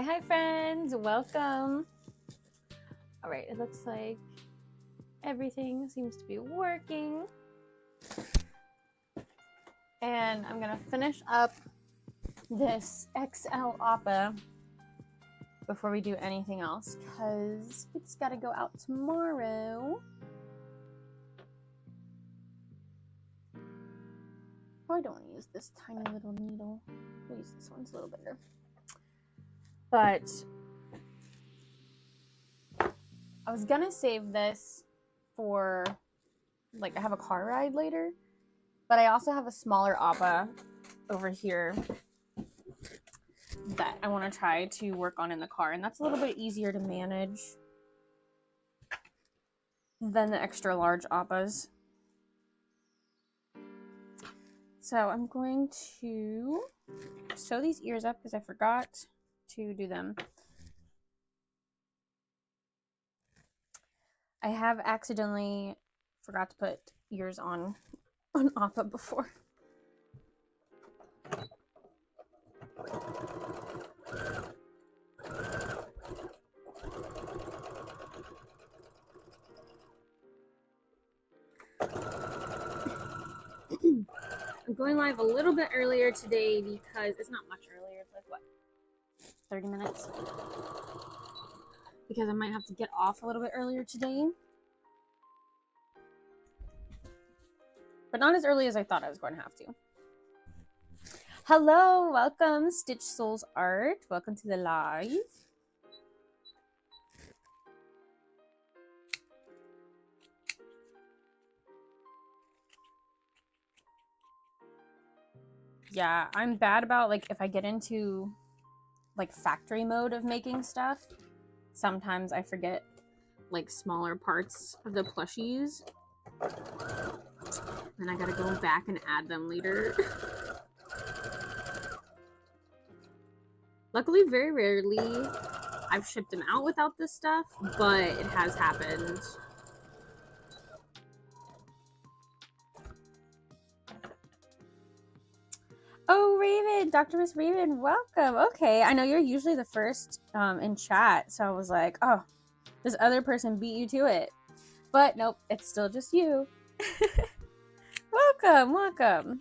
Hi friends, welcome. All right, it looks like everything seems to be working. And I'm gonna finish up this XL Appa before we do anything else because it's gotta go out tomorrow. Oh, I don't want to use this tiny little needle. I'll use this one, it's a little bigger. But I was gonna save this for, like, I have a car ride later, but I also have a smaller Appa over here that I want to try to work on in the car, and that's a little bit easier to manage than the extra large Appas. So I'm going to sew these ears up because I forgot to do them. I have accidentally forgot to put ears on Appa before. I'm going live a little bit earlier today because it's not much earlier. It's like, what, 30 minutes? Because I might have to get off a little bit earlier today. But not as early as I thought I was going to have to. Hello, welcome, Stitch Souls Art. Welcome to the live. Yeah, I'm bad about, like, if I get into, like, factory mode of making stuff, sometimes I forget, like, smaller parts of the plushies. Then I gotta go back and add them later. Luckily, very rarely I've shipped them out without this stuff, but it has happened. Oh, Raven, Dr. Miss Raven, welcome. Okay, I know you're usually the first in chat, so I was like, oh, this other person beat you to it. But nope, it's still just you. Welcome, welcome.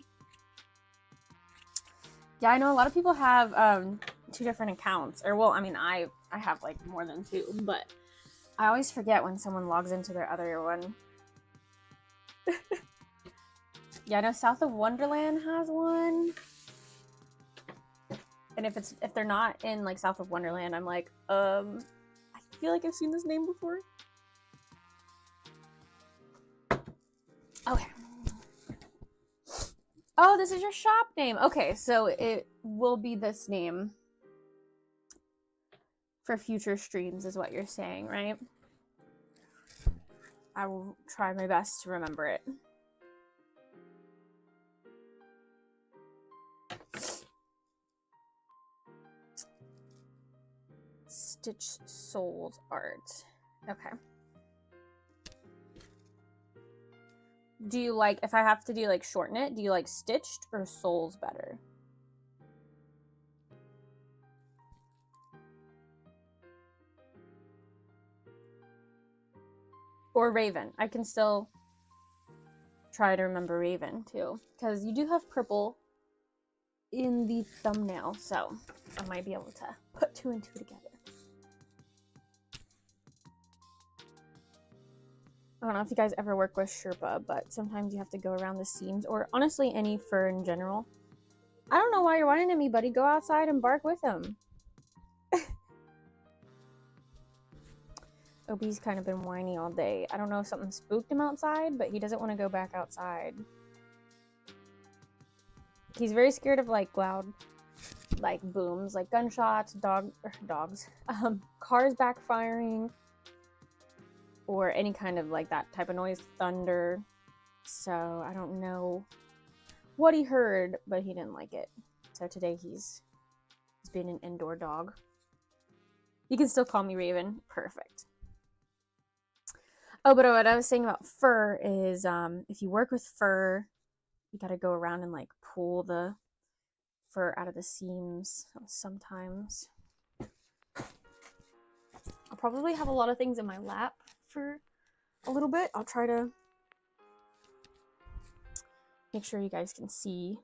Yeah, I know a lot of people have 2 different accounts. Or, well, I mean, I have, like, more than 2, but I always forget when someone logs into their other one. Yeah, I know South of Wonderland has one. And if they're not in, like, South of Wonderland, I'm like, I feel like I've seen this name before. Okay. Oh, this is your shop name. Okay, so it will be this name for future streams is what you're saying, right? I will try my best to remember it. Stitch Souls Art. Okay. Do you like, if I have to do, like, shorten it, do you like stitched or souls better? Or Raven. I can still try to remember Raven too, because you do have purple in the thumbnail, so I might be able to put 2 and 2 together. I don't know if you guys ever work with Sherpa, but sometimes you have to go around the seams, or honestly any fur in general. I don't know why you're whining at me, buddy. Go outside and bark with him. Obie's kind of been whiny all day. I don't know if something spooked him outside, but he doesn't want to go back outside. He's very scared of, like, loud, like, booms, like gunshots, dogs, cars backfiring, or any kind of, like, that type of noise, thunder. So I don't know what he heard, but he didn't like it. So today he's being an indoor dog. You can still call me Raven. Perfect. Oh, but what I was saying about fur is if you work with fur, you gotta go around and, like, pull the fur out of the seams sometimes. probably have a lot of things in my lap for a little bit. I'll try to make sure you guys can see.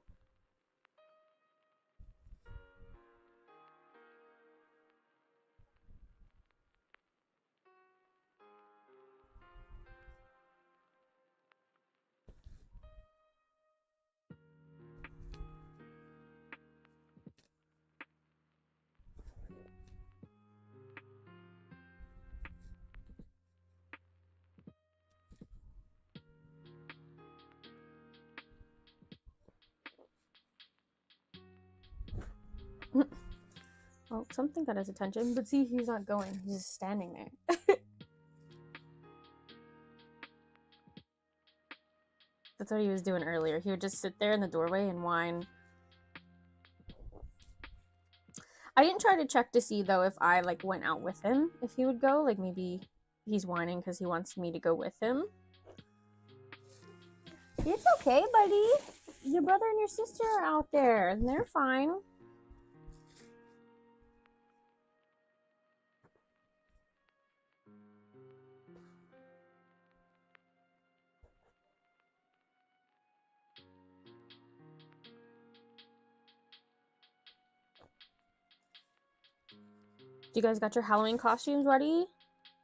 Well, something got his attention, but see, he's not going. He's just standing there. That's what he was doing earlier. He would just sit there in the doorway and whine. I didn't try to check to see, though, if I, like, went out with him, if he would go. Like, maybe he's whining because he wants me to go with him. It's okay, buddy. Your brother and your sister are out there, and they're fine. You guys got your Halloween costumes ready?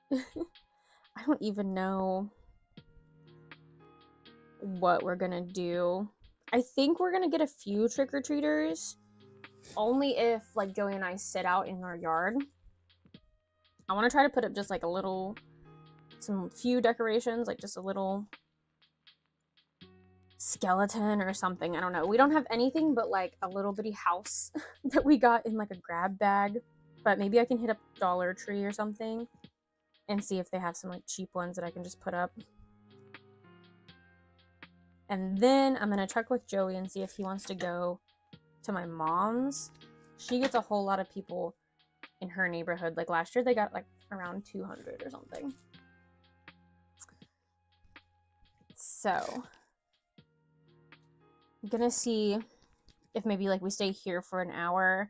I don't even know what we're gonna do. I think we're gonna get a few trick-or-treaters, only if, like, Joey and I sit out in our yard. I want to try to put up just, like, some few decorations, like just a little skeleton or something. I don't know. We don't have anything but, like, a little bitty house that we got in, like, a grab bag. But maybe I can hit up Dollar Tree or something and see if they have some, like, cheap ones that I can just put up. And then I'm going to check with Joey and see if he wants to go to my mom's. She gets a whole lot of people in her neighborhood. Like, last year they got, like, around 200 or something. So, I'm going to see if maybe, like, we stay here for an hour.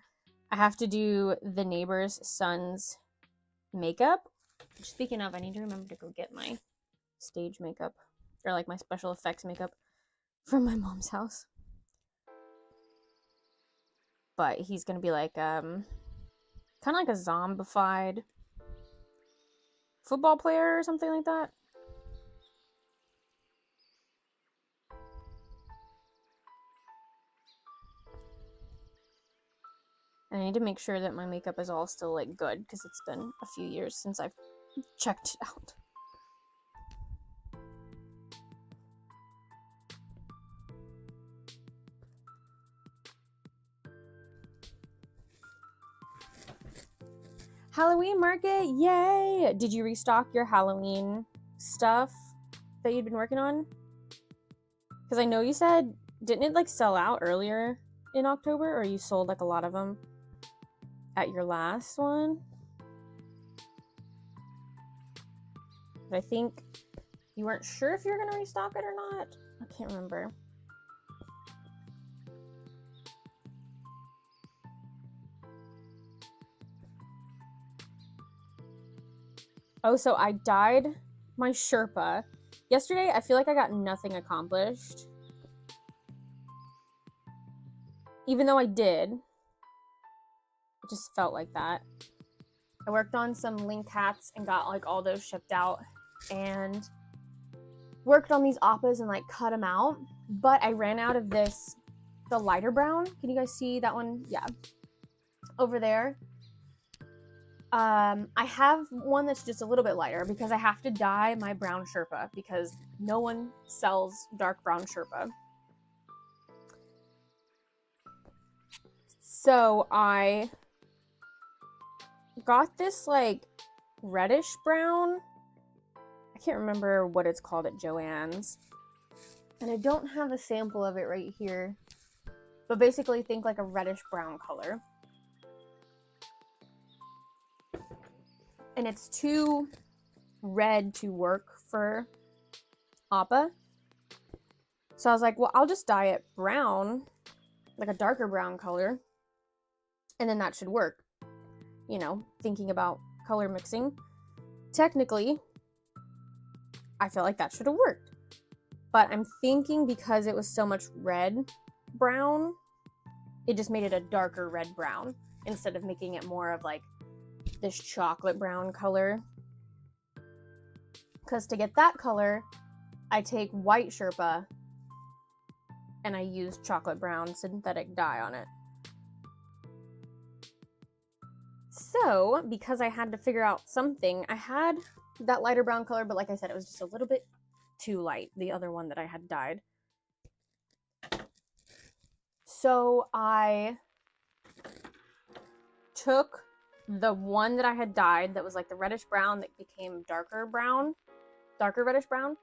I have to do the neighbor's son's makeup. Speaking of, I need to remember to go get my stage makeup, or, like, my special effects makeup from my mom's house. But he's gonna be like, kind of like a zombified football player or something like that. And I need to make sure that my makeup is all still, like, good, because it's been a few years since I've checked it out. Halloween market, yay! Did you restock your Halloween stuff that you'd been working on? Because I know you said, didn't it, like, sell out earlier in October, or you sold, like, a lot of them at your last one? But I think you weren't sure if you were going to restock it or not. I can't remember. Oh, so I dyed my Sherpa. Yesterday, I feel like I got nothing accomplished. Even though I did. It just felt like that. I worked on some link hats and got, like, all those shipped out. And worked on these Appas and, like, cut them out. But I ran out of this, the lighter brown. Can you guys see that one? Yeah. Over there. I have one that's just a little bit lighter because I have to dye my brown Sherpa because no one sells dark brown Sherpa. So I got this, like, reddish brown. I can't remember what it's called at Joann's. And I don't have a sample of it right here. But basically think like a reddish brown color. And it's too red to work for Appa. So I was like, well, I'll just dye it brown, like a darker brown color. And then that should work. You know, thinking about color mixing. technically, I feel like that should have worked. But I'm thinking because it was so much red brown, it just made it a darker red brown instead of making it more of like this chocolate brown color. Because to get that color, I take white Sherpa and I use chocolate brown synthetic dye on it. So, because I had to figure out something, I had that lighter brown color, but like I said, it was just a little bit too light, the other one that I had dyed. So I took the one that I had dyed that was like the reddish brown that became darker reddish brown,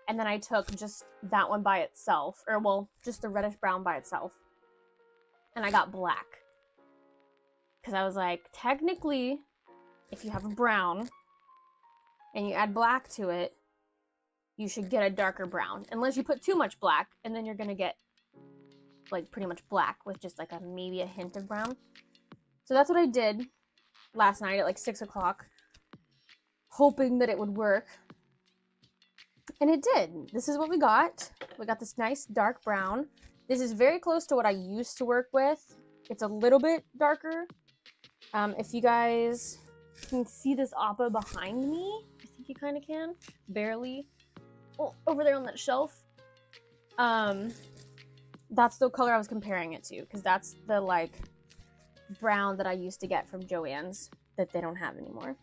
and then I took just that one by itself, or well, just the reddish brown by itself, and I got black. Because I was like, technically, if you have a brown and you add black to it, you should get a darker brown. Unless you put too much black, and then you're going to get like pretty much black with just like maybe a hint of brown. So that's what I did last night at like 6 o'clock, hoping that it would work. And it did. This is what we got. We got this nice dark brown. This is very close to what I used to work with. It's a little bit darker. If you guys can see this Appa behind me, I think you kind of can, barely. Oh, over there on that shelf. That's the color I was comparing it to, because that's the like brown that I used to get from Joann's that they don't have anymore.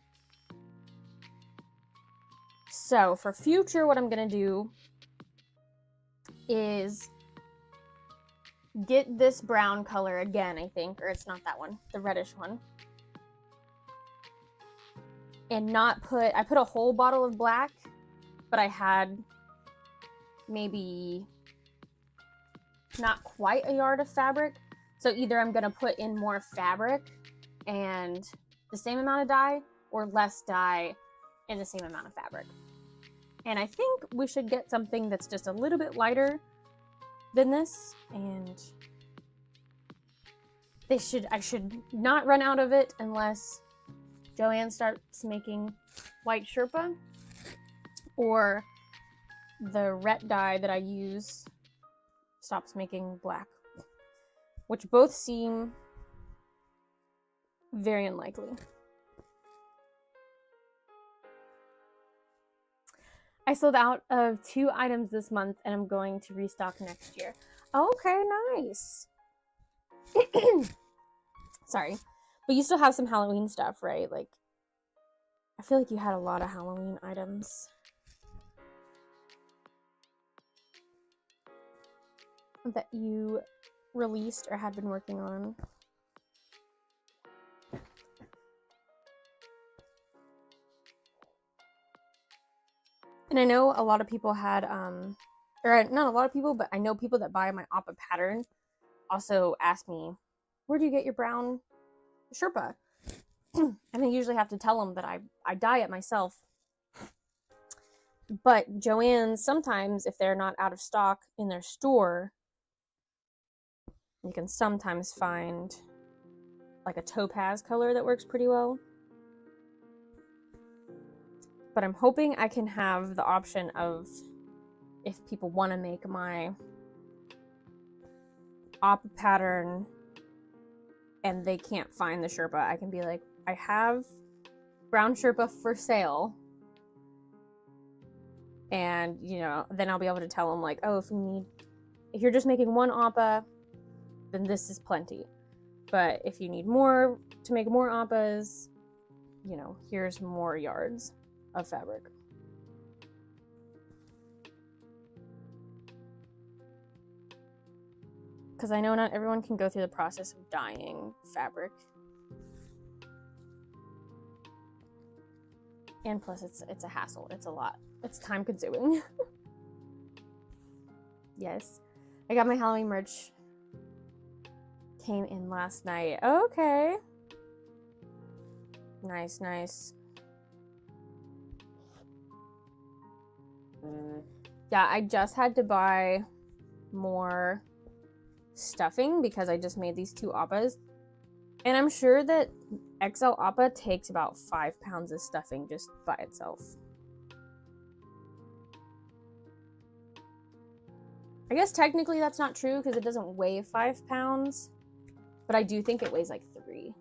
So for future, what I'm gonna do is get this brown color again, I think, or it's not that one, the reddish one. And not put, I put a whole bottle of black, but I had maybe not quite a yard of fabric. So either I'm gonna put in more fabric and the same amount of dye, or less dye and the same amount of fabric. And I think we should get something that's just a little bit lighter than this, and I should not run out of it unless Joann starts making white Sherpa, or the ret dye that I use stops making black, which both seem very unlikely. I sold out of 2 items this month, and I'm going to restock next year. Okay, nice. Sorry. But you still have some Halloween stuff, right? Like, I feel like you had a lot of Halloween items that you released or had been working on. And I know a lot of people had, or not a lot of people, but I know people that buy my Appa pattern also ask me, where do you get your brown Sherpa? And I usually have to tell them that I dye it myself. But Joann's, sometimes, if they're not out of stock in their store, you can sometimes find like a topaz color that works pretty well. But I'm hoping I can have the option of, if people want to make my Appa pattern and they can't find the Sherpa, I can be like, I have brown Sherpa for sale. And, you know, then I'll be able to tell them like, oh, if you're just making one Appa, then this is plenty. But if you need more to make more Appas, you know, here's more yards of fabric. Because I know not everyone can go through the process of dyeing fabric. And plus it's a hassle. It's a lot. It's time consuming. Yes. I got my Halloween merch. Came in last night. Okay. Nice, nice. Yeah, I just had to buy more stuffing because I just made these 2 Appas. And I'm sure that XL Appa takes about 5 pounds of stuffing just by itself. I guess technically that's not true because it doesn't weigh 5 pounds, but I do think it weighs like 3.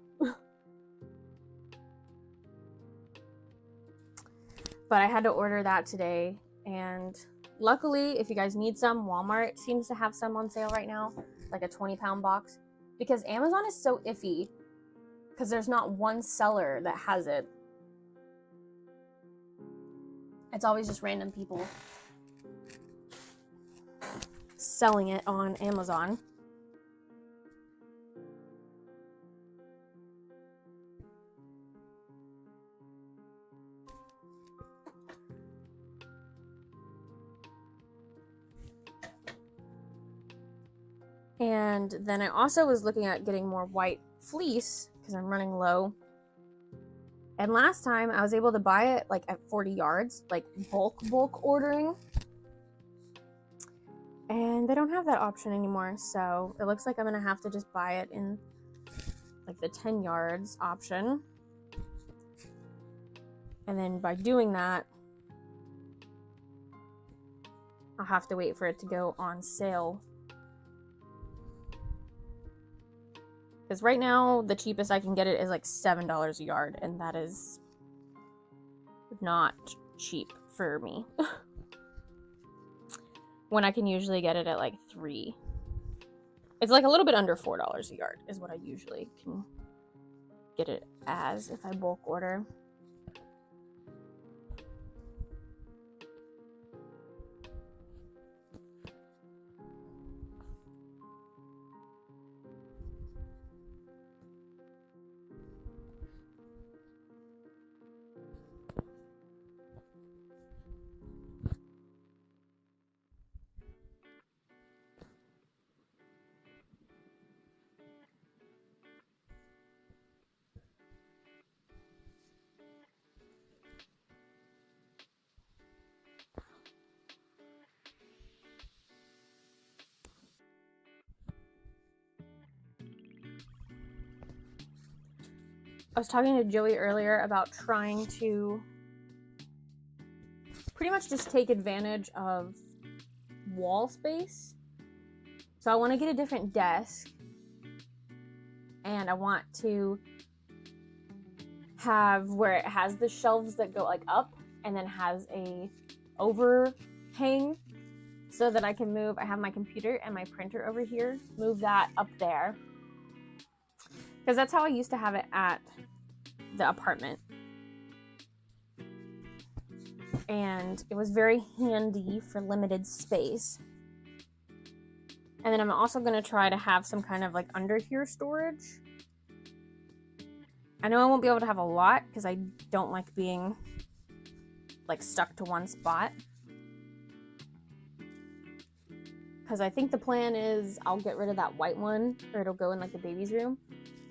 But I had to order that today, and luckily, if you guys need some, Walmart seems to have some on sale right now, like a 20-pound box, because Amazon is so iffy because there's not one seller that has it. It's always just random people selling it on Amazon. And then I also was looking at getting more white fleece because I'm running low. And last time I was able to buy it like at 40 yards, like bulk ordering. And they don't have that option anymore. So it looks like I'm gonna have to just buy it in like the 10 yards option. And then by doing that, I'll have to wait for it to go on sale. Because right now, the cheapest I can get it is like $7 a yard, and that is not cheap for me. When I can usually get it at like $3. It's like a little bit under $4 a yard is what I usually can get it as if I bulk order. I was talking to Joey earlier about trying to pretty much just take advantage of wall space. So I want to get a different desk, and I want to have where it has the shelves that go like up and then has a overhang so that I can move. I have my computer and my printer over here, move that up there. Because that's how I used to have it at the apartment. And it was very handy for limited space. And then I'm also going to try to have some kind of like under here storage. I know I won't be able to have a lot because I don't like being like stuck to one spot. Because I think the plan is I'll get rid of that white one, or it'll go in like the baby's room.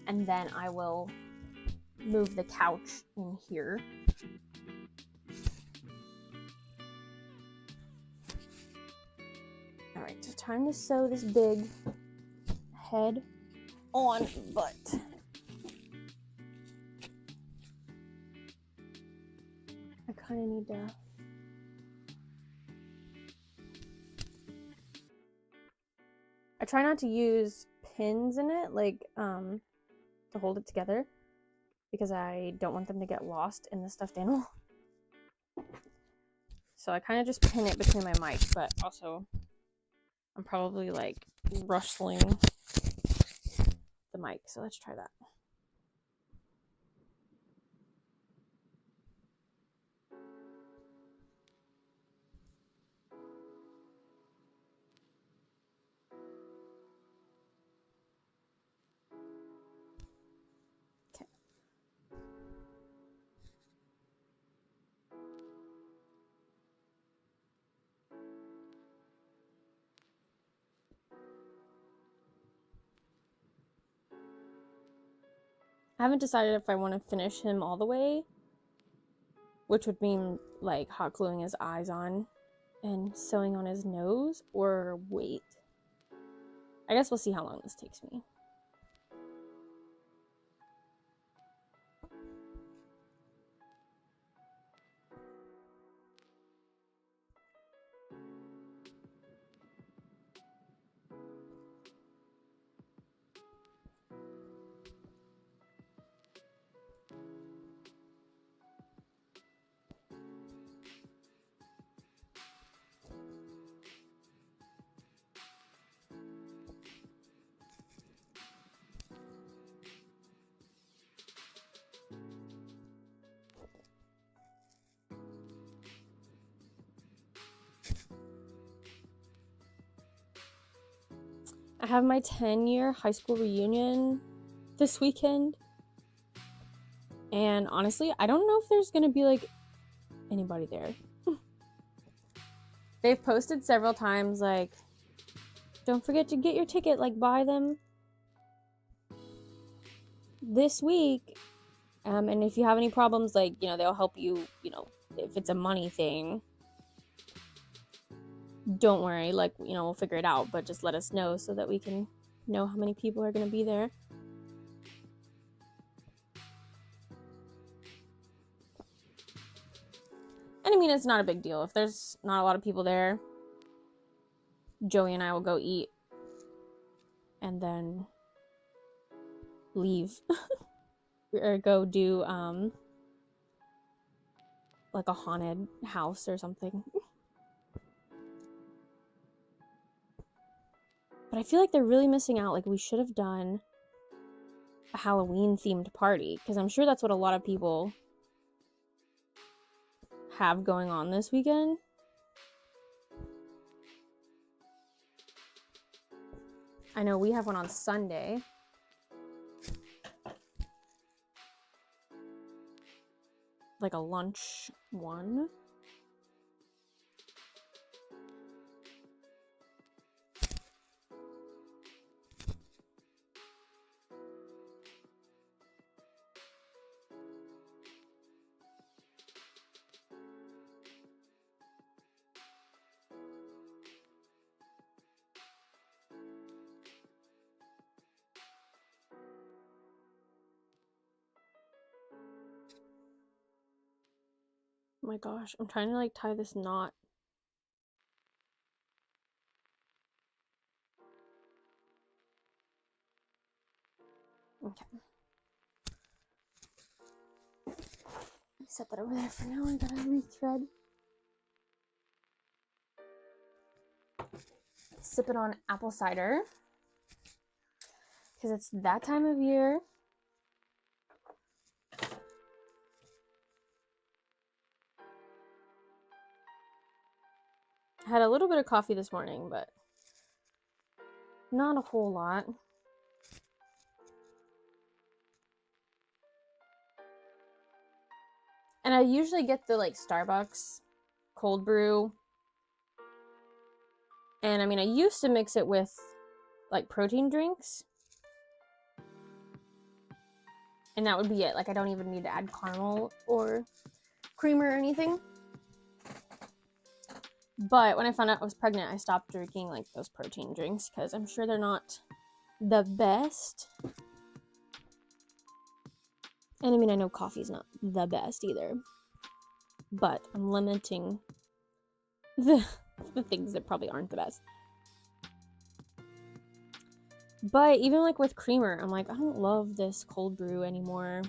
And then I will move the couch in here. Alright, so time to sew this big head on, but I kind of need to I try not to use pins in it, like, to hold it together, because I don't want them to get lost in the stuffed animal. So I kind of just pin it between my mic, but also I'm probably, like, rustling the mic, so let's try that. I haven't decided if I want to finish him all the way, which would mean like hot gluing his eyes on and sewing on his nose, or wait. I guess we'll see how long this takes me. I have my 10-year high school reunion this weekend. And honestly, I don't know if there's gonna be like anybody there. They've posted several times like, don't forget to get your ticket, like buy them this week. And if you have any problems, like, you know, they'll help you, you know, if it's a money thing. Don't worry, like, you know, we'll figure it out, but just let us know so that we can know how many people are gonna be there. And I mean, it's not a big deal. If there's not a lot of people there, Joey and I will go eat and then leave or go do like a haunted house or something. But I feel like they're really missing out. Like, we should have done a Halloween themed party, because I'm sure that's what a lot of people have going on this weekend. I know we have one on Sunday. Like a lunch one. Oh my gosh, I'm trying to like tie this knot. Okay. Set that over there for now. I gotta rethread. Sipping on apple cider because it's that time of year. I had a little bit of coffee this morning, but not a whole lot. And I usually get the like Starbucks cold brew. And I mean, I used to mix it with like protein drinks. And that would be it. Like, I don't even need to add caramel or creamer or anything. But when I found out I was pregnant, I stopped drinking like those protein drinks because I'm sure they're not the best. And I mean, I know coffee's not the best either. But I'm limiting the things that probably aren't the best. But even like with creamer, I'm like, I don't love this cold brew anymore.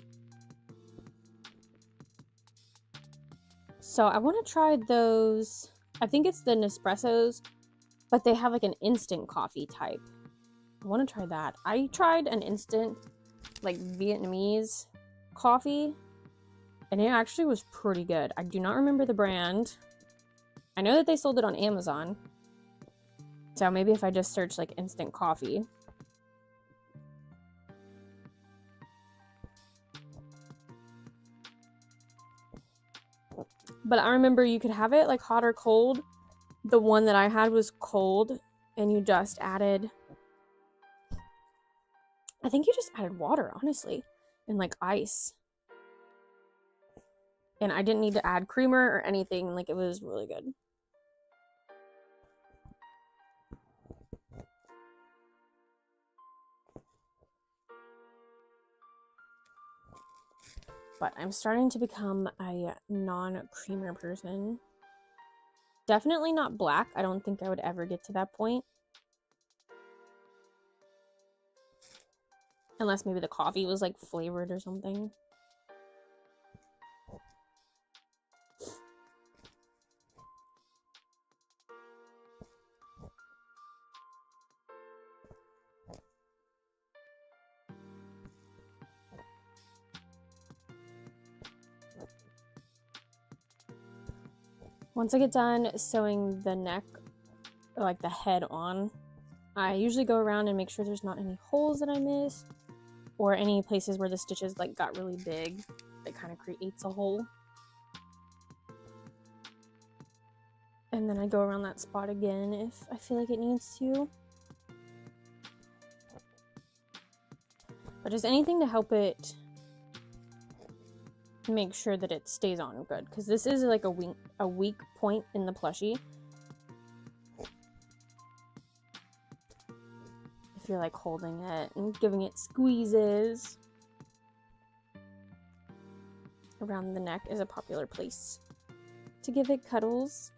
So I want to try those. I think it's the Nespressos, but they have like an instant coffee type. I want to try that. I tried an instant like Vietnamese coffee, and it actually was pretty good. I do not remember the brand. I know that they sold it on Amazon. So maybe if I just search like instant coffee. But I remember you could have it like hot or cold. The one that I had was cold, and you just added, I think you just added water, honestly, and like ice. And I didn't need to add creamer or anything. Like, it was really good. But I'm starting to become a non-creamer person. Definitely not black. I don't think I would ever get to that point. Unless maybe the coffee was like flavored or something. Once I get done sewing the neck, or like the head on, I usually go around and make sure there's not any holes that I missed, or any places where the stitches like got really big that kind of creates a hole. And then I go around that spot again if I feel like it needs to. But just anything to help it make sure that it stays on good, because this is like a weak point in the plushie. If you're like holding it and giving it squeezes. Around the neck is a popular place to give it cuddles.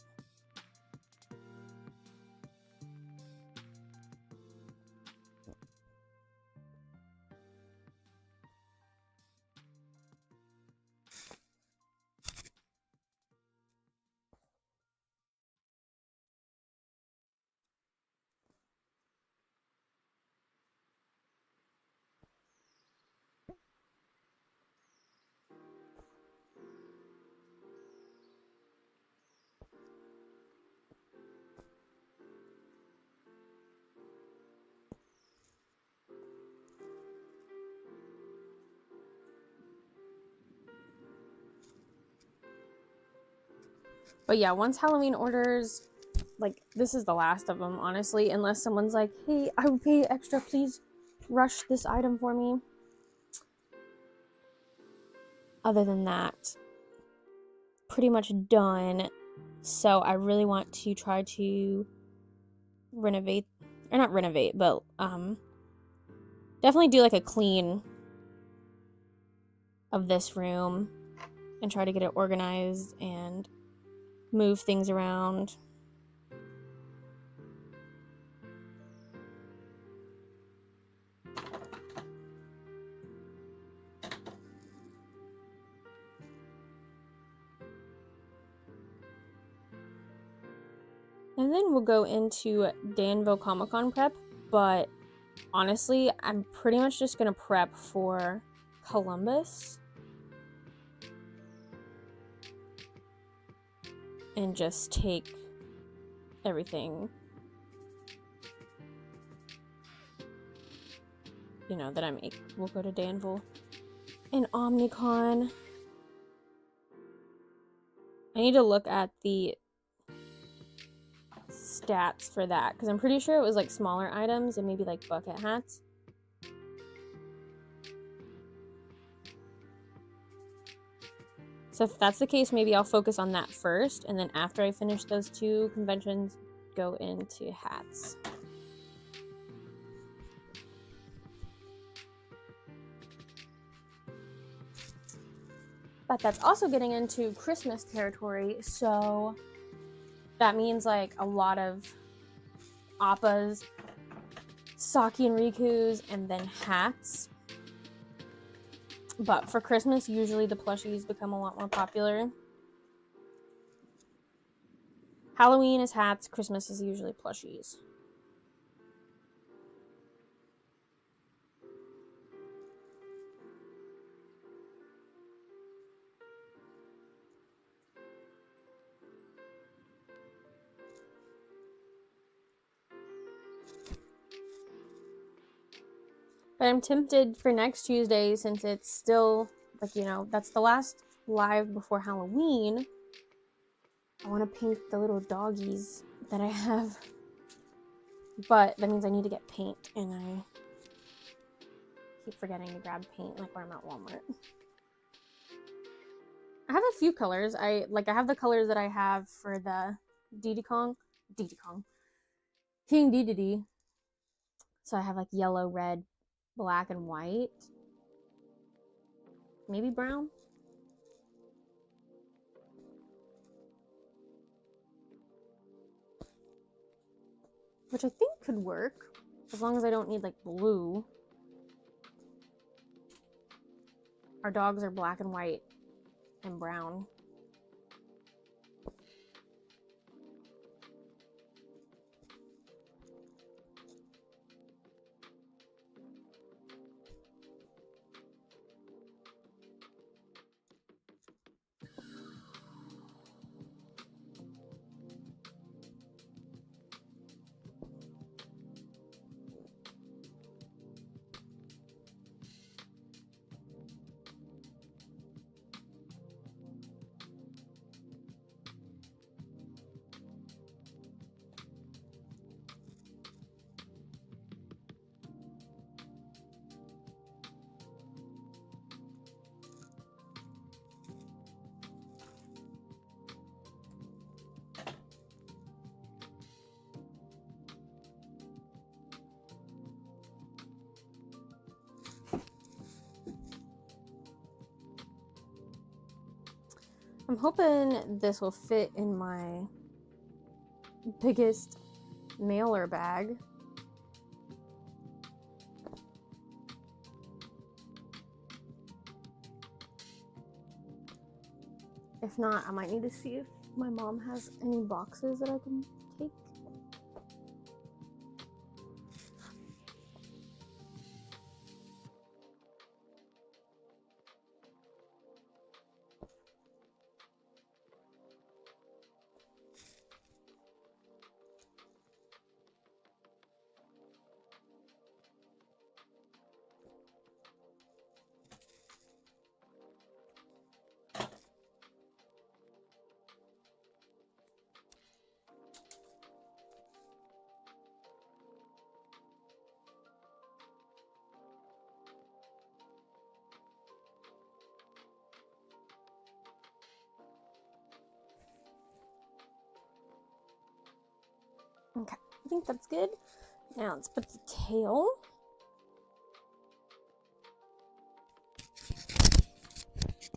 But yeah, once Halloween orders, like, this is the last of them, honestly, unless someone's like, hey, I would pay extra, please rush this item for me. Other than that, pretty much done. So I really want to try to renovate, or not renovate, but definitely do like a clean of this room and try to get it organized and move things around. And then we'll go into Danville Comic-Con prep, but honestly, I'm pretty much just gonna prep for Columbus and just take everything, you know, that I'm able. We'll go to Danville and Omnicon. I need to look at the stats for that, because I'm pretty sure it was like smaller items and maybe like bucket hats. So if that's the case, maybe I'll focus on that first, and then after I finish those two conventions, go into hats. But that's also getting into Christmas territory, so that means like a lot of Appas, Saki and Riku's, and then hats. But for Christmas, usually the plushies become a lot more popular. Halloween is hats, Christmas is usually plushies. But I'm tempted for next Tuesday, since it's still, like, you know, that's the last live before Halloween. I want to paint the little doggies that I have. But that means I need to get paint, and I keep forgetting to grab paint, like when I'm at Walmart. I have a few colors. I have the colors that I have for the King Dedede. So I have like yellow, red, black, and white. Maybe brown. Which I think could work, as long as I don't need like blue. Our dogs are black and white and brown. I'm hoping this will fit in my biggest mailer bag. If not, I might need to see if my mom has any boxes that I can take. Okay, I think that's good. Now let's put the tail.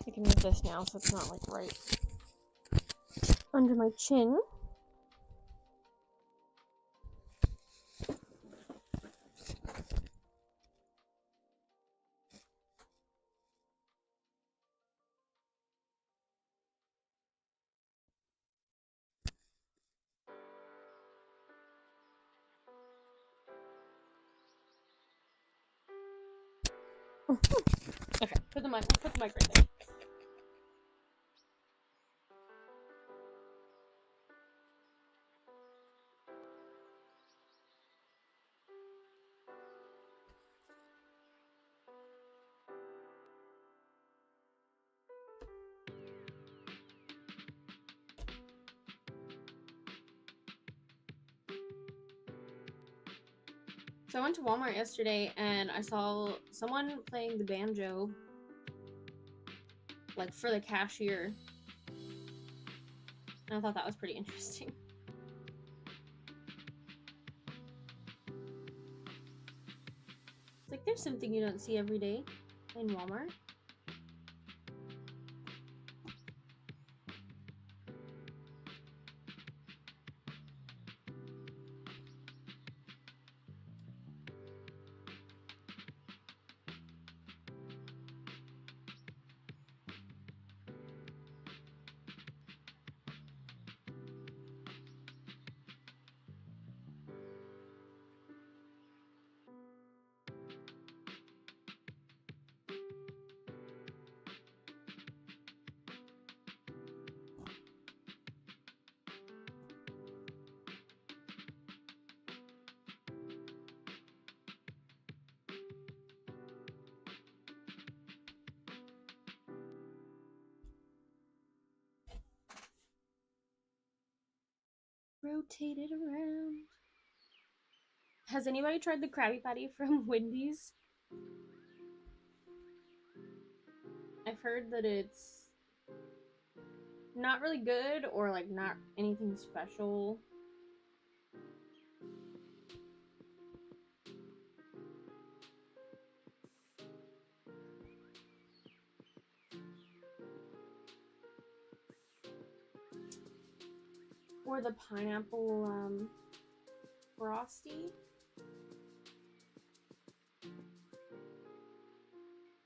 I can move this now so it's not like right under my chin. Okay, put the mic right there. So I went to Walmart yesterday and I saw someone playing the banjo, like for the cashier. And I thought that was pretty interesting. It's like there's something you don't see every day in Walmart. Rotate it around. Has anybody tried the Krabby Patty from Wendy's? I've heard that it's not really good or like not anything special. Or the pineapple frosty.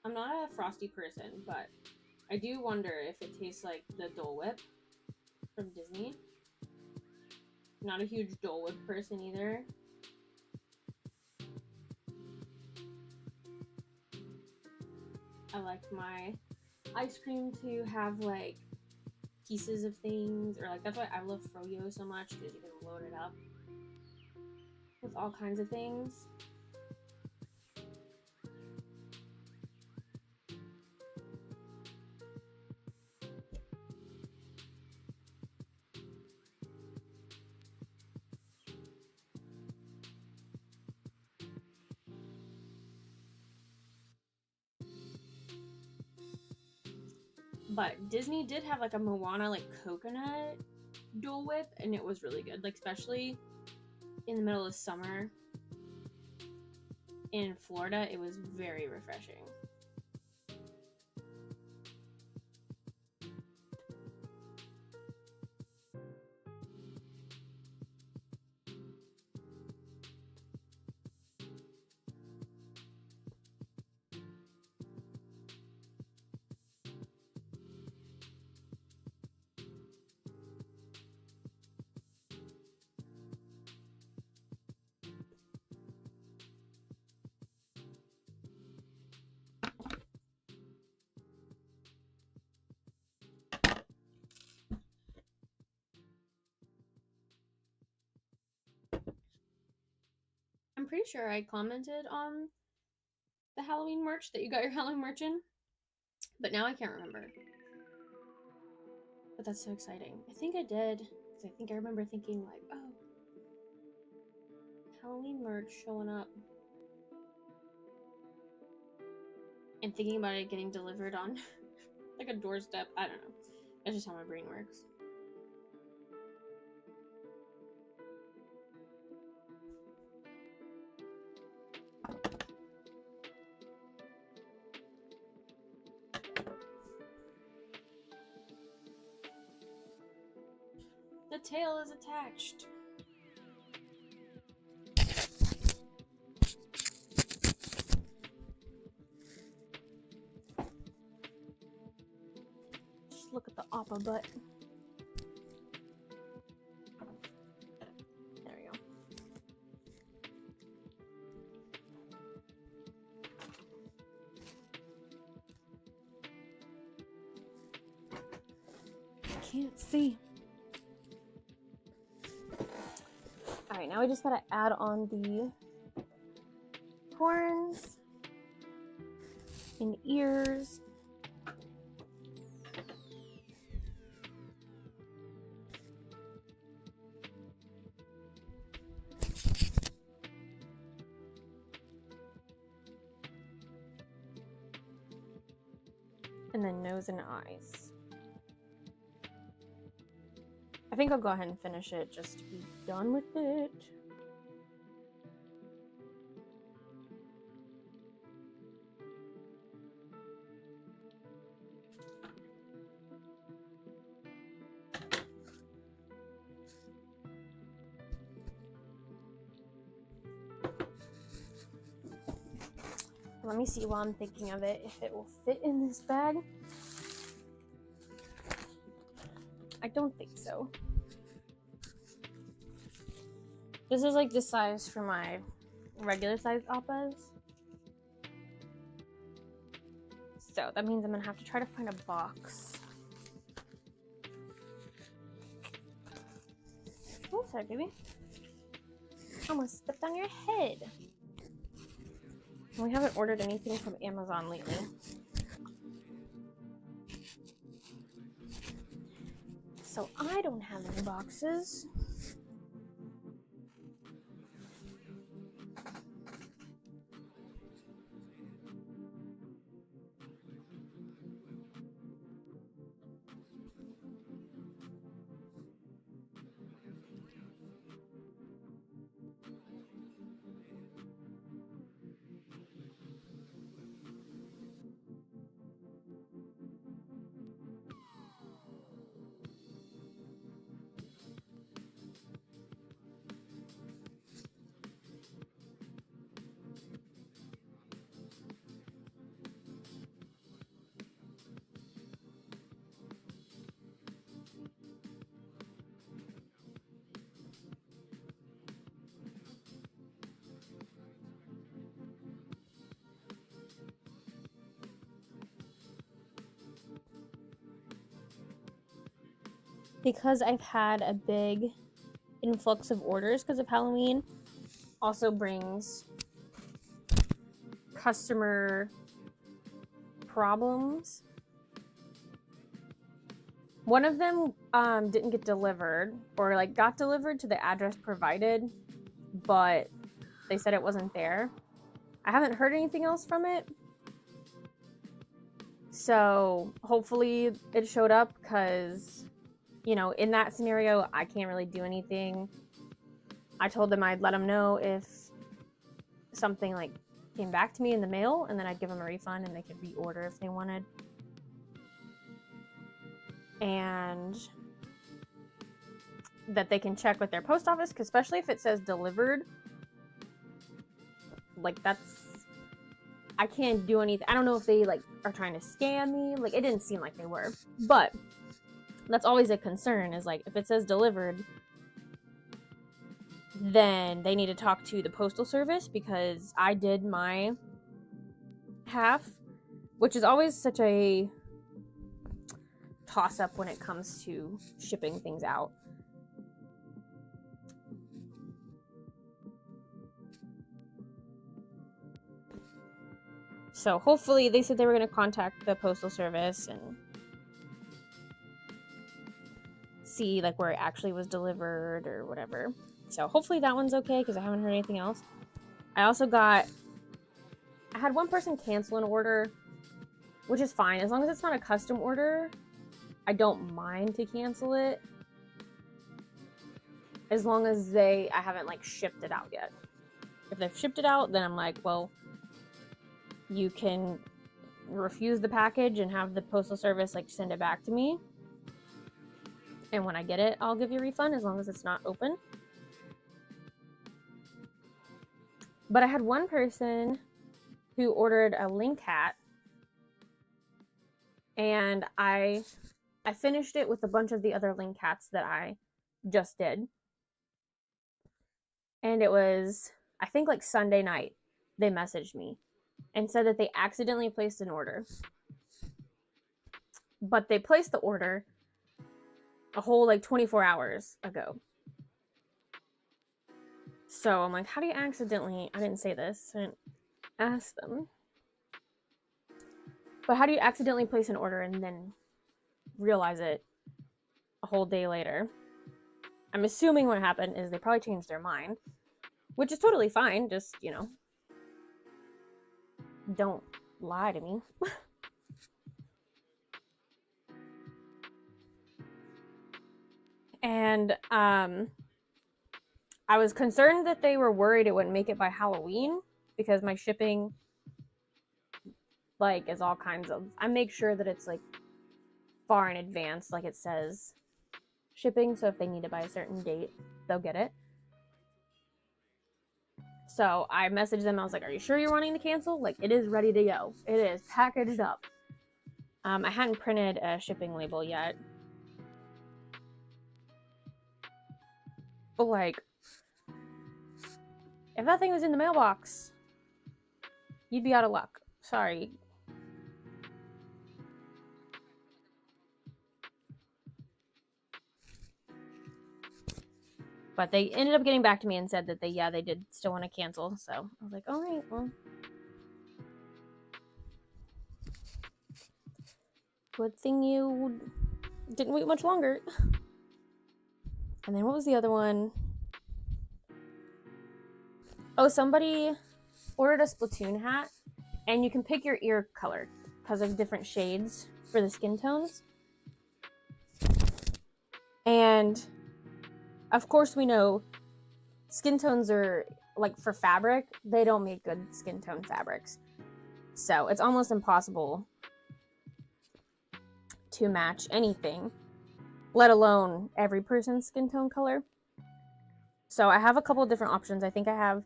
I'm not a frosty person, but I do wonder if it tastes like the Dole Whip from Disney. Not a huge Dole Whip person either. I like my ice cream to have like pieces of things, or like that's why I love Froyo so much, because you can load it up with all kinds of things. But Disney did have like a Moana like coconut Dole Whip, and it was really good, like especially in the middle of summer in Florida. It was very refreshing. pretty sure I commented on the Halloween merch that you got your Halloween merch in, but now I can't remember. But that's so exciting. I think I did, because I think I remember thinking like, oh, Halloween merch showing up. And thinking about it getting delivered on like a doorstep. I don't know. That's just how my brain works. The tail is attached. Just look at the Appa butt. There we go. I can't see. Alright, now we just gotta add on the horns and ears. And then nose and eyes. I think I'll go ahead and finish it just to be done with it. Let me see while I'm thinking of it if it will fit in this bag. I don't think so. This is like the size for my regular sized Appas. So that means I'm gonna have to try to find a box. Oh, sorry, baby. Almost stepped on your head. We haven't ordered anything from Amazon lately. So I don't have any boxes. Because I've had a big influx of orders because of Halloween, also brings customer problems. One of them didn't get delivered, or like got delivered to the address provided, but they said it wasn't there. I haven't heard anything else from it. So hopefully it showed up, because, you know, in that scenario, I can't really do anything. I told them I'd let them know if something like came back to me in the mail, and then I'd give them a refund and they could reorder if they wanted. And that they can check with their post office, because especially if it says delivered, like that's, I can't do anything. I don't know if they like are trying to scam me. Like, it didn't seem like they were, but that's always a concern, is like if it says delivered, then they need to talk to the postal service, because I did my half, which is always such a toss up when it comes to shipping things out. So hopefully, they said they were going to contact the postal service and see like where it actually was delivered or whatever. So hopefully that one's okay because I haven't heard anything else. I had one person cancel an order, which is fine as long as it's not a custom order. I don't mind to cancel it as long as I haven't like shipped it out yet. If they've shipped it out, then I'm like, well, you can refuse the package and have the postal service like send it back to me. And when I get it, I'll give you a refund as long as it's not open. But I had one person who ordered a link hat, and I finished it with a bunch of the other link hats that I just did. And it was, I think like Sunday night, they messaged me and said that they accidentally placed an order. But they placed the order a whole like 24 hours ago. So I'm like, how do you accidentally, I didn't say this, I didn't ask them. But how do you accidentally place an order and then realize it a whole day later? I'm assuming what happened is they probably changed their mind, which is totally fine. Just, you know, don't lie to me. And I was concerned that they were worried it wouldn't make it by Halloween because my shipping like is all kinds of, I make sure that it's like far in advance, like it says shipping, so if they need it by a certain date, they'll get it. So I messaged them. I was like, are you sure you're wanting to cancel? Like, it is ready to go. It is packaged up. I hadn't printed a shipping label yet. But like, if that thing was in the mailbox, you'd be out of luck. Sorry. But they ended up getting back to me and said that they did still want to cancel. So I was like, all right, well, good thing you didn't wait much longer. And then what was the other one? Oh, somebody ordered a Splatoon hat, and you can pick your ear color because of different shades for the skin tones. And of course, we know skin tones are like for fabric, they don't make good skin tone fabrics. So it's almost impossible to match anything, let alone every person's skin tone color. So I have a couple of different options. I think I have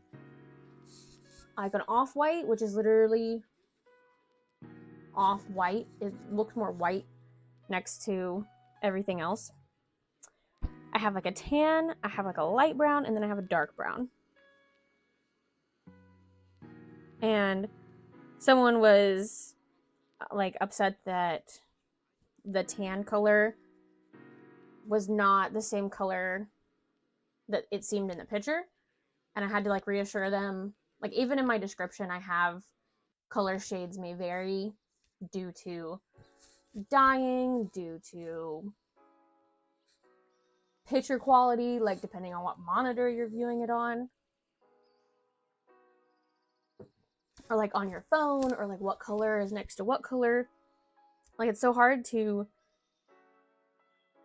like an off-white, which is literally off-white. It looks more white next to everything else. I have like a tan, I have like a light brown, and then I have a dark brown. And someone was like upset that the tan color was not the same color that it seemed in the picture. And I had to like reassure them, like even in my description, I have color shades may vary due to dyeing, due to picture quality, like depending on what monitor you're viewing it on, or like on your phone, or like what color is next to what color. Like it's so hard to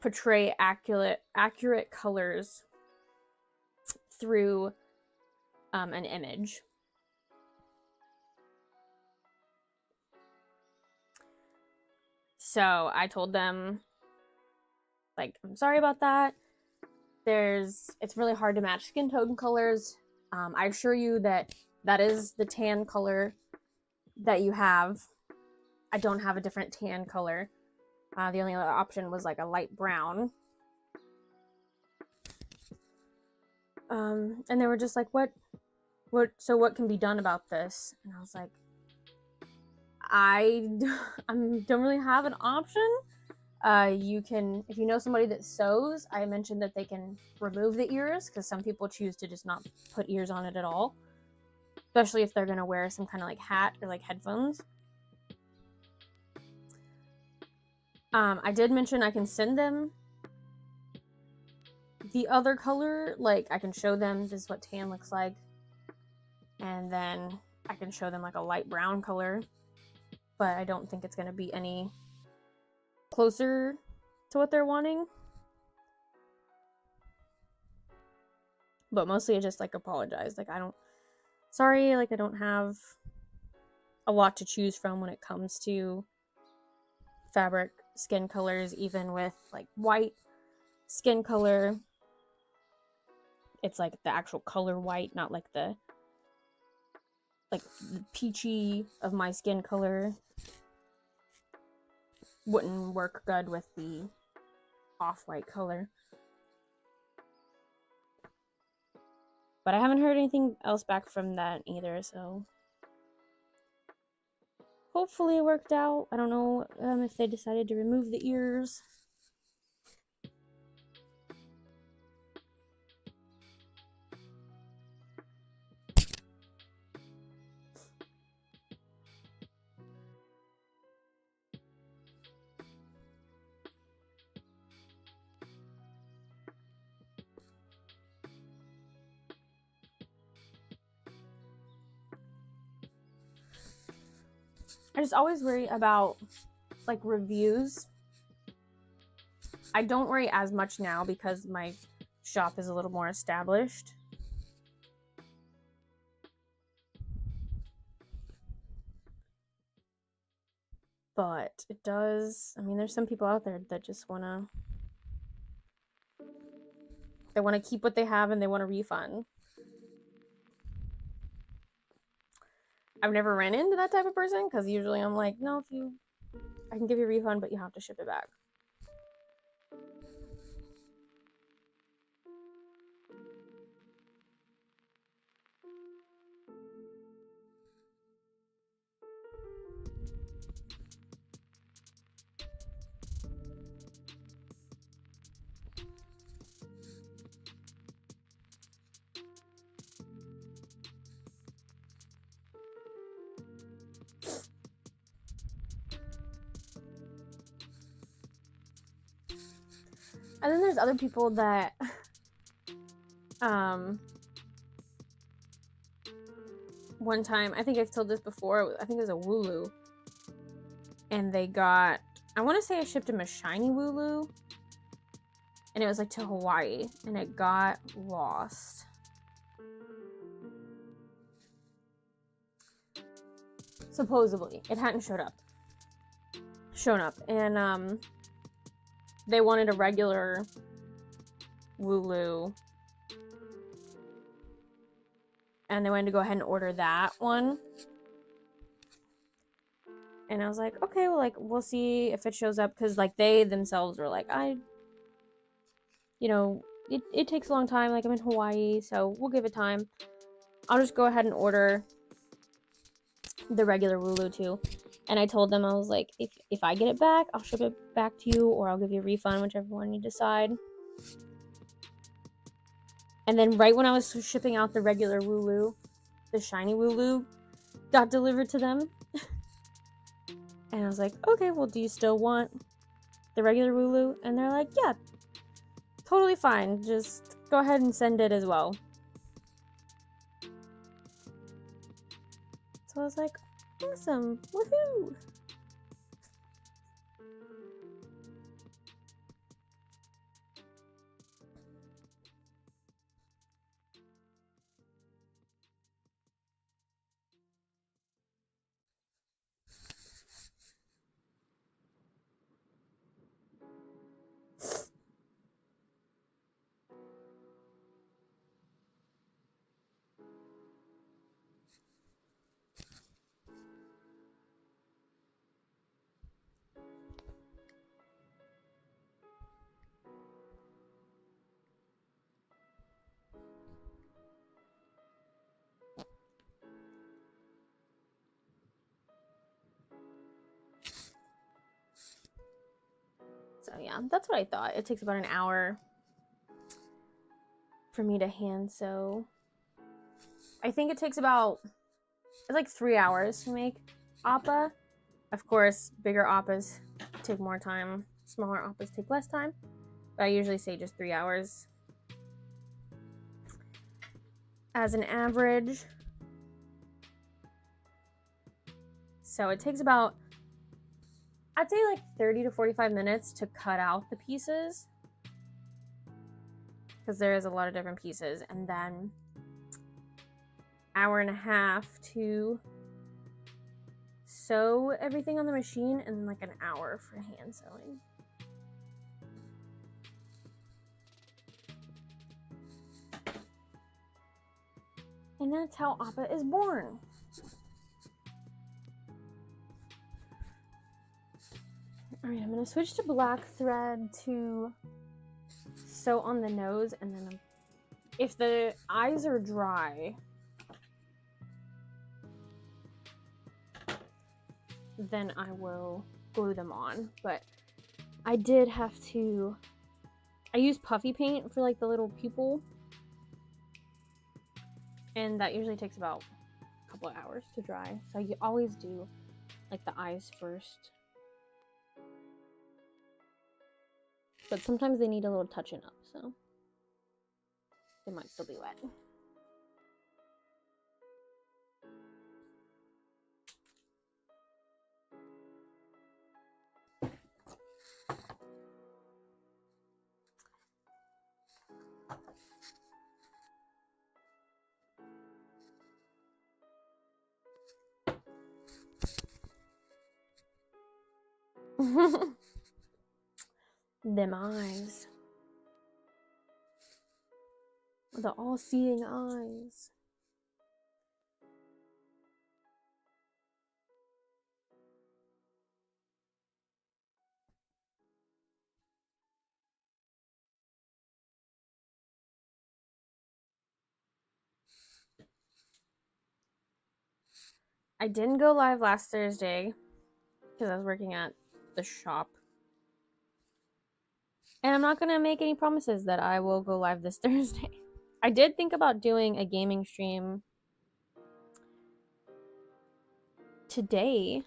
portray accurate colors through an image. So I told them, like, I'm sorry about that. It's really hard to match skin tone colors. I assure you that that is the tan color that you have. I don't have a different tan color. The only other option was like a light brown. And they were just like, what can be done about this? And I was like, I don't really have an option. You can, if you know somebody that sews, I mentioned that they can remove the ears because some people choose to just not put ears on it at all. especially if they're gonna wear some kind of like hat or like headphones. I did mention I can send them the other color, like I can show them this is what tan looks like, and then I can show them like a light brown color, but I don't think it's gonna be any closer to what they're wanting. But mostly I just like apologize, like sorry, like I don't have a lot to choose from when it comes to fabric skin colors, even with like white skin color. It's like the actual color white, not like the peachy of my skin color wouldn't work good with the off-white color. But I haven't heard anything else back from that either, so hopefully it worked out. I don't know if they decided to remove the ears. I just always worry about like reviews. I don't worry as much now because my shop is a little more established. But it does, I mean, there's some people out there that just wanna keep what they have and they want a refund. I've never ran into that type of person because usually I'm like, no, I can give you a refund, but you have to ship it back. And then there's other people that one time, I think I've told this before, I think it was a Wooloo, and they got, I want to say I shipped them a shiny Wooloo, and it was like to Hawaii, and it got lost. Supposedly, it hadn't shown up, and they wanted a regular Wooloo, and they wanted to go ahead and order that one. And I was like, okay, well, like, we'll see if it shows up, because like they themselves were like, it takes a long time, like I'm in Hawaii, so we'll give it time. I'll just go ahead and order the regular Wooloo too. And I told them, I was like, if I get it back, I'll ship it back to you, or I'll give you a refund, whichever one you decide. And then right when I was shipping out the regular Wooloo, the shiny Wooloo got delivered to them. And I was like, okay, well, do you still want the regular Wooloo? And they're like, yeah, totally fine. Just go ahead and send it as well. So I was like, awesome, woohoo! So yeah, that's what I thought. It takes about an hour for me to hand sew. I think it takes about It's like 3 hours to make appa. Of course, bigger appas take more time. Smaller appas take less time. But I usually say just 3 hours as an average. So it takes about, I'd say like 30 to 45 minutes to cut out the pieces, because there is a lot of different pieces, and then hour and a half to sew everything on the machine, and then like an hour for hand sewing. And that's how appa is born. All right, I'm gonna switch to black thread to sew on the nose, and then if the eyes are dry, then I will glue them on. But I did have to, I use puffy paint for like the little pupil, and that usually takes about a couple of hours to dry. So you always do like the eyes first. But sometimes they need a little touching up, so they might still be wet. Them eyes. The all-seeing eyes. I didn't go live last Thursday because I was working at the shop. And I'm not going to make any promises that I will go live this Thursday. I did think about doing a gaming stream today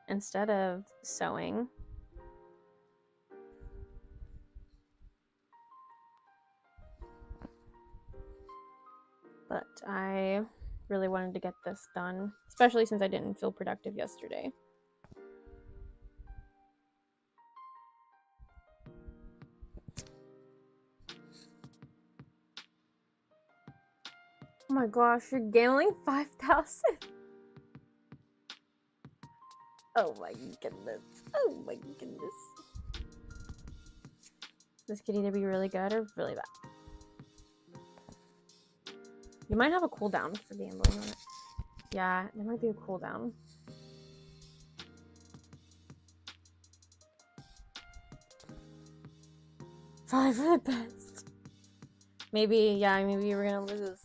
instead of sewing. But I really wanted to get this done, especially since I didn't feel productive yesterday. Oh my gosh, you're gambling 5,000. Oh my goodness. Oh my goodness. This could either be really good or really bad. You might have a cooldown for gambling on it. Yeah, there might be a cooldown. Probably for the best. Maybe, yeah, maybe you were gonna lose.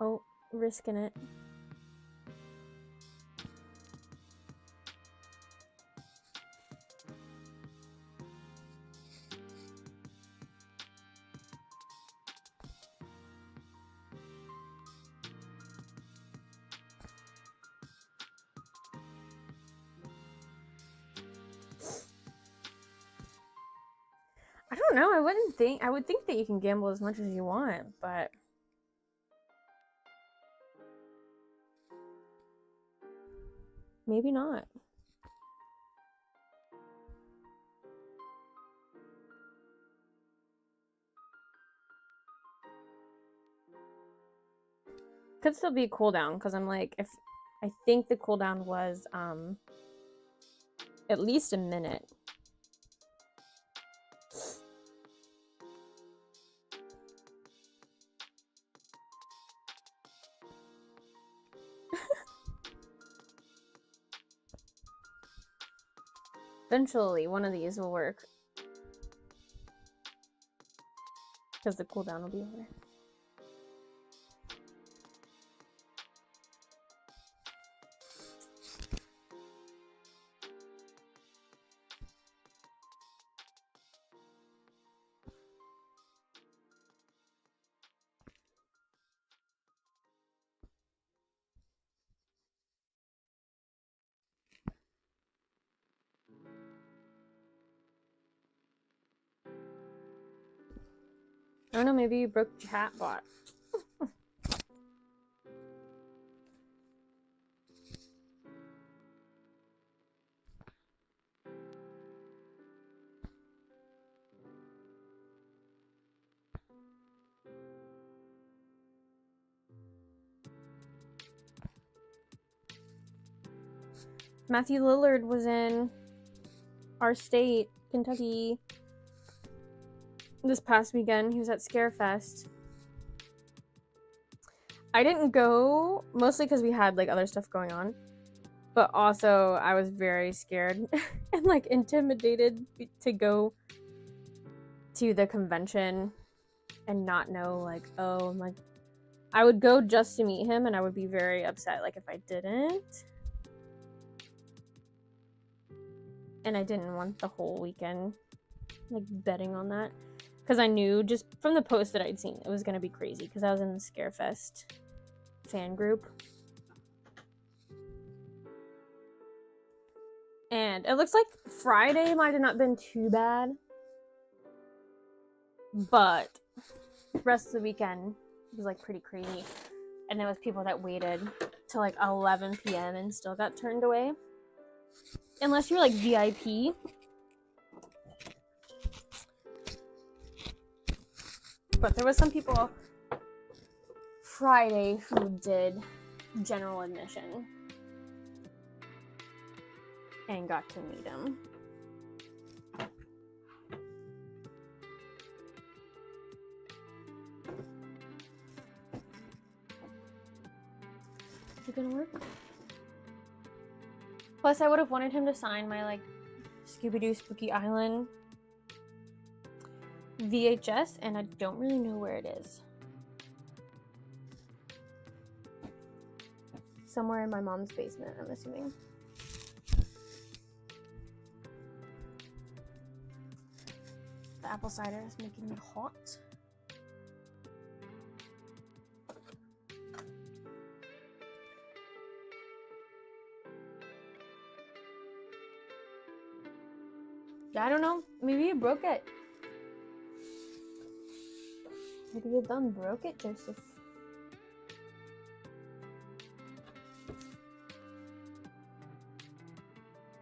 Oh, risking it. I don't know, I would think that you can gamble as much as you want, but maybe not. Could still be a cooldown, because I'm like, if I think the cooldown was at least a minute. Eventually, one of these will work. Because the cooldown will be over. I don't know, maybe you broke chatbot. Matthew Lillard was in our state, Kentucky, this past weekend. He was at Scarefest. I didn't go, mostly because we had like other stuff going on, but also I was very scared and like intimidated to go to the convention and not know like, oh, I'm like, I would go just to meet him and I would be very upset like if I didn't. And I didn't want the whole weekend like betting on that, because I knew just from the post that I'd seen it was gonna be crazy, because I was in the Scarefest fan group. And it looks like Friday might have not been too bad, but the rest of the weekend was like pretty crazy. And there was people that waited till like 11 p.m. and still got turned away. Unless you're like VIP. But there was some people Friday who did general admission and got to meet him. Is it gonna work? Plus, I would have wanted him to sign my like Scooby-Doo Spooky Island VHS, and I don't really know where it is. Somewhere in my mom's basement, I'm assuming. The apple cider is making me hot. Yeah, I don't know. Maybe you broke it. Maybe you done broke it, Joseph.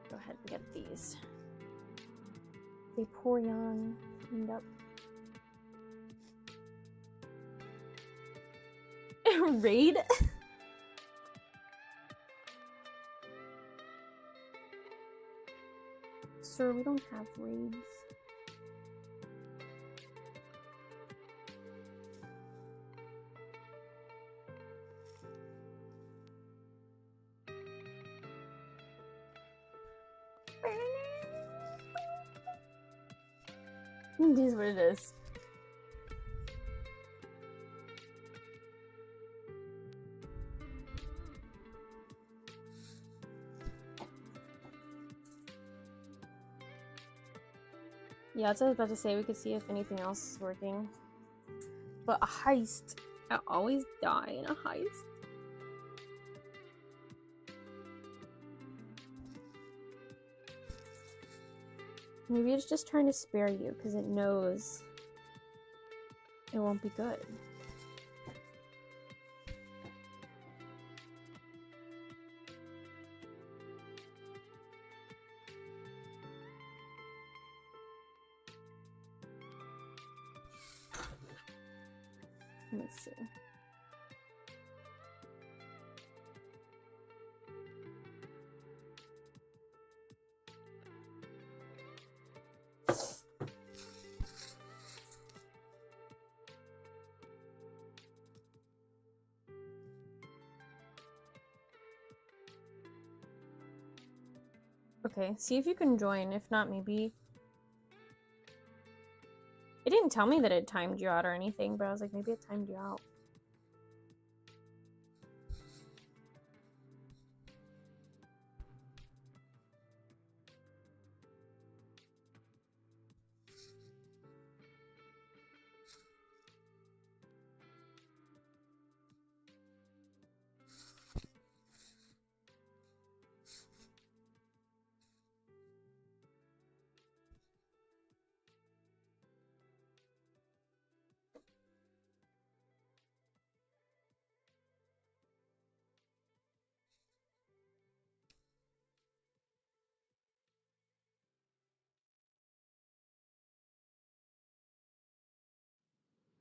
Go ahead and get these. They pour young, cleaned up. Raid? Sir, we don't have raids. It is what it is. Yeah, that's what I was about to say. We could see if anything else is working. But a heist. I always die in a heist. Maybe it's just trying to spare you because it knows it won't be good. Let's see. Okay, see if you can join. If not, maybe... It didn't tell me that it timed you out or anything, but I was like, maybe it timed you out.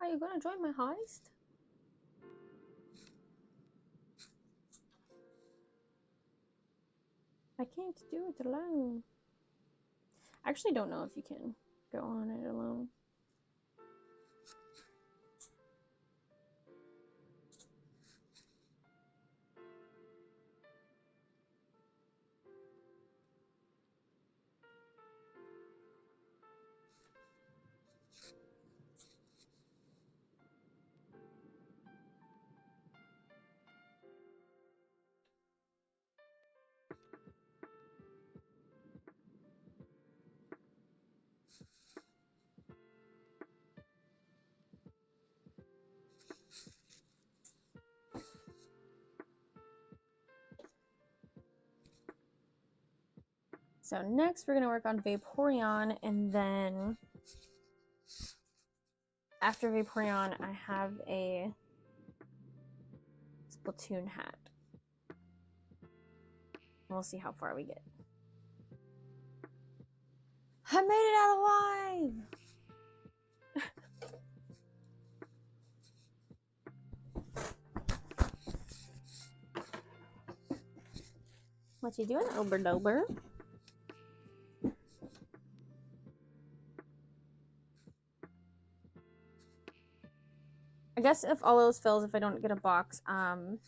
Are you gonna join my heist? I can't do it alone. I actually don't know if you can go on it alone. So next we're going to work on Vaporeon, and then after Vaporeon I have a Splatoon hat. We'll see how far we get. I made it out alive! What you doing, Oberdober? I guess if all else fails, if I don't get a box, and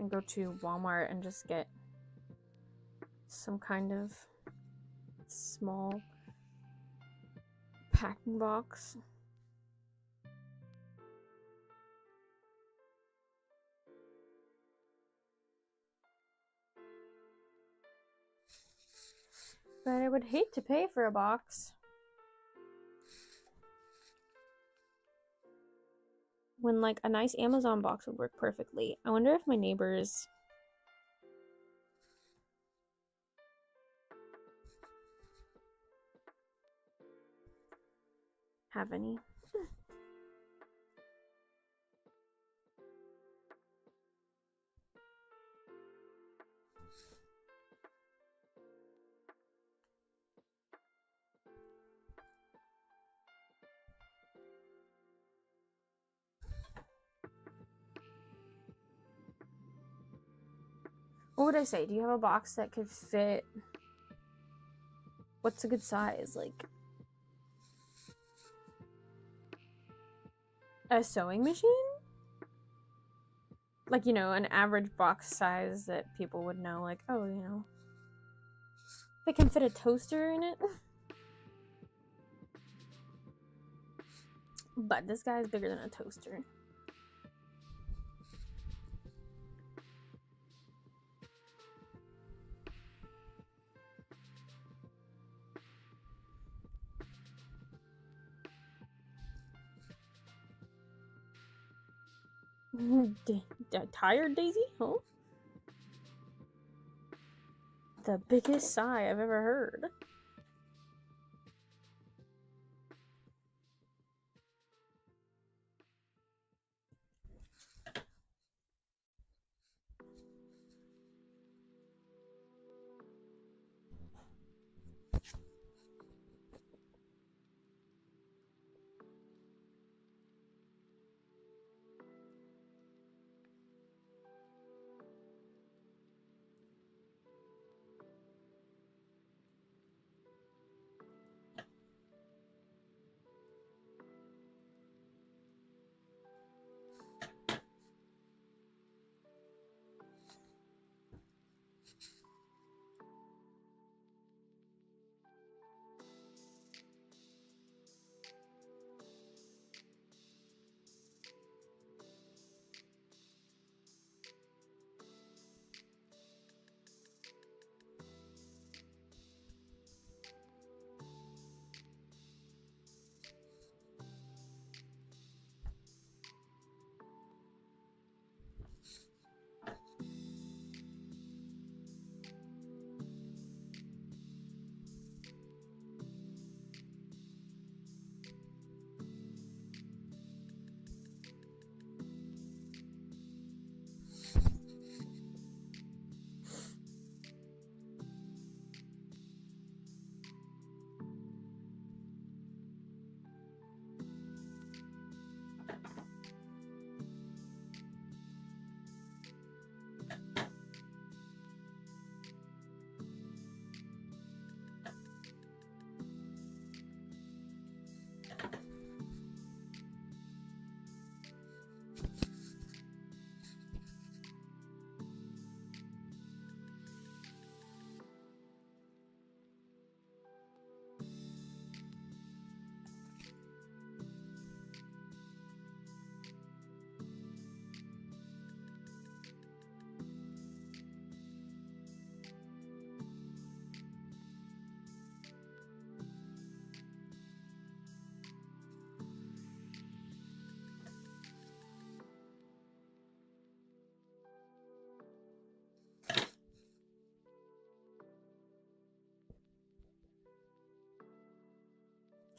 go to Walmart and just get some kind of small packing box. But I would hate to pay for a box when like a nice Amazon box would work perfectly. I wonder if my neighbors have any. What would I say? Do you have a box that could fit? What's a good size? Like a sewing machine? Like, you know, an average box size that people would know, like, oh, you know, they can fit a toaster in it. But this guy is bigger than a toaster. Tired Daisy? Huh? The biggest sigh I've ever heard.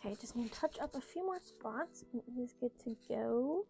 Okay, just need to touch up a few more spots and it is good to go.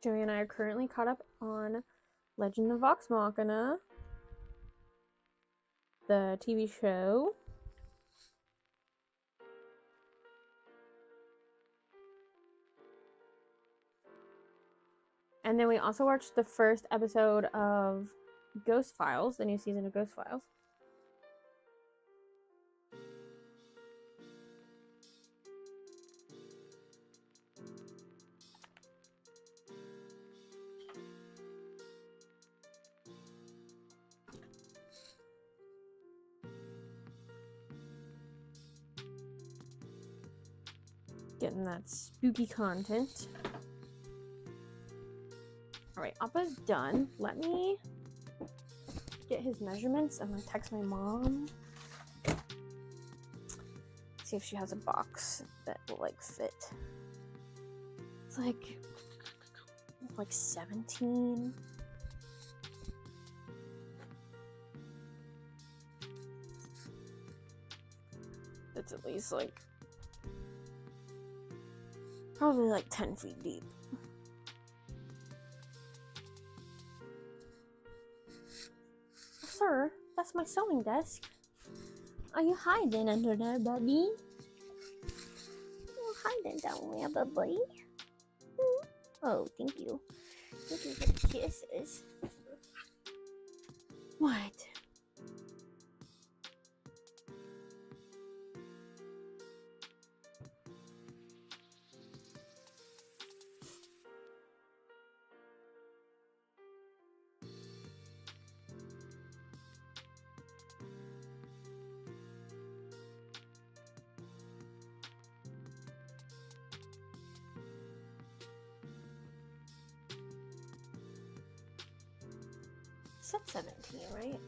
Joey and I are currently caught up on Legend of Vox Machina, the TV show. And then we also watched the first episode of Ghost Files, the new season of Ghost Files. Getting that spooky content. Alright, Appa's done. Let me get his measurements. I'm gonna text my mom. See if she has a box that will like fit. It's like 17. It's at least like probably like 10 feet deep. Sir, that's my sewing desk. Are you hiding under there, Bubby? You hiding down there, Bubby? Oh, thank you. Thank you for the kisses. What? Said 17, right?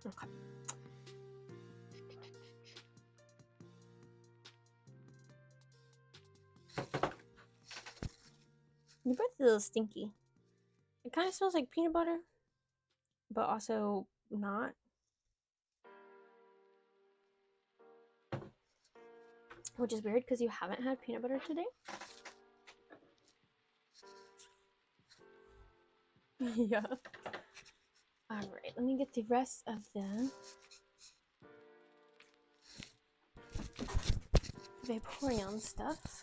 Okay. Your breath is a little stinky. It kind of smells like peanut butter, but also not. Which is weird because you haven't had peanut butter today. Yeah. Alright, let me get the rest of the Vaporeon stuff.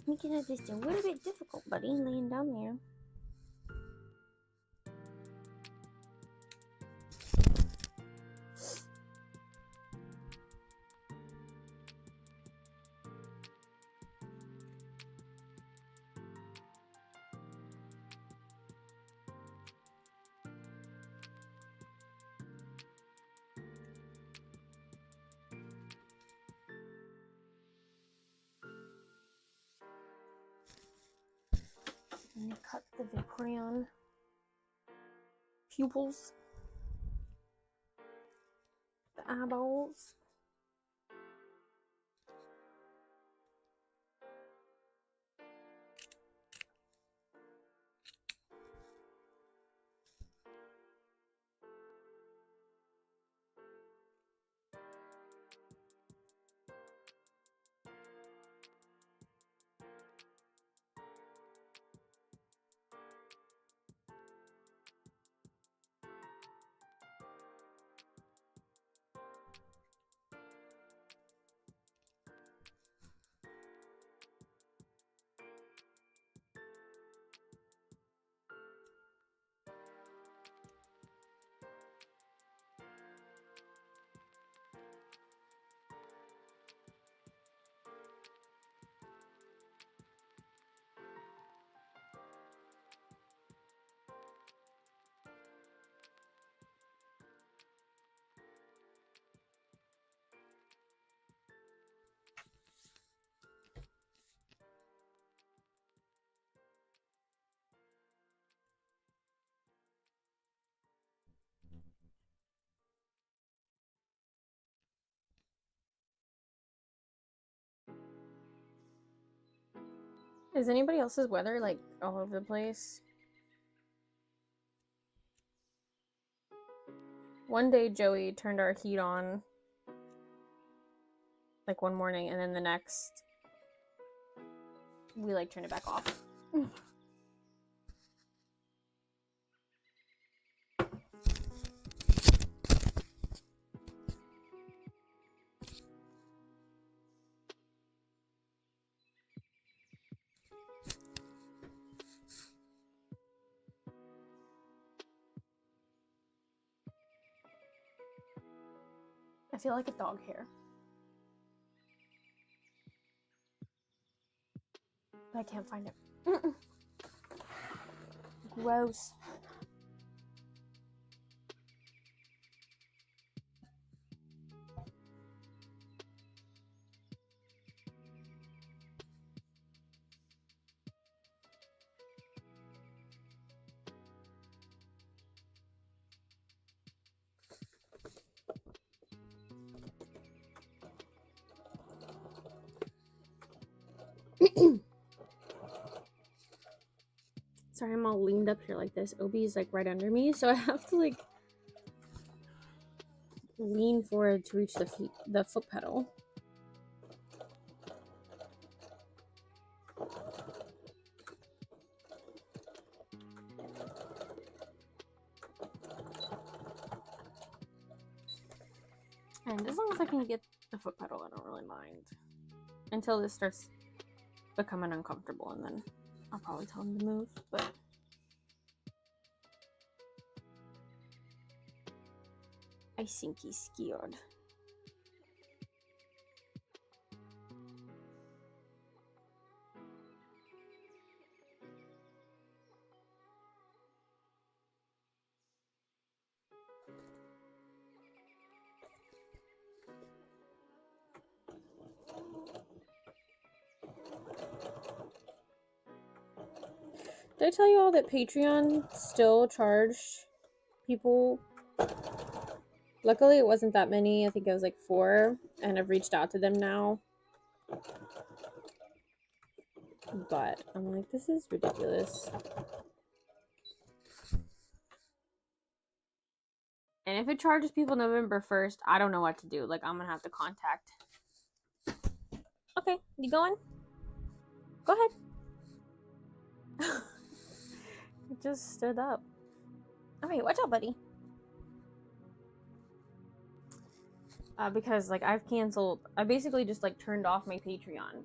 Making it just a little bit difficult, buddy, laying down there. And cut the Vaporeon pupils, the eyeballs. Is anybody else's weather like all over the place? One day Joey turned our heat on like one morning, and then the next we like turned it back off. I feel like a dog hair. But I can't find it. Gross. Sorry, I'm all leaned up here like this. Obi's like right under me, so I have to like lean forward to reach the foot pedal. And as long as I can get the foot pedal, I don't really mind. Until this starts becoming uncomfortable, and then I'll probably tell him to move, but I think he's scared. Did I tell you all that Patreon still charged people? Luckily, it wasn't that many. I think it was like 4, and I've reached out to them now. But I'm like, this is ridiculous. And if it charges people November 1st, I don't know what to do. Like, I'm gonna have to contact. Okay, you going? Go ahead. It just stood up. Okay, watch out, buddy. Because like I basically just like turned off my Patreon,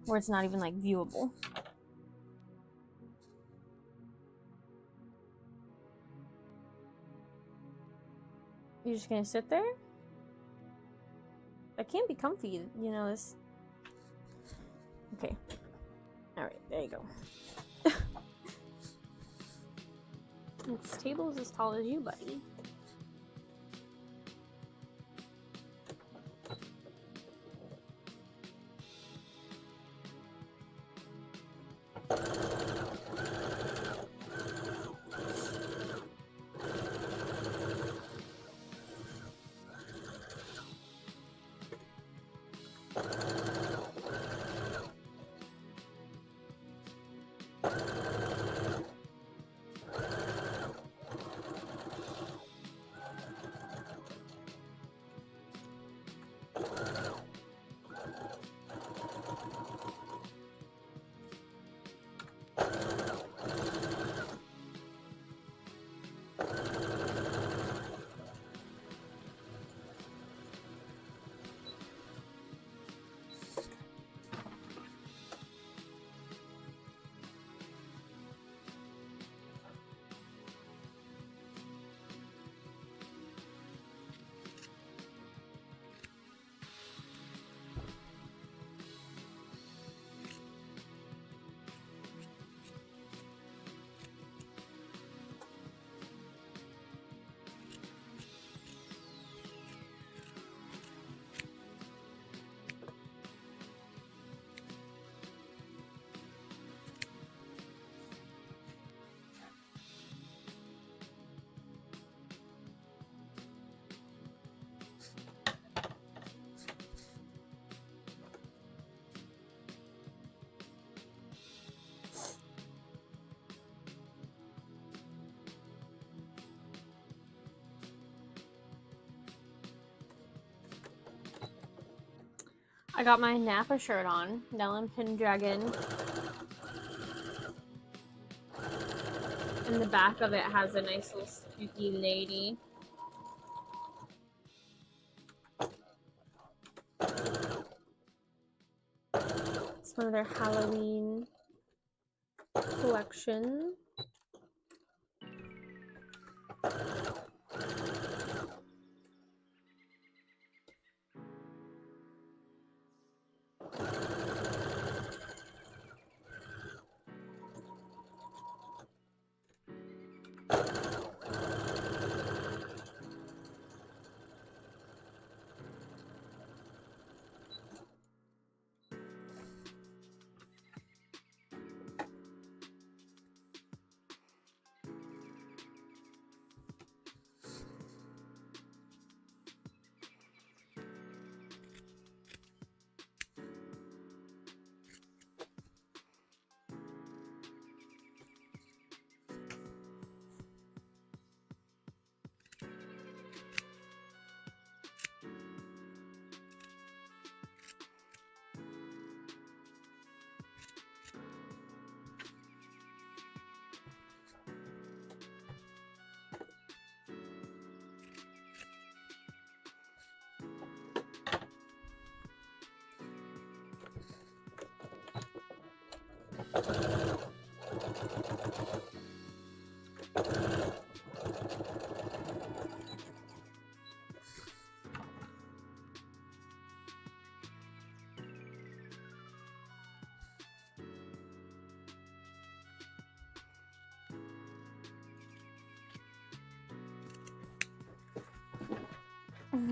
where it's not even like viewable. You're just gonna sit there? That can't be comfy, you know this. Okay. Alright, there you go. This table is as tall as you, buddy. I got my Napa shirt on, Nell and Pendragon. And the back of it has a nice little spooky lady. It's one of their Halloween collection.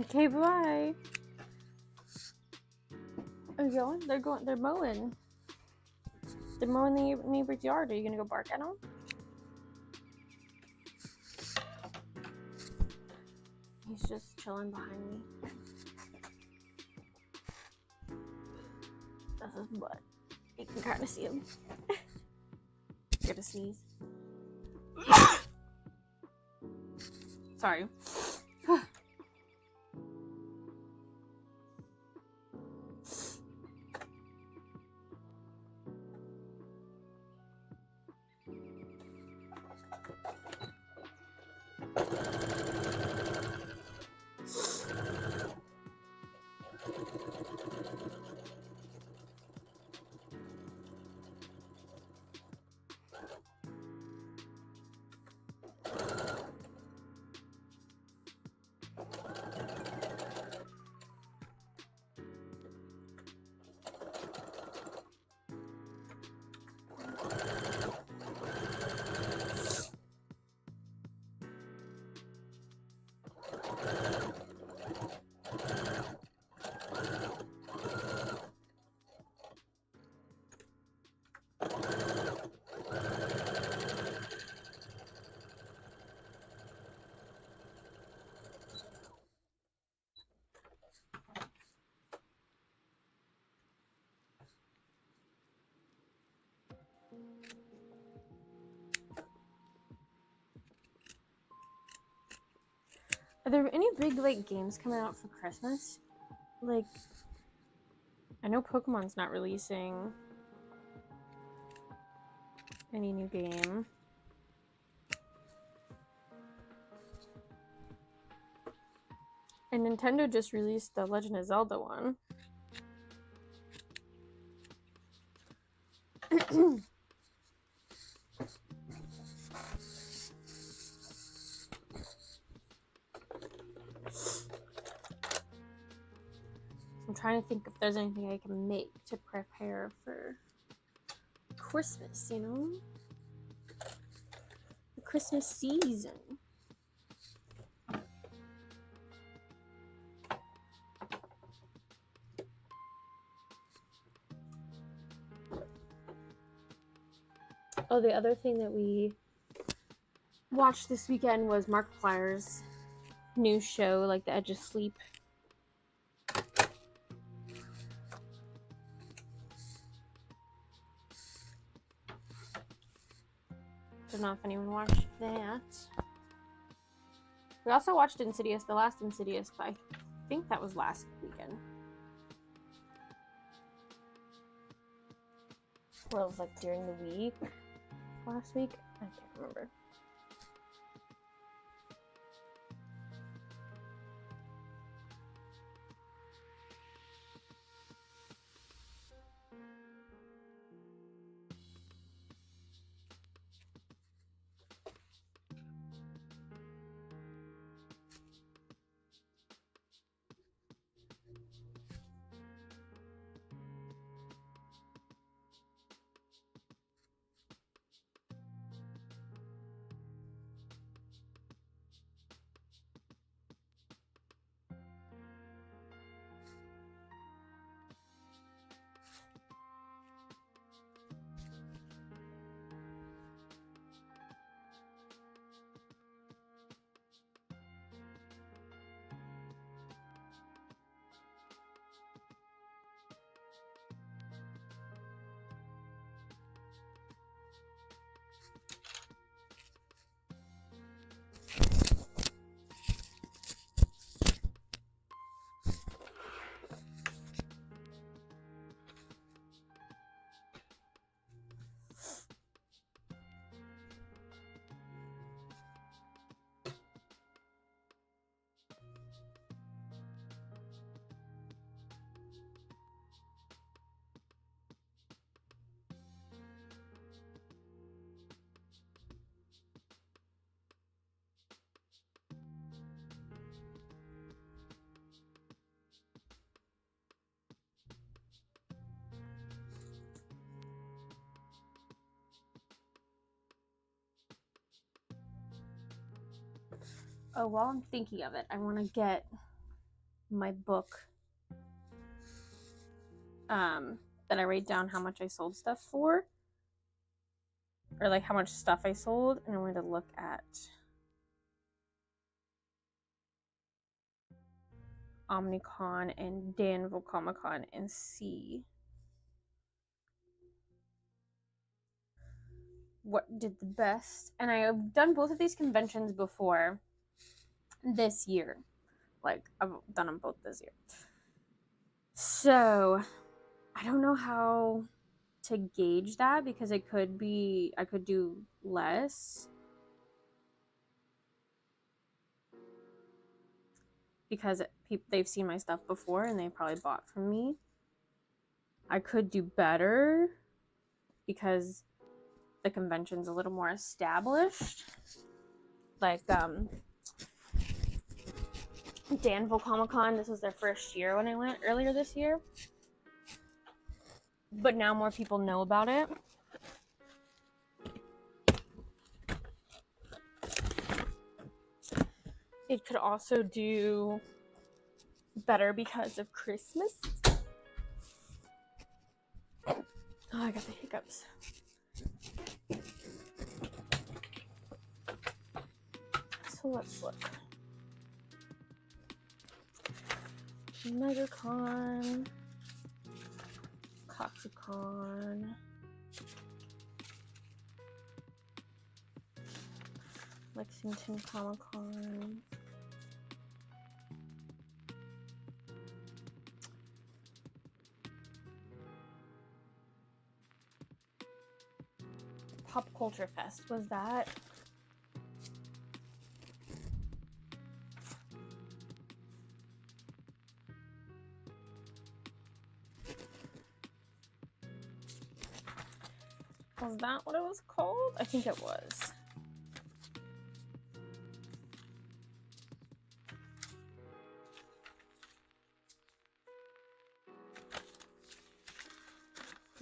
Okay, bye. Are you going? They're mowing. They're mowing the neighbor's yard. Are you gonna go bark at them? He's just chilling behind me. That's his butt. You can kind of see him. You're gonna sneeze. Sorry. Are there any big like games coming out for Christmas? Like, I know Pokemon's not releasing any new game. And Nintendo just released the Legend of Zelda one. I'm trying to think if there's anything I can make to prepare for Christmas, you know? The Christmas season. Oh, the other thing that we watched this weekend was Markiplier's new show, like The Edge of Sleep. Don't know if anyone watched that. We also watched Insidious, the last Insidious, but I think that was last weekend. Or it was like during the week. Last week? I can't remember. Oh, while I'm thinking of it, I want to get my book that I write down how much I sold stuff for, or like how much stuff I sold, and I wanted to look at Omnicon and Danville Comic Con and see what did the best. And I have done both of these conventions before this year. Like, I've done them both this year. So, I don't know how to gauge that, because it could be, I could do less. Because they've seen my stuff before and they probably bought from me. I could do better because the convention's a little more established. Like, Danville Comic Con, this was their first year when I went earlier this year. But now more people know about it. It could also do better because of Christmas. Oh, I got the hiccups. So let's look. MegaCon, Coxicon, Lexington Comic Con, Pop Culture Fest. Was that? Was that what it was called? I think it was.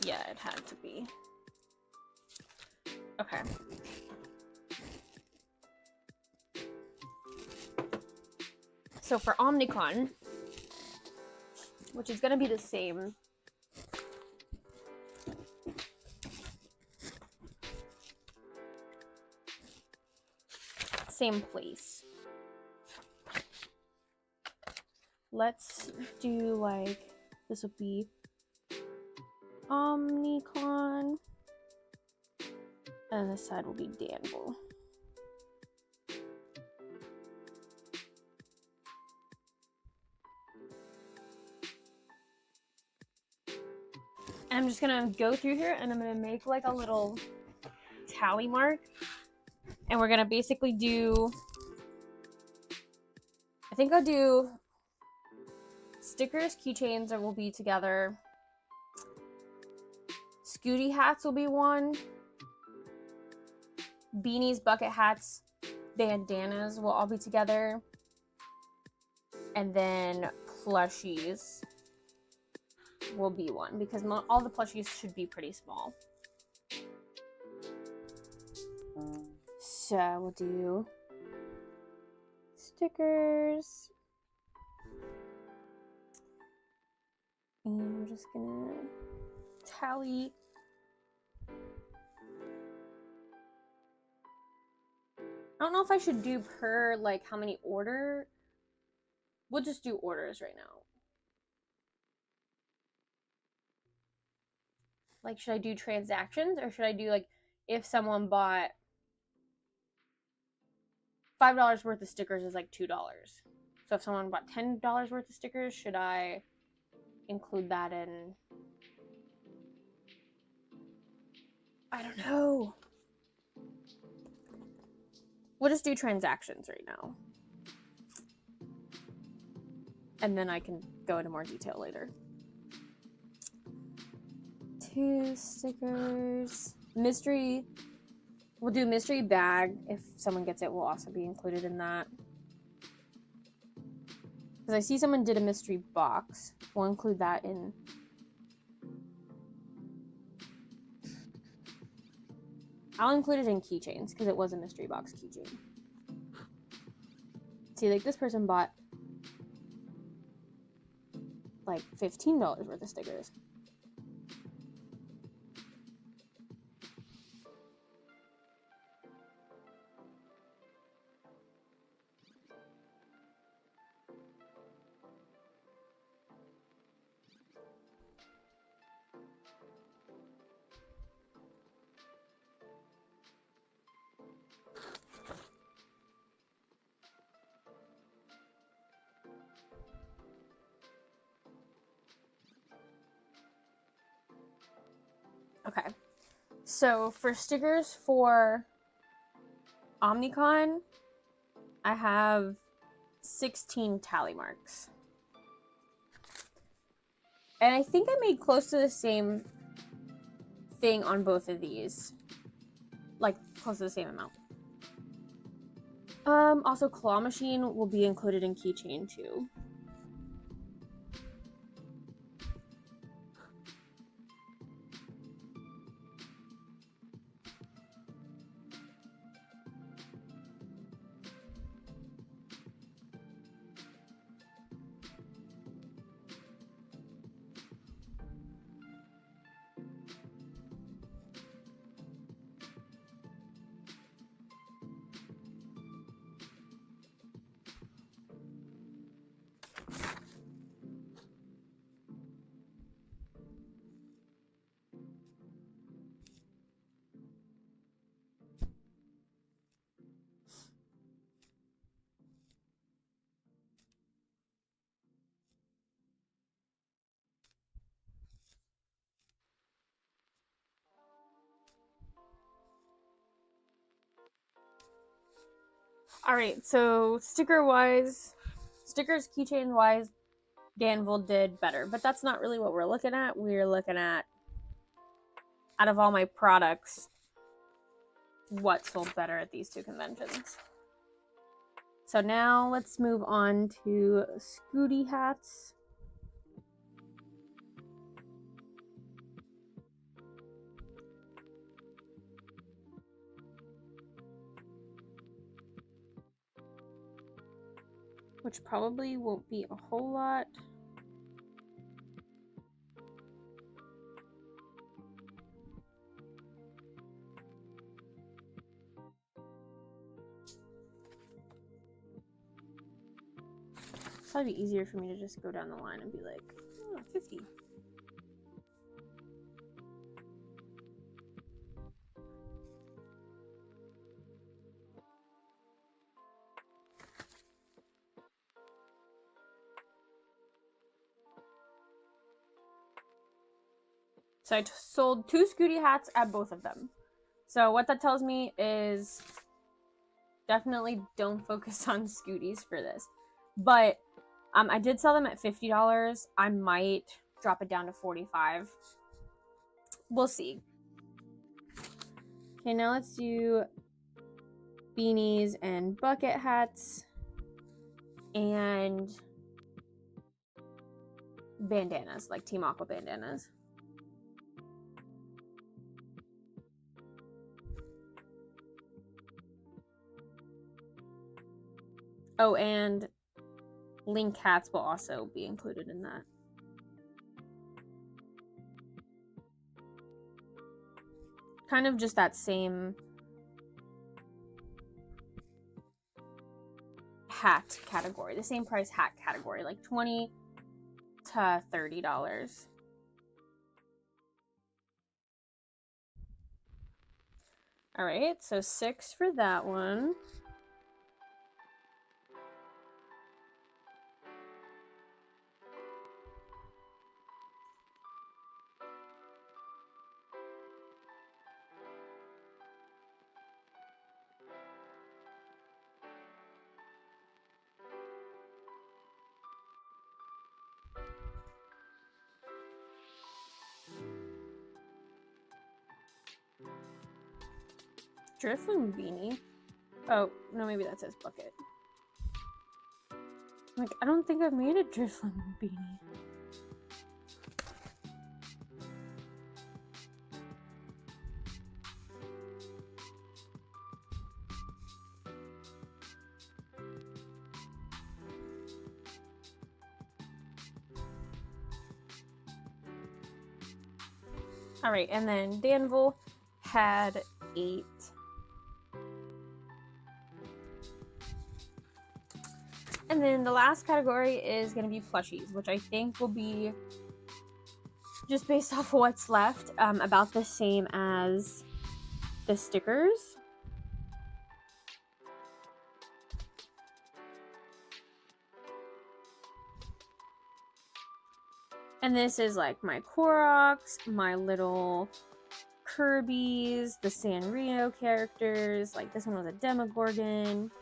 Yeah, it had to be. Okay. So for Omnicon, which is going to be the same place. Let's do like, this would be Omnicon, and this side will be Danville. And I'm just gonna go through here and I'm gonna make like a little tally mark. And we're gonna basically do, I think I'll do stickers, keychains that will be together. Scooty hats will be one. Beanies, bucket hats, bandanas will all be together. And then plushies will be one, because all the plushies should be pretty small. So we'll do stickers. And I'm just gonna tally. I don't know if I should do per like how many order. We'll just do orders right now. Like, should I do transactions, or should I do like if someone bought $5 worth of stickers is like $2. So if someone bought $10 worth of stickers, should I include that in? I don't know. We'll just do transactions right now. And then I can go into more detail later. 2 stickers. Mystery. We'll do mystery bag. If someone gets it, we'll also be included in that. Because I see someone did a mystery box. We'll include that in. I'll include it in keychains because it was a mystery box keychain. See, like this person bought like $15 worth of stickers. Okay, so for stickers for Omnicon, I have 16 tally marks. And I think I made close to the same thing on both of these. Like, close to the same amount. Also, claw machine will be included in keychain too. Alright, so stickers, keychain-wise, Danville did better. But that's not really what we're looking at. We're looking at, out of all my products, what sold better at these 2 conventions. So now let's move on to Scooty hats. Which probably won't be a whole lot. It's probably be easier for me to just go down the line and be like, oh, 50. So I sold 2 Scooty hats at both of them. So what that tells me is definitely don't focus on Scooties for this. But I did sell them at $50. I might drop it down to $45. We'll see. Okay, now let's do beanies and bucket hats and bandanas, like Team Aqua bandanas. Oh, and Link hats will also be included in that. Kind of just that same hat category, the same price hat category, like $20 to $30. All right, so 6 for that one. Drifloon beanie. Oh, no, maybe that says bucket. Like, I don't think I've made a Drifloon beanie. All right, and then Danville had 8. And then the last category is going to be plushies, which I think will be, just based off of what's left, about the same as the stickers. And this is like my Koroks, my little Kirby's, the Sanrio characters. Like this one was a Demogorgon.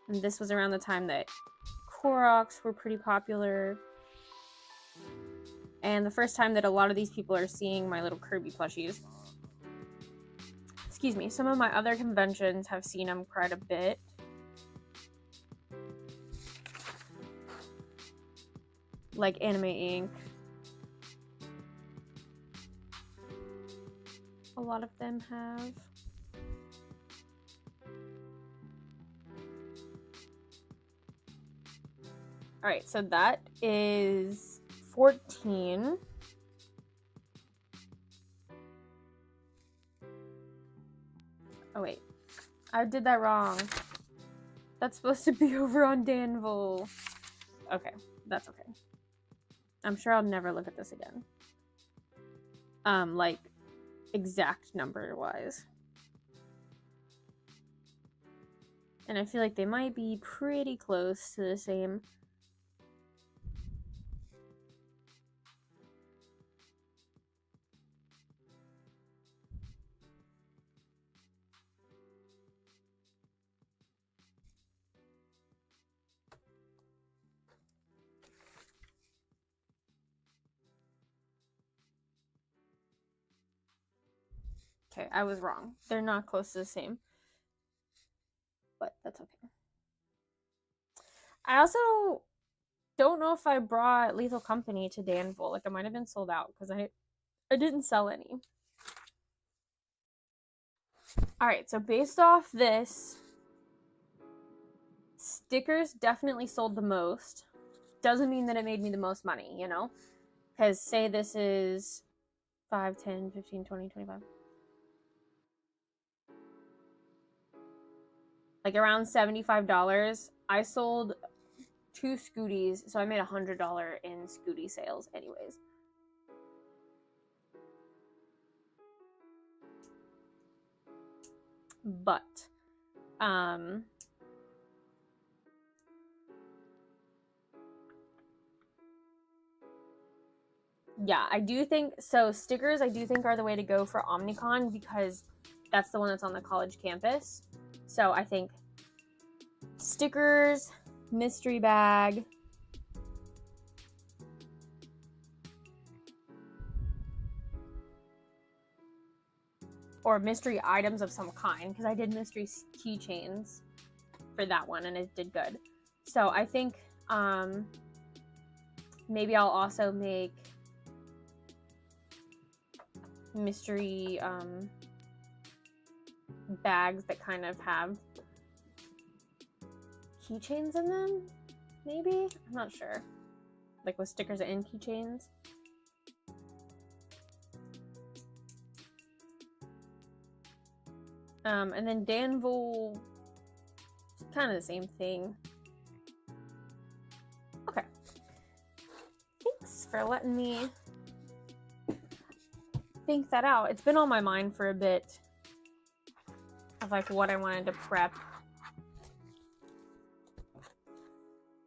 And this was around the time that Koroks were pretty popular. And the first time that a lot of these people are seeing my little Kirby plushies. Excuse me, some of my other conventions have seen them quite a bit. Like Anime Inc. A lot of them have. All right, so that is 14. Oh wait, I did that wrong. That's supposed to be over on Danville. Okay, that's okay. I'm sure I'll never look at this again. Like exact number wise. And I feel like they might be pretty close to the same. Okay, I was wrong. They're not close to the same. But that's okay. I also don't know if I brought Lethal Company to Danville. Like, it might have been sold out because I didn't sell any. Alright, so based off this, stickers definitely sold the most. Doesn't mean that it made me the most money, you know? Because say this is 5, 10, 15, 20, 25. Like around $75. I sold 2 Scooties, so I made $100 in Scooty sales anyways. But Yeah, I do think so. Stickers, I do think, are the way to go for Omnicon because that's the one that's on the college campus. So I think stickers, mystery bag, or mystery items of some kind, because I did mystery keychains for that one and it did good. So I think maybe I'll also make mystery bags that kind of have keychains in them, maybe? I'm not sure. Like with stickers and keychains. And then Danville, kind of the same thing. Okay. Thanks for letting me think that out. It's been on my mind for a bit of like what I wanted to prep.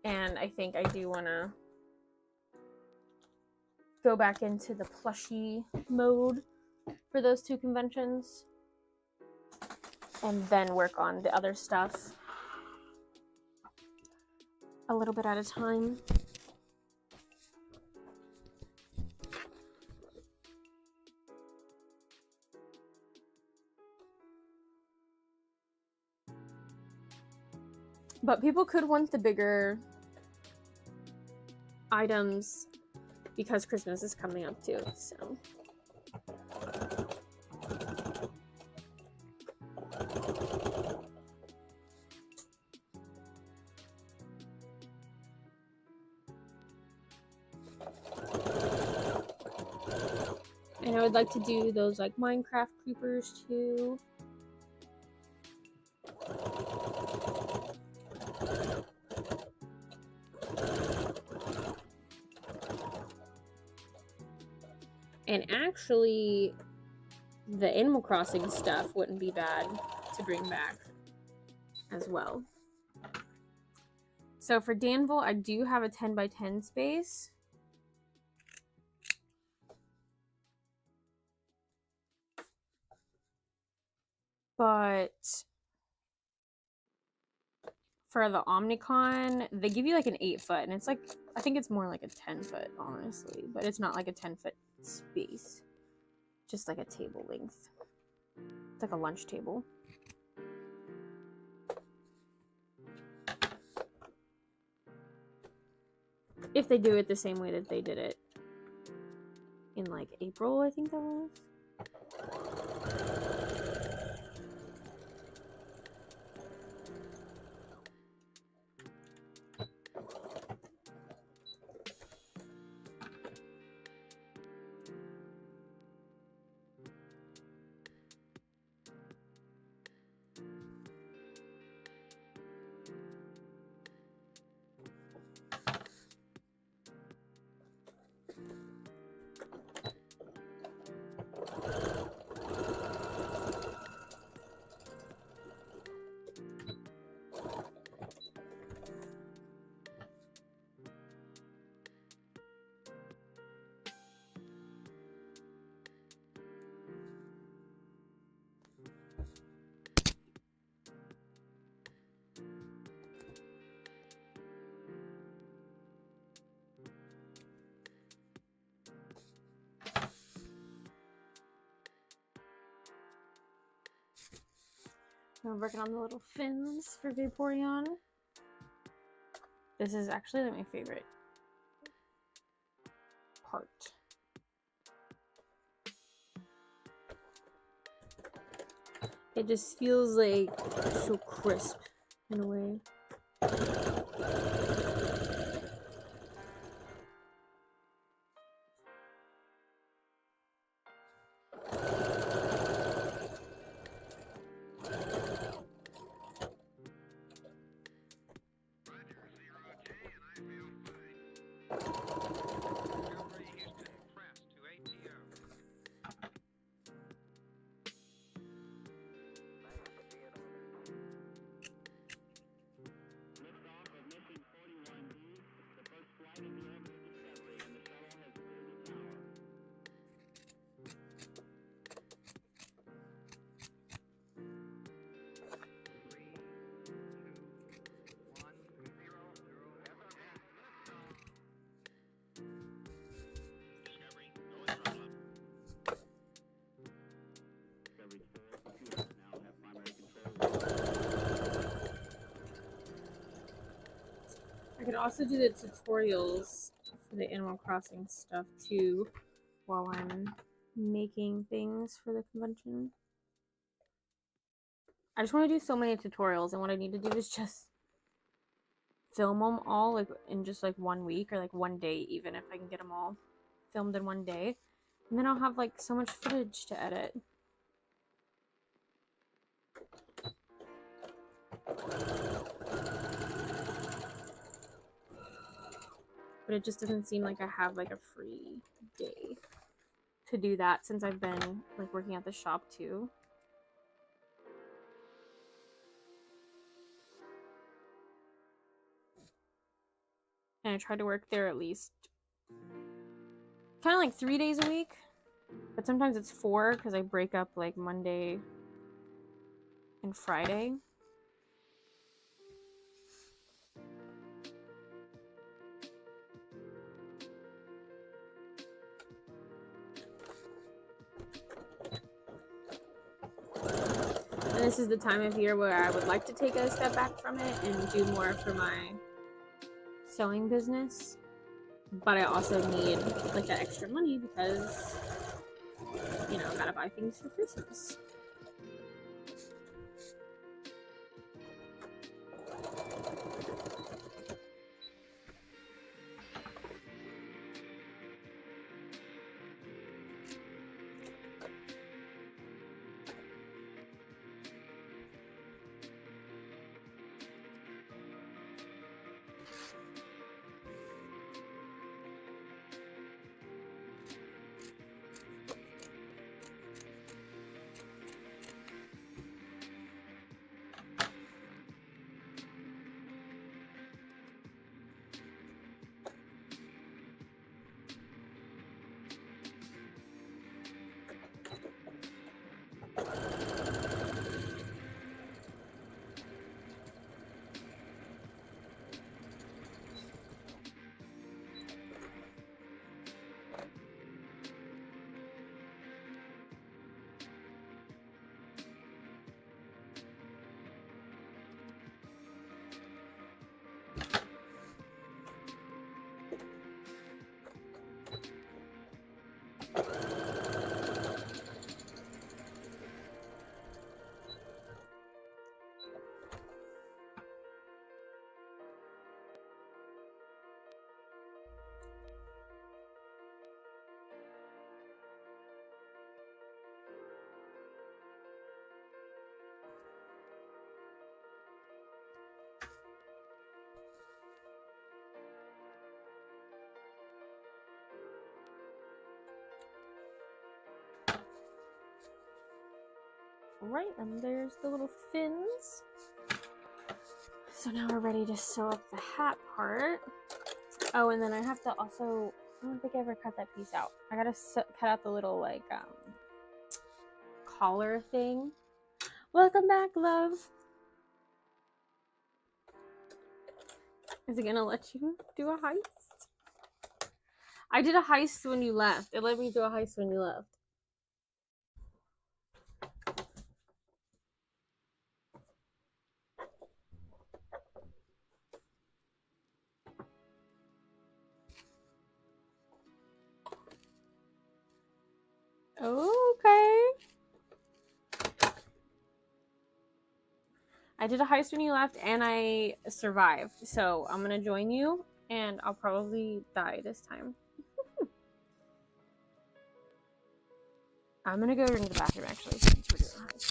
And I think I do want to go back into the plushie mode for those two conventions. And then work on the other stuff a little bit at a time. But people could want the bigger items because Christmas is coming up too, so. And I would like to do those like Minecraft creepers too. And actually, the Animal Crossing stuff wouldn't be bad to bring back as well. So for Danville, I do have a 10 by 10 space. But for the Omnicon, they give you like an 8-foot, and it's like, I think it's more like a 10-foot, honestly, but it's not like a 10-foot space, just like a table length. It's like a lunch table. If they do it the same way that they did it in like April, I think that was. I'm working on the little fins for Vaporeon. This is actually like my favorite part. It just feels like so crisp in a way. also do the tutorials for the Animal Crossing stuff too while I'm making things for the convention. I just want to do so many tutorials, and what I need to do is just film them all like in just like 1 week or like 1 day, even if I can get them all filmed in 1 day, and then I'll have like so much footage to edit. But it just doesn't seem like I have like a free day to do that since I've been like working at the shop too. And I try to work there at least kind of like 3 days a week, but sometimes it's 4 because I break up like Monday and Friday. And this is the time of year where I would like to take a step back from it and do more for my sewing business. But I also need like that extra money because, you know, I gotta buy things for Christmas. Right, and there's the little fins. So now we're ready to sew up the hat part. Oh, and then I have to also, I don't think I ever cut that piece out. I gotta cut out the little like collar thing. Welcome back, love. Is it gonna let you do a heist? I did a heist when you left. It let me do a heist when you left. Okay. I did a heist when you left and I survived. So I'm gonna join you and I'll probably die this time. I'm gonna go into the bathroom actually since we're doing a heist.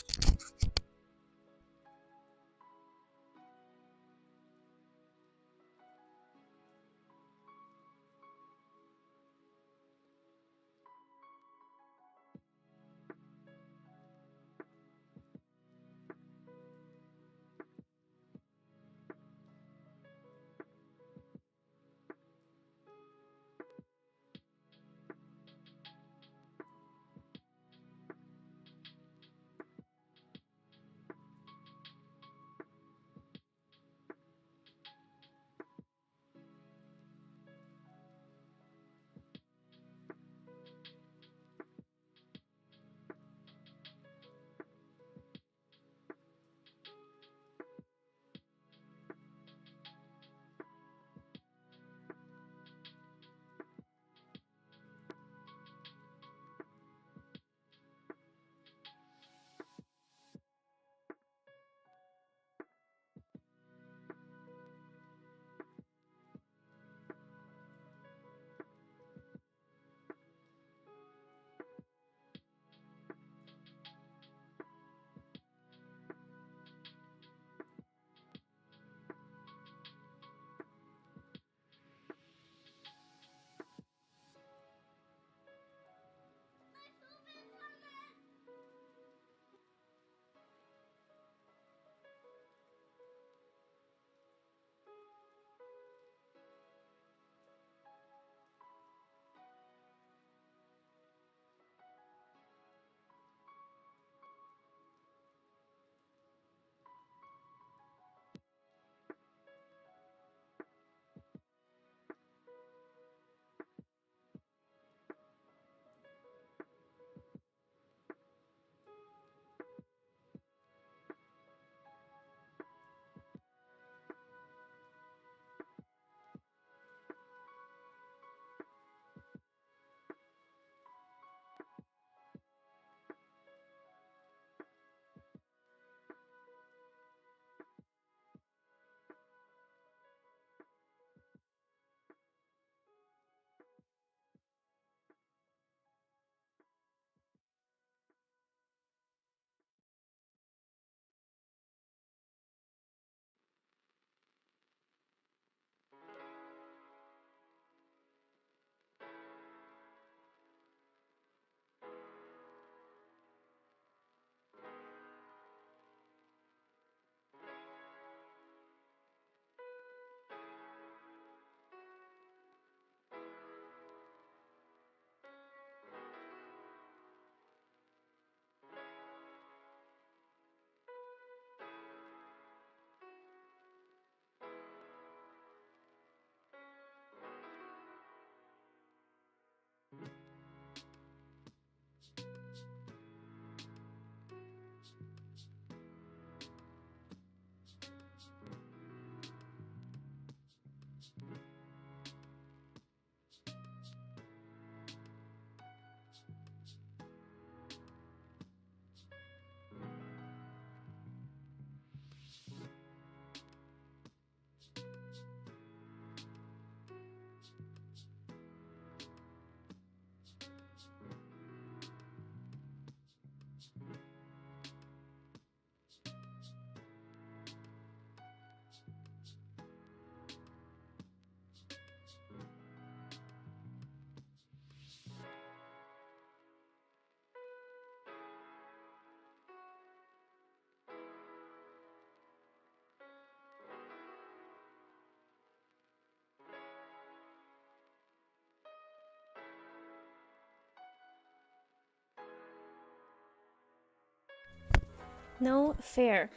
No fair.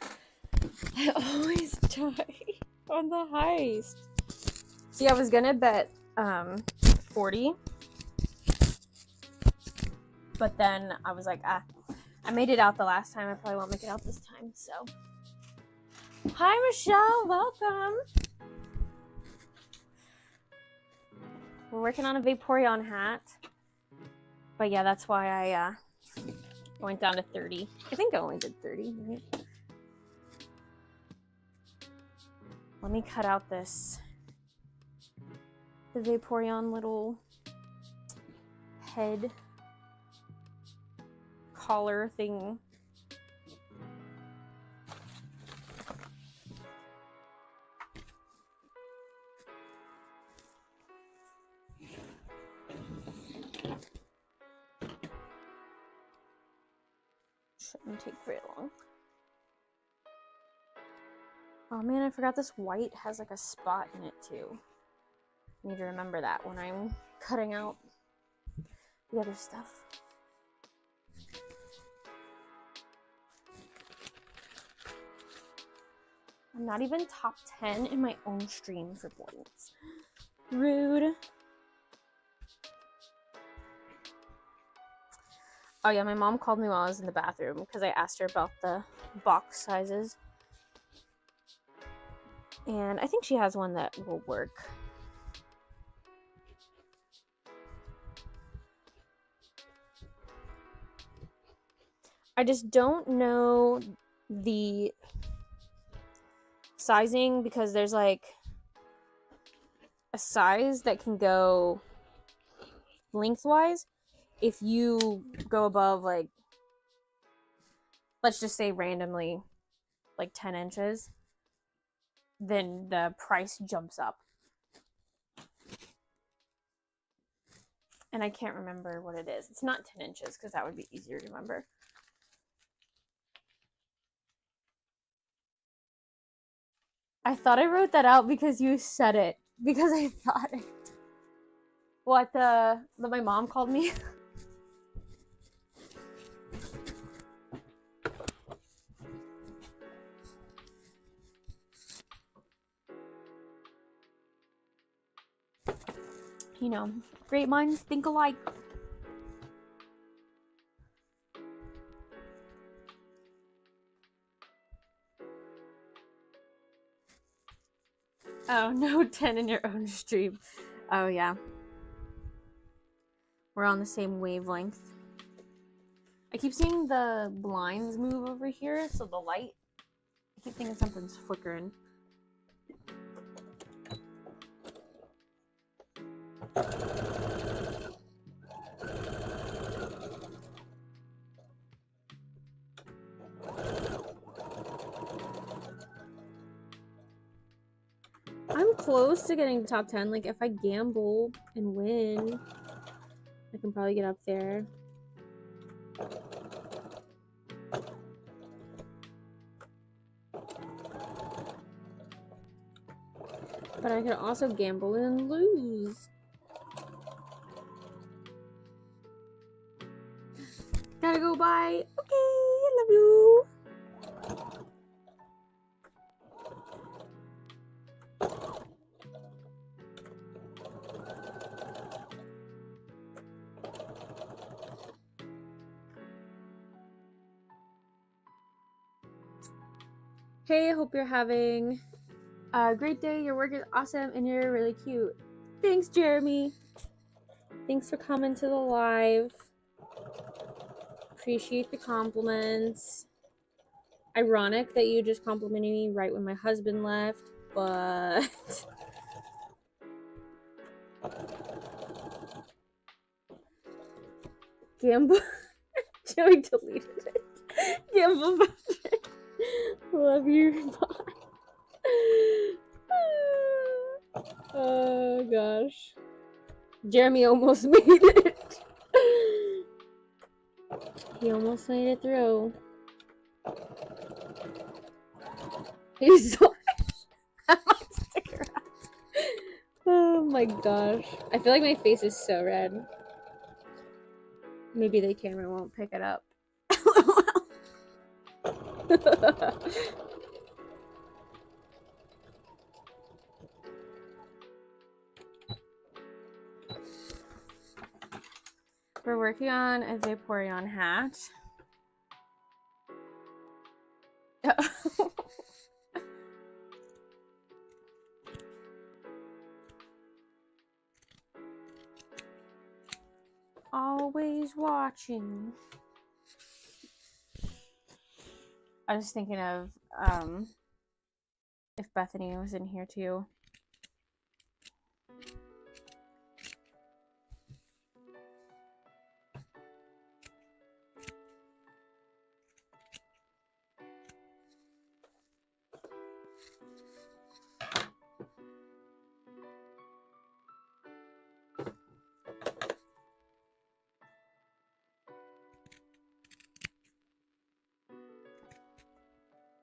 I always die on the heist. See, I was gonna bet 40, but then I was like, I made it out the last time. I probably won't make it out this time. So, hi Michelle, welcome. We're working on a Vaporeon hat, but yeah, that's why I went down to 30. I think I only did 30, right? Let me cut out the Vaporeon little head collar thing. Shouldn't take very long. Oh man, I forgot this white has like a spot in it too. I need to remember that when I'm cutting out the other stuff. I'm not even top 10 in my own stream for points. Rude. Oh yeah, my mom called me while I was in the bathroom because I asked her about the box sizes. And I think she has one that will work. I just don't know the sizing because there's like a size that can go lengthwise. If you go above, like, let's just say randomly, like 10 inches, then the price jumps up. And I can't remember what it is. It's not 10 inches because that would be easier to remember. I thought I wrote that out because you said it. Because I thought it. What, my mom called me? You know, great minds think alike. Oh, no 10 in your own stream. Oh, yeah. We're on the same wavelength. I keep seeing the blinds move over here, so the light, I keep thinking something's flickering. I'm close to getting to top 10. Like, if I gamble and win, I can probably get up there. But I could also gamble and lose. Gotta go, bye. Okay, love you. Hey, I hope you're having a great day. Your work is awesome and you're really cute. Thanks, Jeremy. Thanks for coming to the live. Appreciate the compliments. Ironic that you just complimented me right when my husband left, but Gamble. Joey deleted it. Gamble budget. Love you. Bye. Oh gosh. Jeremy almost made it. He almost made it through. He's so sticker out. Oh my gosh. I feel like my face is so red. Maybe the camera won't pick it up. We're working on a Vaporeon hat. Always watching. I was thinking of if Bethany was in here too.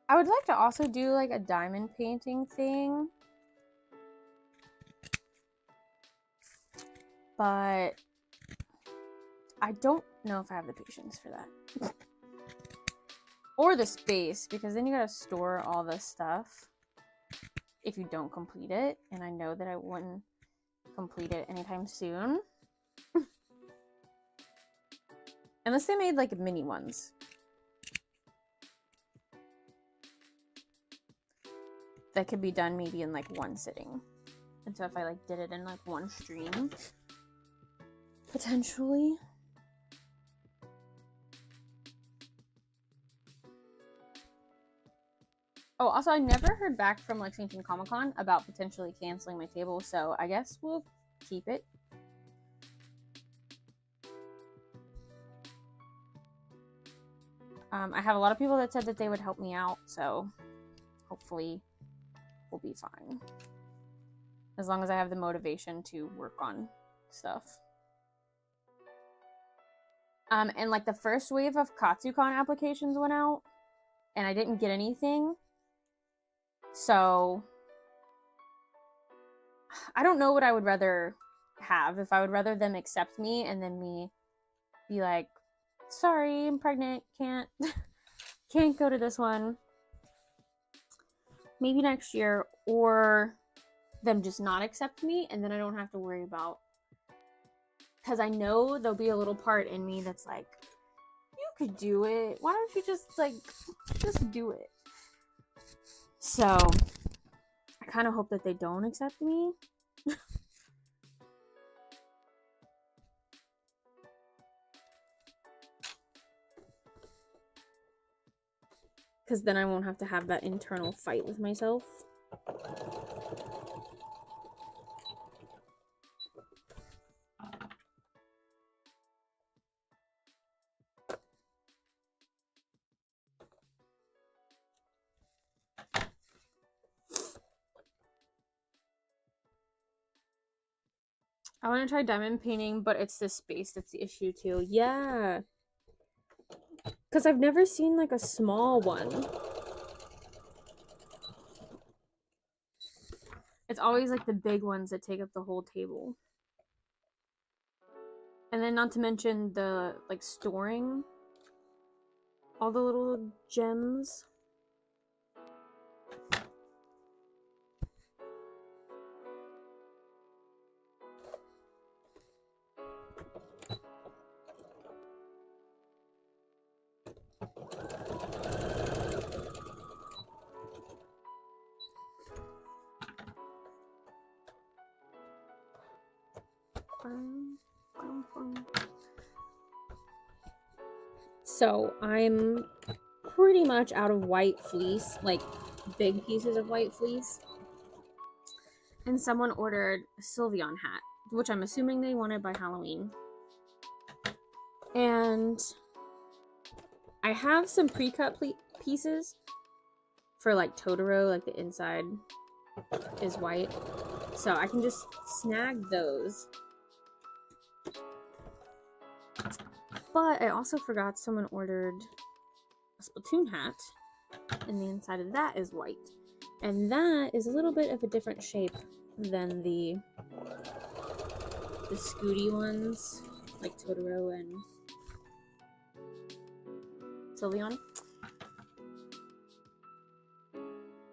I would like to also do like a diamond painting thing, but I don't know if I have the patience for that. Or the space, because then you gotta store all this stuff if you don't complete it, and I know that I wouldn't complete it anytime soon. Unless they made like mini ones. That could be done maybe in like one sitting. And so if I like did it in like one stream, potentially. Oh, also I never heard back from Lexington Comic-Con about potentially canceling my table, so I guess we'll keep it. I have a lot of people that said that they would help me out, so hopefully we'll be fine. As long as I have the motivation to work on stuff. And like the first wave of Katsucon applications went out, and I didn't get anything. So I don't know what I would rather have. If I would rather them accept me and then me be like, sorry, I'm pregnant, can't go to this one. Maybe next year, or them just not accept me, and then I don't have to worry about, because I know there'll be a little part in me that's like, you could do it. Why don't you just do it? So I kind of hope that they don't accept me. Because then I won't have to have that internal fight with myself. I want to try diamond painting, but it's the space that's the issue too. Yeah. Because I've never seen like a small one. It's always like the big ones that take up the whole table. And then not to mention the like storing all the little gems. So I'm pretty much out of white fleece, like big pieces of white fleece. And someone ordered a Sylveon hat, which I'm assuming they wanted by Halloween. And I have some pre-cut pieces for like Totoro, like the inside is white. So I can just snag those. But I also forgot someone ordered a Splatoon hat, and the inside of that is white. And that is a little bit of a different shape than the Scooty ones, like Totoro and Sylveon.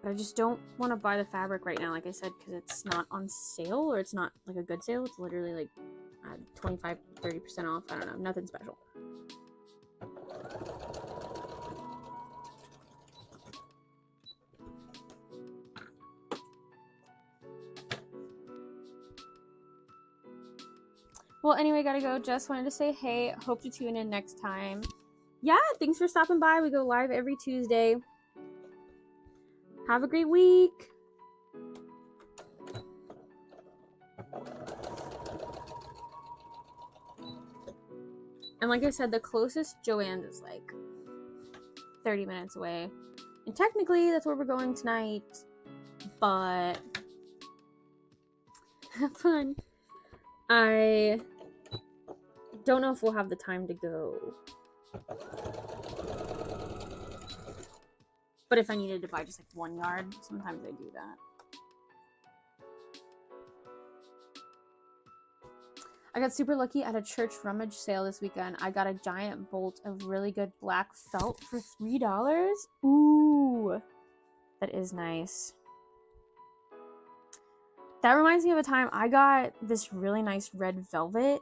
But I just don't want to buy the fabric right now, like I said, because it's not on sale, or it's not like a good sale. It's literally like 25, 30% off. I don't know, nothing special. Well, anyway, gotta go. Just wanted to say hey. Hope to tune in next time. Yeah, thanks for stopping by. We go live every Tuesday. Have a great week. And like I said, the closest Joann's is like 30 minutes away. And technically, that's where we're going tonight. But have fun. I don't know if we'll have the time to go. But if I needed to buy just like 1 yard, sometimes I do that. I got super lucky at a church rummage sale this weekend. I got a giant bolt of really good black felt for $3. Ooh, that is nice. That reminds me of a time I got this really nice red velvet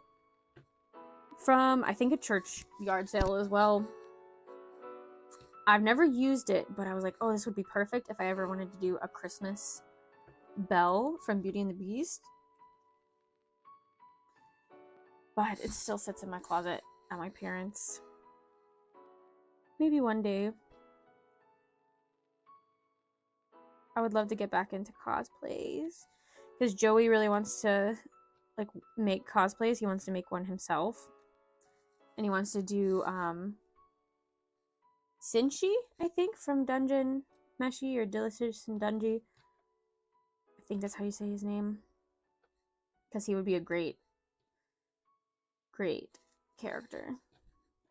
from, I think, a church yard sale as well. I've never used it, but I was like, oh, this would be perfect if I ever wanted to do a Christmas bell from Beauty and the Beast. But it still sits in my closet at my parents'. Maybe one day. I would love to get back into cosplays. Because Joey really wants to like make cosplays. He wants to make one himself. And he wants to do Sinchi, I think, from Dungeon Meshi or Delicious and Dungy. I think that's how you say his name. Because he would be a great character.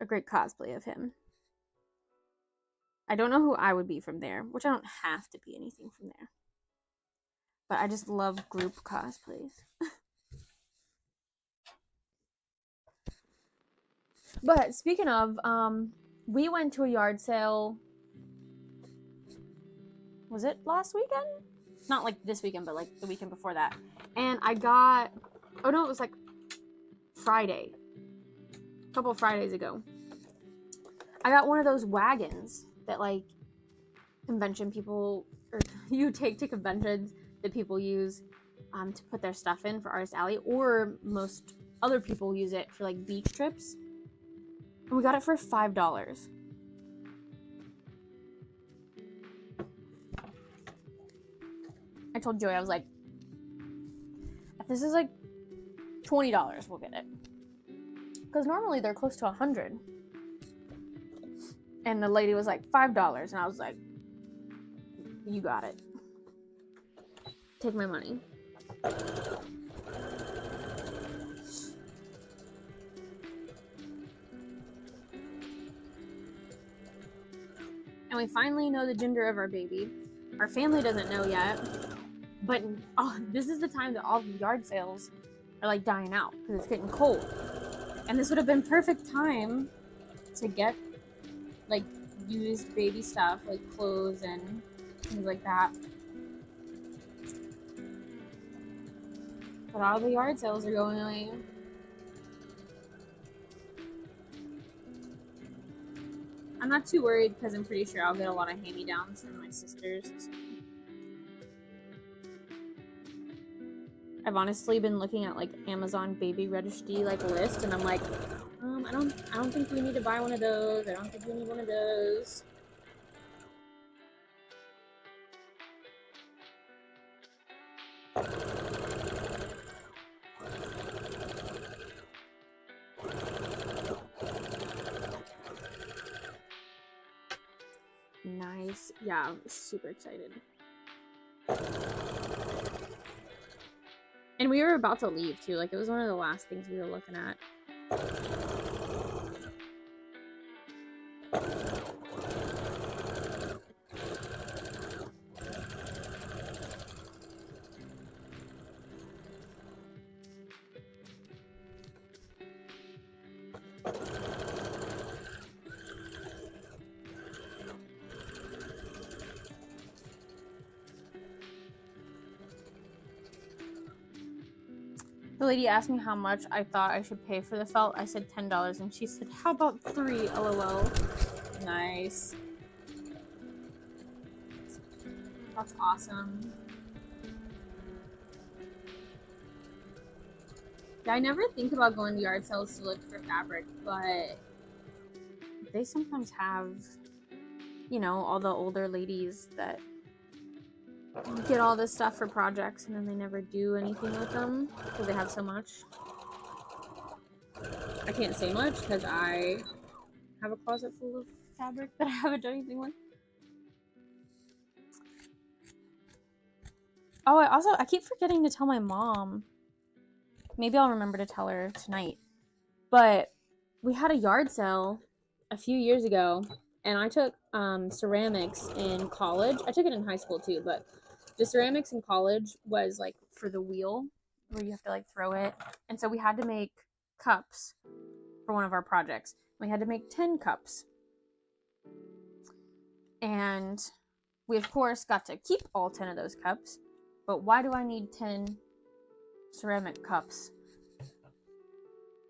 A great cosplay of him. I don't know who I would be from there, which I don't have to be anything from there. But I just love group cosplays. But speaking of, we went to a yard sale. Was it last weekend? Not like this weekend, but like the weekend before that. And I got, oh no, it was like Friday. A couple of Fridays ago. I got one of those wagons that like convention people, or you take to conventions that people use to put their stuff in for Artist Alley, or most other people use it for like beach trips. And we got it for $5. I told Joey, I was like, if this is like $20, we'll get it. Because normally they're close to $100. And the lady was like, $5. And I was like, you got it. Take my money. And we finally know the gender of our baby. Our family doesn't know yet. But this is the time that all the yard sales are like dying out because it's getting cold. And this would have been perfect time to get like used baby stuff, like clothes and things like that. But all the yard sales are going away. I'm not too worried because I'm pretty sure I'll get a lot of hand-me-downs from my sisters. I've honestly been looking at like Amazon baby registry like list, and I'm like, I don't think we need to buy one of those. I don't think we need one of those. Nice. Yeah, I'm super excited. And we were about to leave too. Like, it was one of the last things we were looking at. The lady asked me how much I thought I should pay for the felt. I said $10, and she said, how about 3, lol. Nice. That's awesome. Yeah, I never think about going to yard sales to look for fabric, but they sometimes have, you know, all the older ladies that get all this stuff for projects and then they never do anything with them because they have so much. I can't say much because I have a closet full of fabric that I haven't done anything with. Oh, I keep forgetting to tell my mom. Maybe I'll remember to tell her tonight. But we had a yard sale a few years ago, and I took ceramics in college. I took it in high school too, but the ceramics in college was like for the wheel where you have to like throw it. And so we had to make cups for one of our projects. We had to make 10 cups. And we of course got to keep all 10 of those cups. But why do I need 10 ceramic cups?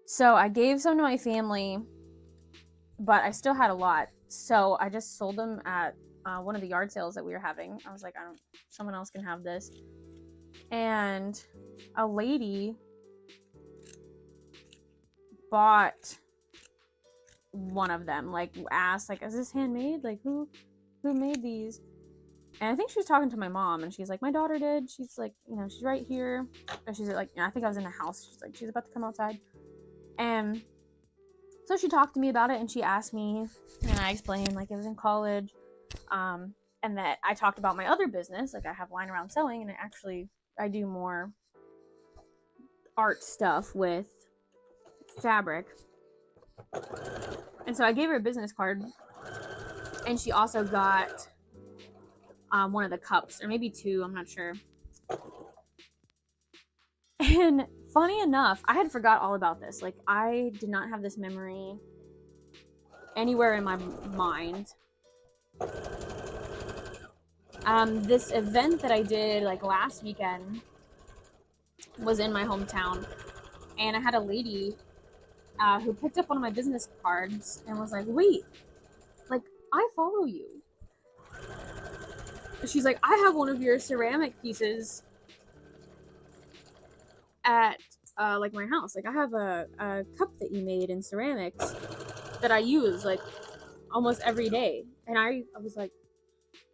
So I gave some to my family, but I still had a lot. So I just sold them at one of the yard sales that we were having. I was like, someone else can have this. And a lady bought one of them, like asked, like, is this handmade? Like, who made these? And I think she was talking to my mom, and she's like, my daughter did. She's like, you know, she's right here. And she's like, I think I was in the house. She's like, she's about to come outside. And so she talked to me about it, and she asked me, and I explained, like, it was in college, and that I talked about my other business, like I have Line Around Sewing, and I do more art stuff with fabric. And so I gave her a business card, and she also got one of the cups, or maybe 2, I'm not sure. And funny enough, I had forgot all about this. Like, I did not have this memory anywhere in my mind. This event that I did like last weekend was in my hometown, and I had a lady who picked up one of my business cards and was like, wait, like, I follow you. She's like, I have one of your ceramic pieces at like my house. Like, I have a cup that you made in ceramics that I use like almost every day. And I was like,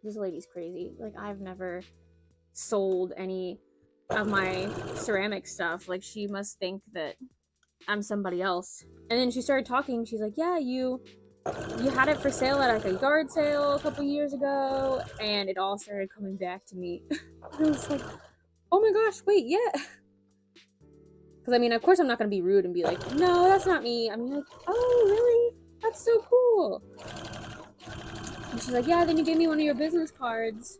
this lady's crazy. Like, I've never sold any of my ceramic stuff. Like, she must think that I'm somebody else. And then she started talking. She's like, yeah, you had it for sale at like a yard sale a couple years ago, and it all started coming back to me. I was like, oh my gosh, wait, yeah. Because I mean, of course I'm not going to be rude and be like, no, that's not me. I'm like, oh, really? That's so cool. And she's like, yeah, then you gave me one of your business cards,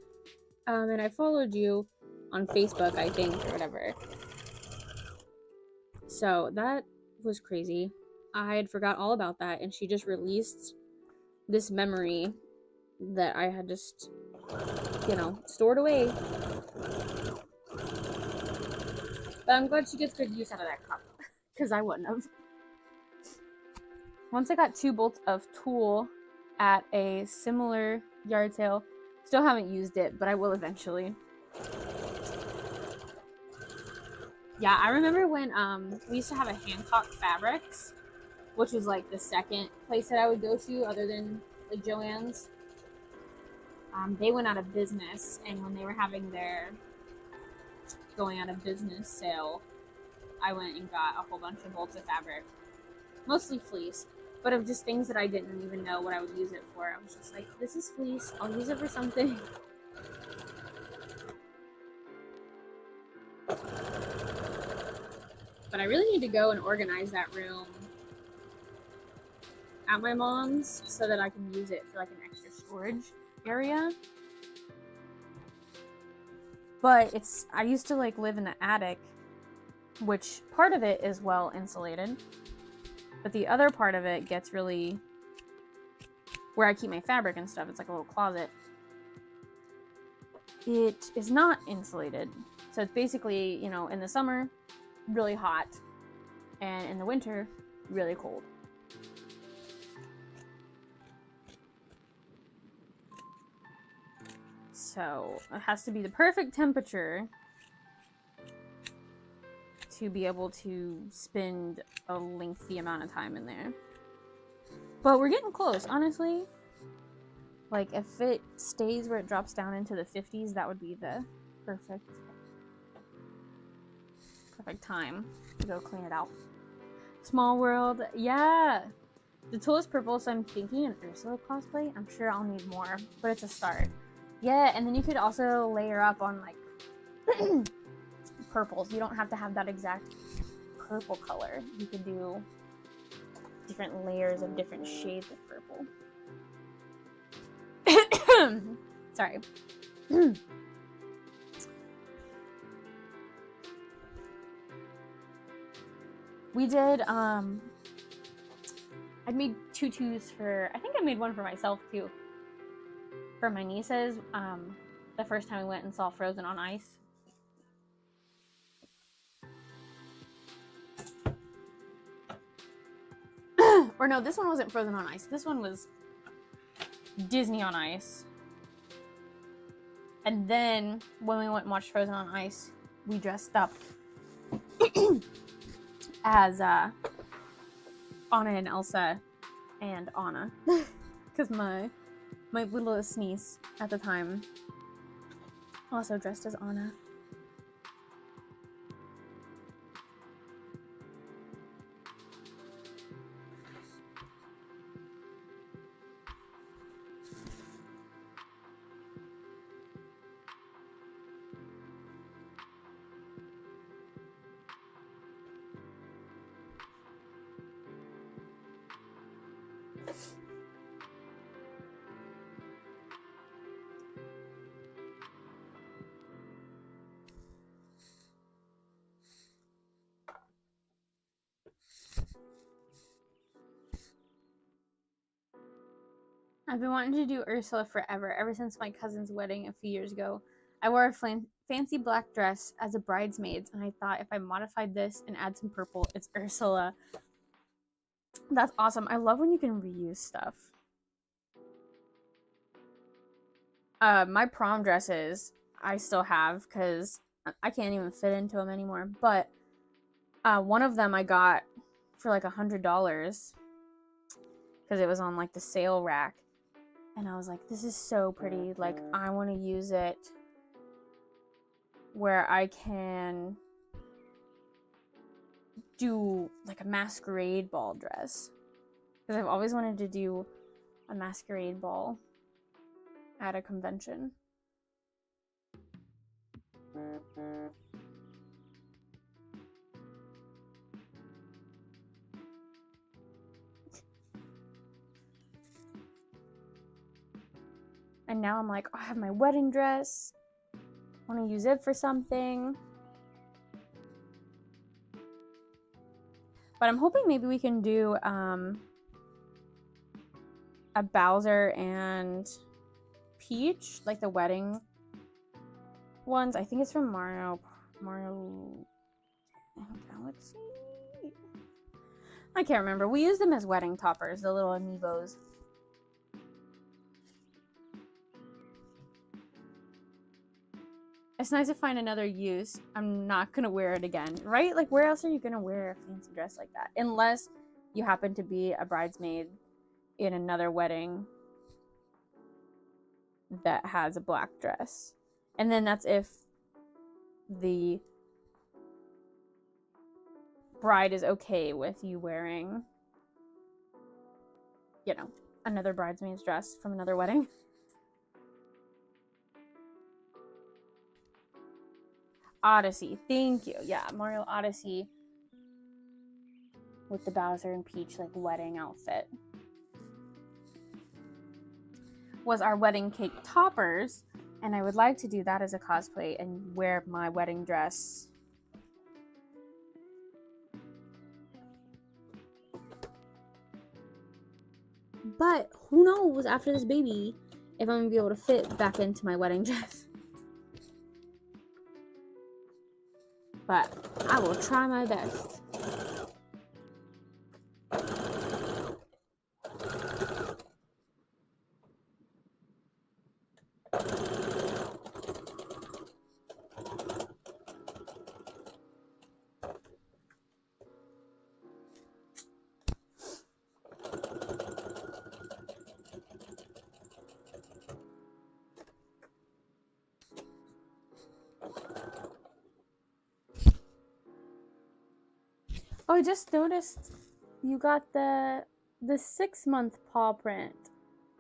and I followed you on Facebook, I think, or whatever. So that was crazy. I had forgot all about that, and she just released this memory that I had just, you know, stored away. But I'm glad she gets good use out of that cup, because I wouldn't have. Once I got 2 bolts of tulle at a similar yard sale. Still haven't used it, but I will eventually. Yeah, I remember when we used to have a Hancock Fabrics, which was like the second place that I would go to other than like Joann's. They went out of business, and when they were having their going out of business sale, I went and got a whole bunch of bolts of fabric, mostly fleece, but of just things that I didn't even know what I would use it for. I was just like, this is fleece, I'll use it for something. But I really need to go and organize that room at my mom's so that I can use it for like an extra storage area. But I used to like live in the attic, which part of it is well insulated, but the other part of it gets really, where I keep my fabric and stuff, it's like a little closet. It is not insulated. So it's basically, you know, in the summer, really hot, and in the winter, really cold. So it has to be the perfect temperature to be able to spend a lengthy amount of time in there. But we're getting close, honestly. Like, if it stays where it drops down into the 50s, that would be the perfect time to go clean it out. Small world, yeah. The tool is purple, so I'm thinking an Ursula cosplay. I'm sure I'll need more, but it's a start. Yeah, and then you could also layer up on, like, purples. You don't have to have that exact purple color. You could do different layers of different shades of purple. Sorry. We did, I made tutus for, I think I made one for myself too. For my nieces, the first time we went and saw Frozen on Ice. Or no, this one wasn't Frozen on Ice. This one was Disney on Ice. And then when we went and watched Frozen on Ice, we dressed up as Anna and Elsa and Anna. Because my littlest niece at the time also dressed as Anna. I've been wanting to do Ursula forever, ever since my cousin's wedding a few years ago. I wore a fancy black dress as a bridesmaid, and I thought if I modified this and add some purple, it's Ursula. That's awesome. I love when you can reuse stuff. My prom dresses, I still have, because I can't even fit into them anymore, but one of them I got for like $100, because it was on like the sale rack. And I was like, this is so pretty. Like, I want to use it where I can do like a masquerade ball dress. Because I've always wanted to do a masquerade ball at a convention. And now I'm like, oh, I have my wedding dress. I want to use it for something. But I'm hoping maybe we can do a Bowser and Peach, like the wedding ones. I think it's from Mario Galaxy. I can't remember. We use them as wedding toppers, the little amiibos. It's nice to find another use. I'm not gonna wear it again, right? Like, where else are you gonna wear a fancy dress like that? Unless you happen to be a bridesmaid in another wedding that has a black dress. And then that's if the bride is okay with you wearing, you know, another bridesmaid's dress from another wedding. Odyssey, thank you. Yeah, Mario Odyssey with the Bowser and Peach like wedding outfit was our wedding cake toppers, and I would like to do that as a cosplay and wear my wedding dress. But who knows after this baby if I'm gonna be able to fit back into my wedding dress. But I will try my best. Oh, I just noticed you got the 6-month paw print.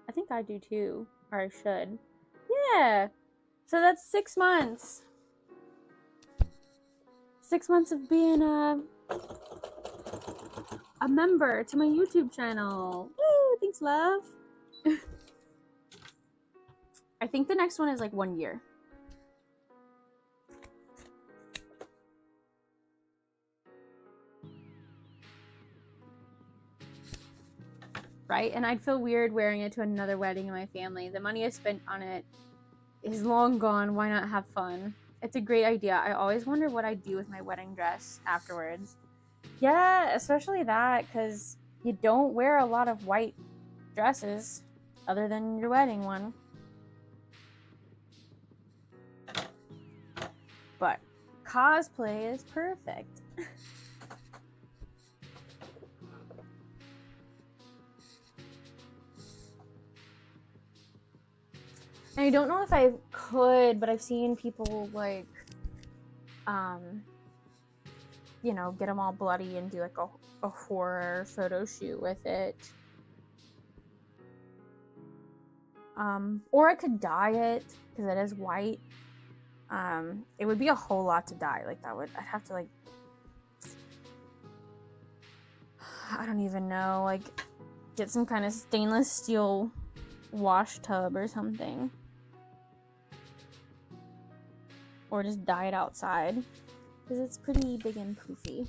I think I do too, or I should. Yeah. So that's 6 months. 6 months of being a member to my YouTube channel. Woo! Thanks, love. I think the next one is like 1 year. Right? And I'd feel weird wearing it to another wedding in my family. The money I spent on it is long gone. Why not have fun? It's a great idea. I always wonder what I'd do with my wedding dress afterwards. Yeah, especially that, because you don't wear a lot of white dresses other than your wedding one. But cosplay is perfect. And I don't know if I could, but I've seen people like, you know, get them all bloody and do like a horror photo shoot with it. Or I could dye it because it is white. It would be a whole lot to dye. Like I'd have to like, I don't even know, like get some kind of stainless steel wash tub or something. Or just dye it outside because it's pretty big and poofy.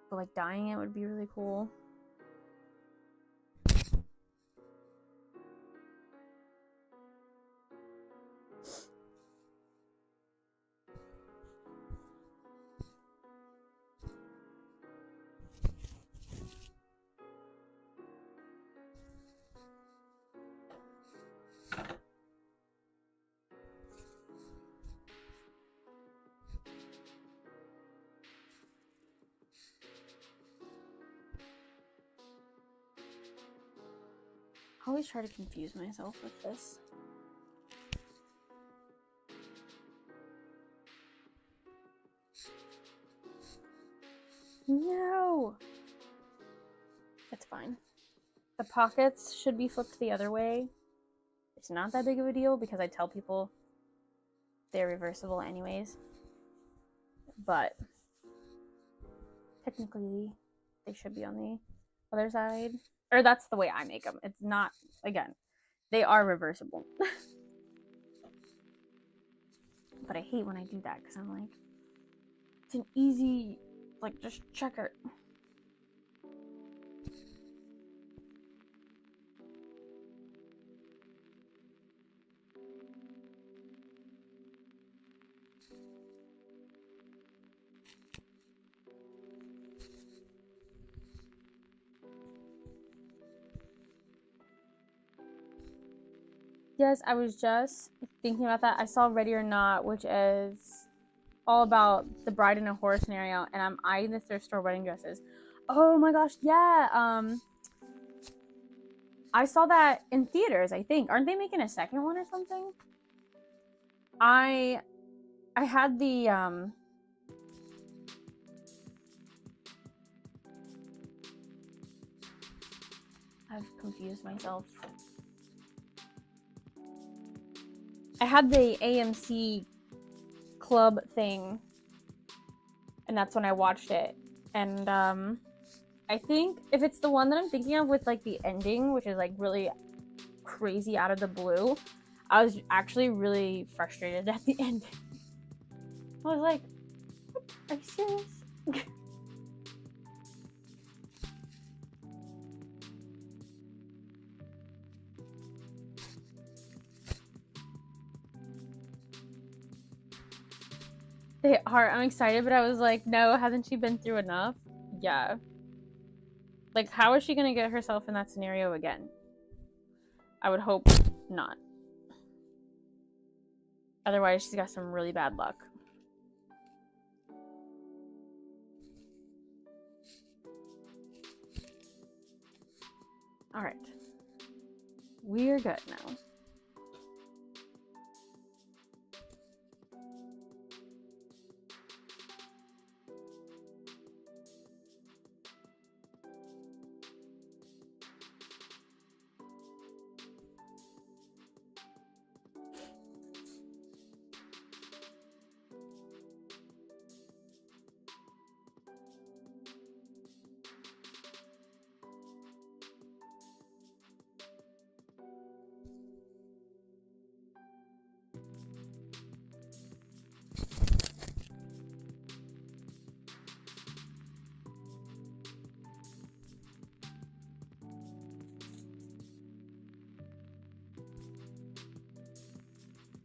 But like dyeing it would be really cool. I always try to confuse myself with this. No! It's fine. The pockets should be flipped the other way. It's not that big of a deal because I tell people they're reversible anyways. But technically, they should be on the other side. Or that's the way I make them. It's not, again, they are reversible. But I hate when I do that because I'm like, it's an easy, like, just check it. Yes, I was just thinking about that. I saw Ready or Not, which is all about the bride in a horror scenario, and I'm eyeing the thrift store wedding dresses. Oh my gosh, yeah. I saw that in theaters, I think. Aren't they making a second one or something? I had the I've confused myself. I had the AMC club thing, and that's when I watched it. And I think if it's the one that I'm thinking of with like the ending, which is like really crazy out of the blue, I was actually really frustrated at the end. I was like, are you serious? They are. I'm excited, but I was like, no, hasn't she been through enough? Yeah. Like, how is she gonna get herself in that scenario again? I would hope not. Otherwise, she's got some really bad luck. Alright. We're good now.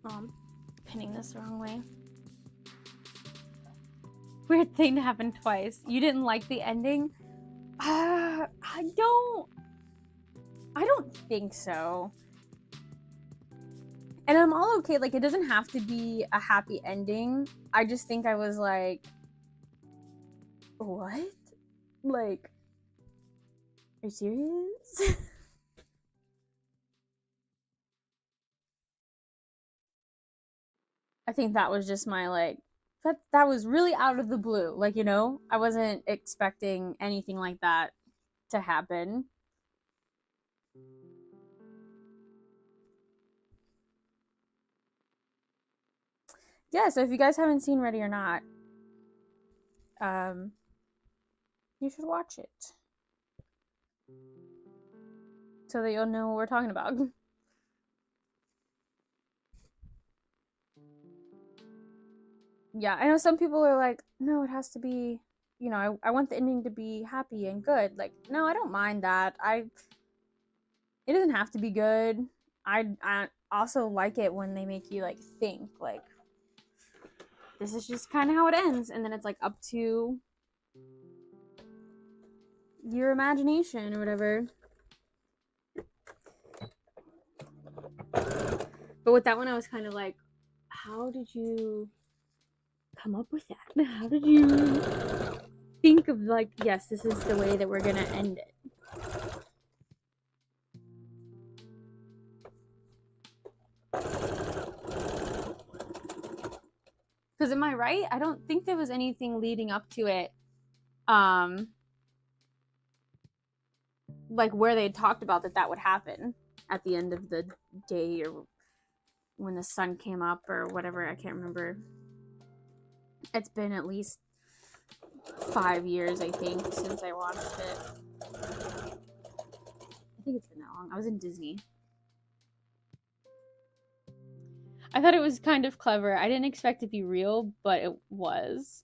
I'm pinning this the wrong way. Weird thing to happen twice. You didn't like the ending? I don't think so. And I'm all okay. Like, it doesn't have to be a happy ending. I just think I was like, what? Like, are you serious? I think that was just my, like, that was really out of the blue. Like, you know, I wasn't expecting anything like that to happen. Yeah, so if you guys haven't seen Ready or Not, you should watch it. So that you'll know what we're talking about. Yeah, I know some people are like, no, it has to be, you know, I want the ending to be happy and good. Like, no, I don't mind that. It doesn't have to be good. I also like it when they make you like think like this is just kind of how it ends, and then it's like up to your imagination or whatever. But with that one, I was kind of like, how did you come up with that? How did you think of like, yes, this is the way that we're gonna end it? Because am I right? I don't think there was anything leading up to it, like where they talked about that would happen at the end of the day or when the sun came up or whatever. I can't remember. It's been at least 5 years, I think, since I watched it. I think it's been that long. I was in Disney. I thought it was kind of clever. I didn't expect it to be real, but it was.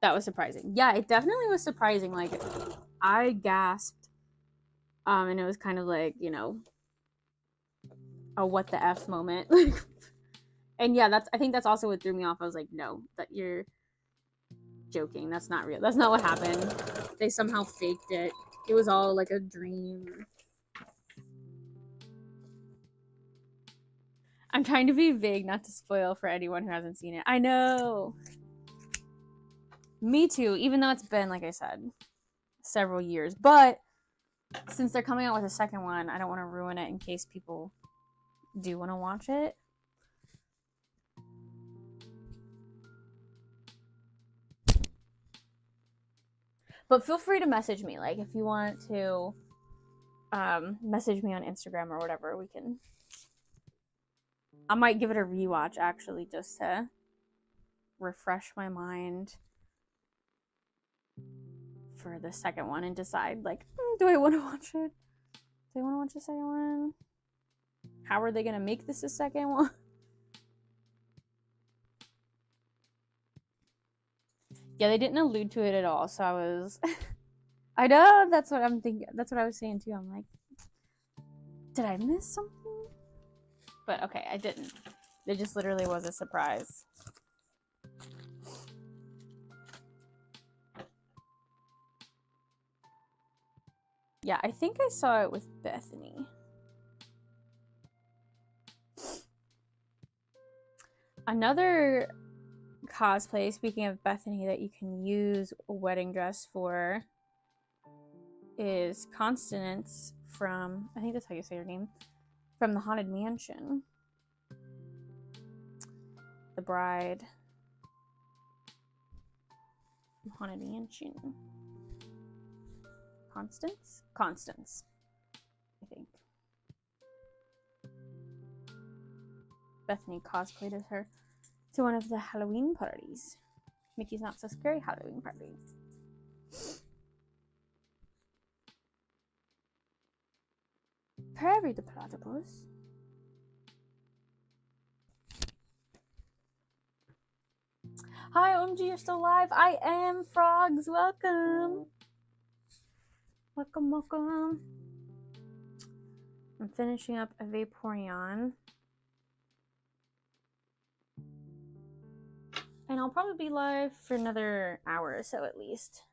That was surprising. Yeah, it definitely was surprising. Like, I gasped. And it was kind of like, you know, a what the F moment. And yeah, I think that's also what threw me off. I was like, no, that you're joking. That's not real. That's not what happened. They somehow faked it. It was all like a dream. I'm trying to be vague, not to spoil for anyone who hasn't seen it. I know. Me too, even though it's been, like I said, several years. But since they're coming out with a second one, I don't want to ruin it in case people do want to watch it. But feel free to message me. Like, if you want to message me on Instagram or whatever, we can. I might give it a rewatch, actually, just to refresh my mind for the second one and decide, like, do I want to watch it? Do I want to watch the second one? How are they going to make this a second one? Yeah, they didn't allude to it at all, so I was... I know, that's what I'm thinking. That's what I was saying, too. I'm like, did I miss something? But okay, I didn't. It just literally was a surprise. Yeah, I think I saw it with Bethany. Another cosplay, speaking of Bethany, that you can use a wedding dress for is Constance from, I think that's how you say her name, from the Haunted Mansion. The bride from Haunted Mansion. Constance, I think. Bethany cosplayed as her to one of the Halloween parties. Mickey's Not So Scary Halloween party. Prairie the Platypus. Hi, OMG, you're still live. I am Frogs. Welcome. Welcome. I'm finishing up a Vaporeon. And I'll probably be live for another hour or so at least.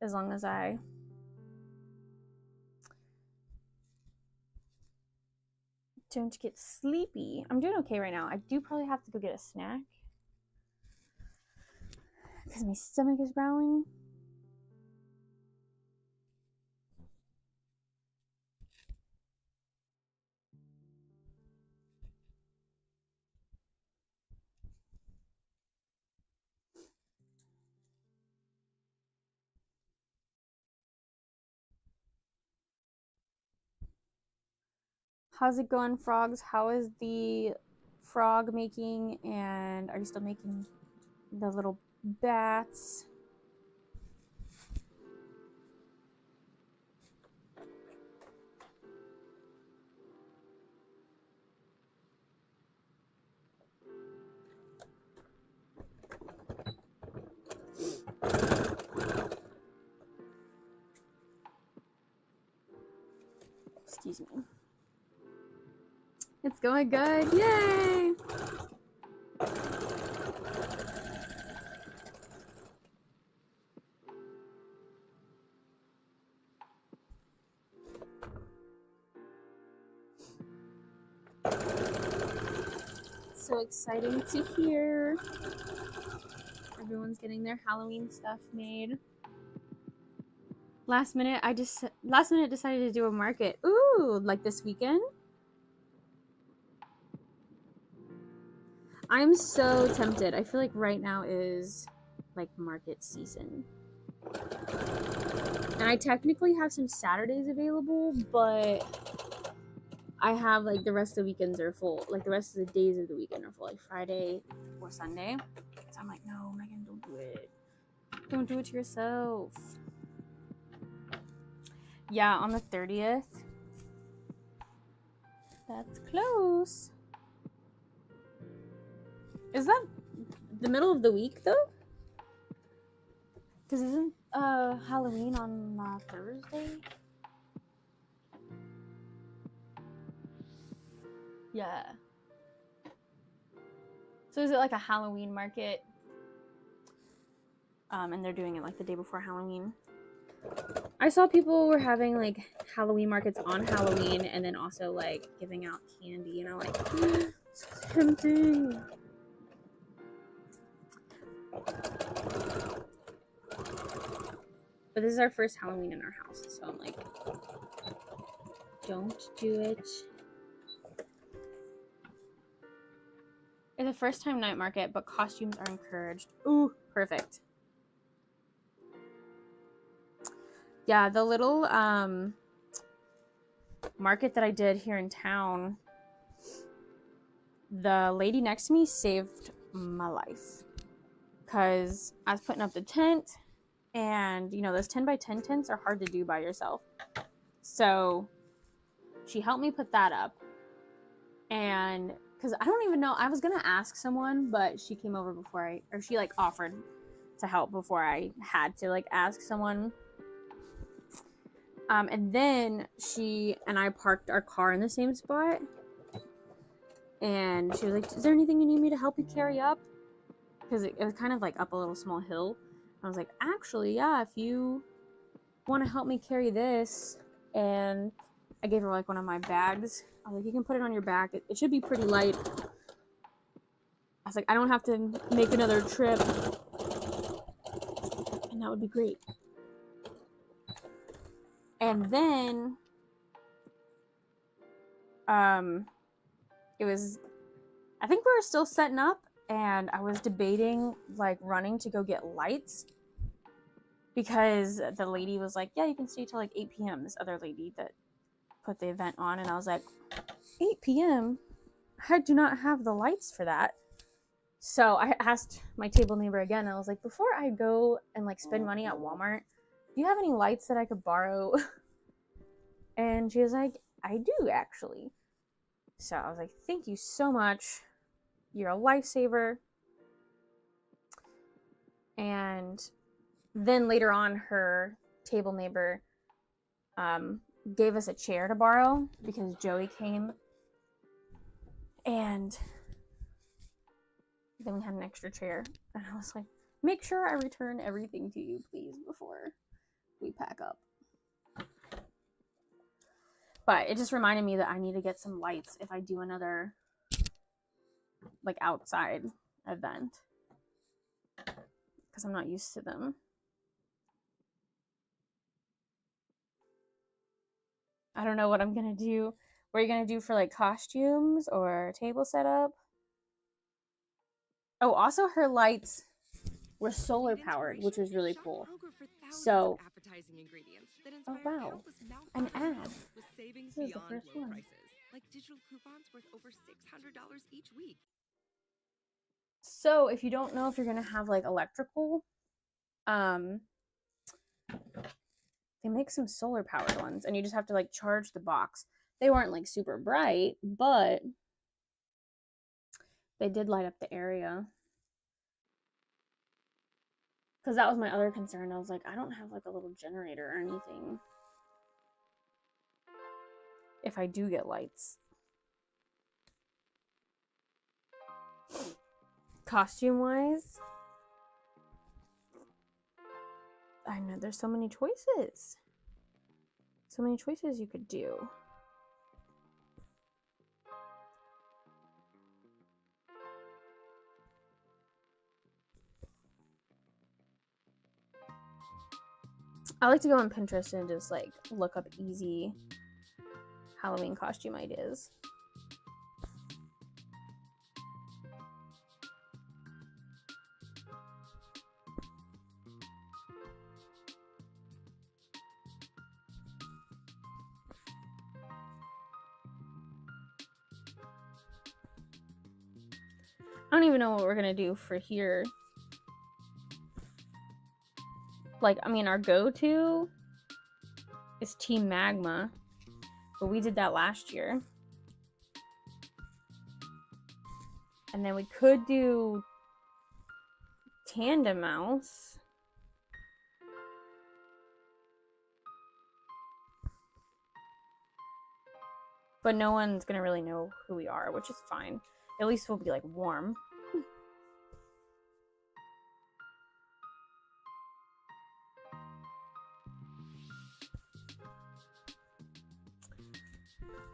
As long as I don't get sleepy. I'm doing okay right now. I do probably have to go get a snack because my stomach is growling. How's it going, Frogs? How is the frog making? And are you still making the little bats? Excuse me. It's going good. Yay! So exciting to hear. Everyone's getting their Halloween stuff made. Last minute decided to do a market. Ooh, like this weekend? I'm so tempted. I feel like right now is like market season. And I technically have some Saturdays available, but I have like the rest of the weekends are full. Like the rest of the days of the weekend are full, like Friday or Sunday. So I'm like, no, Megan, don't do it. Don't do it to yourself. Yeah, on the 30th. That's close. Is that the middle of the week though? Because isn't Halloween on Thursday? Yeah. So is it like a Halloween market? And they're doing it like the day before Halloween. I saw people were having like Halloween markets on Halloween and then also like giving out candy, and I'm like, so tempting. But this is our first Halloween in our house, so I'm like, don't do it. It's a first time night market, but costumes are encouraged. Ooh, perfect. Yeah, the little market that I did here in town, the lady next to me saved my life. Because I was putting up the tent, and you know, those 10 by 10 tents are hard to do by yourself. So she helped me put that up. And because I don't even know, I was gonna ask someone, but she came over before she like offered to help before I had to like ask someone. And then she and I parked our car in the same spot, and she was like, is there anything you need me to help you carry up? Because it was kind of like up a little small hill. I was like, actually, yeah, if you want to help me carry this? And I gave her like one of my bags. I was like, you can put it on your back. It should be pretty light. I was like, I don't have to make another trip. And that would be great. And then, it was, I think we were still setting up, and I was debating like running to go get lights because the lady was like, yeah, you can stay till like 8 p.m. This other lady that put the event on. And I was like, 8 p.m.? I do not have the lights for that. So I asked my table neighbor again. I was like, before I go and like spend money at Walmart, do you have any lights that I could borrow? And she was like, I do actually. So I was like, thank you so much. You're a lifesaver. And then later on, her table neighbor gave us a chair to borrow because Joey came. And then we had an extra chair. And I was like, make sure I return everything to you, please, before we pack up. But it just reminded me that I need to get some lights if I do another like outside event, because I'm not used to them. I don't know what I'm gonna do. What are you gonna do for like costumes or table setup? Oh, also her lights were solar powered, which was really cool. So, oh wow, an ad. This is the first one. Like digital coupons worth over $600 each week. So if you don't know if you're gonna have like electrical, they make some solar powered ones, and you just have to like charge the box. They weren't like super bright, but they did light up the area. Because that was my other concern. I was like, I don't have like a little generator or anything if I do get lights. Costume wise, I know there's so many choices. So many choices you could do. I like to go on Pinterest and just like look up easy Halloween costume ideas. I don't even know what we're gonna do for here. Like, I mean, our go-to is Team Magma, but we did that last year. And then we could do Tandem Mouse. But no one's gonna really know who we are, which is fine. At least we'll be like warm.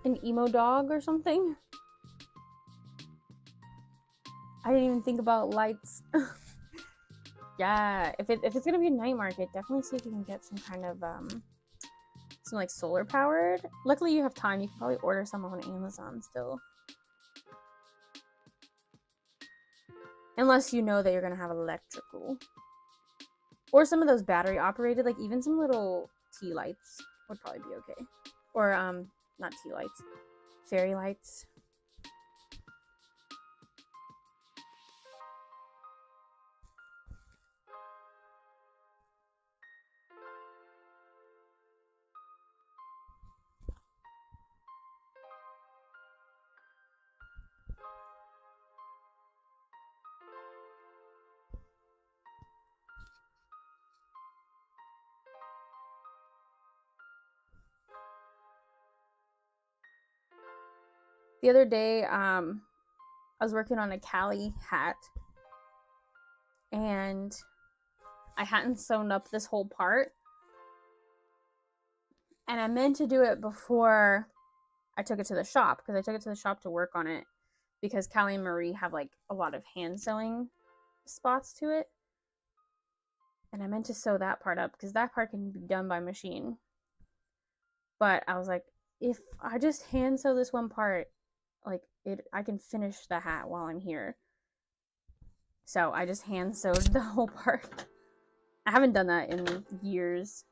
An emo dog or something? I didn't even think about lights. Yeah, if it's gonna be a night market, definitely see if you can get some kind of some like solar powered. Luckily you have time, you can probably order some on Amazon still. Unless you know that you're gonna have electrical. Or some of those battery operated, like even some little tea lights would probably be okay. Or not tea lights, fairy lights. The other day, I was working on a Cali hat, and I hadn't sewn up this whole part. And I meant to do it before I took it to the shop, because I took it to the shop to work on it, because Callie and Marie have like a lot of hand sewing spots to it. And I meant to sew that part up because that part can be done by machine. But I was like, if I just hand sew this one part, like I can finish the hat while I'm here. So I just hand sewed the whole part. I haven't done that in years.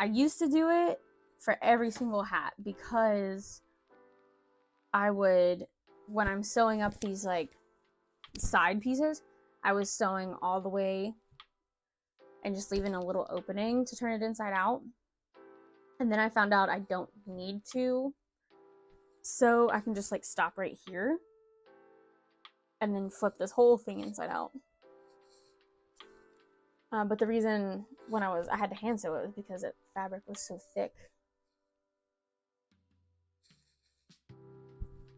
I used to do it for every single hat because I would, when I'm sewing up these like side pieces, I was sewing all the way and just leaving a little opening to turn it inside out. And then I found out I don't need to, so I can just like stop right here and then flip this whole thing inside out. But the reason when I had to hand sew it was because the fabric was so thick.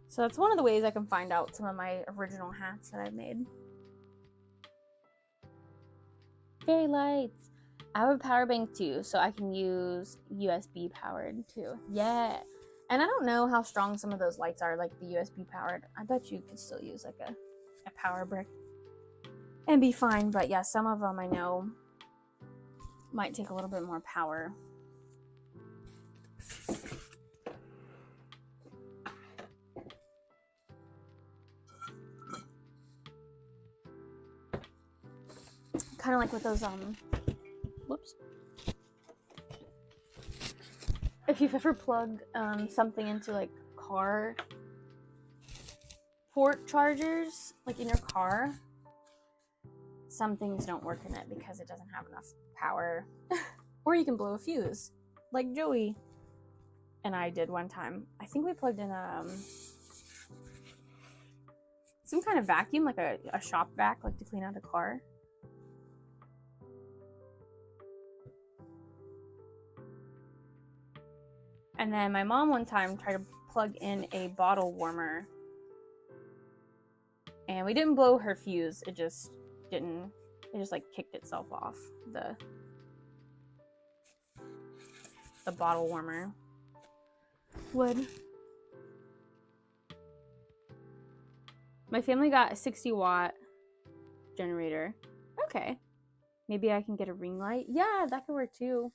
So that's one of the ways I can find out some of my original hats that I've made. Fairy lights! I have a power bank too, so I can use USB powered too. Yeah! And I don't know how strong some of those lights are, like the USB powered. I bet you could still use like a power brick and be fine, but yeah, some of them I know might take a little bit more power. Kind of like with those whoops. If you've ever plugged something into like car port chargers, like in your car, some things don't work in it because it doesn't have enough power. Or you can blow a fuse, like Joey and I did one time. I think we plugged in some kind of vacuum, like a shop vac, like to clean out a car. And then my mom one time tried to plug in a bottle warmer, and we didn't blow her fuse. It just like kicked itself off, the bottle warmer would. My family got a 60-watt generator. Okay, maybe I can get a ring light. Yeah, that could work too.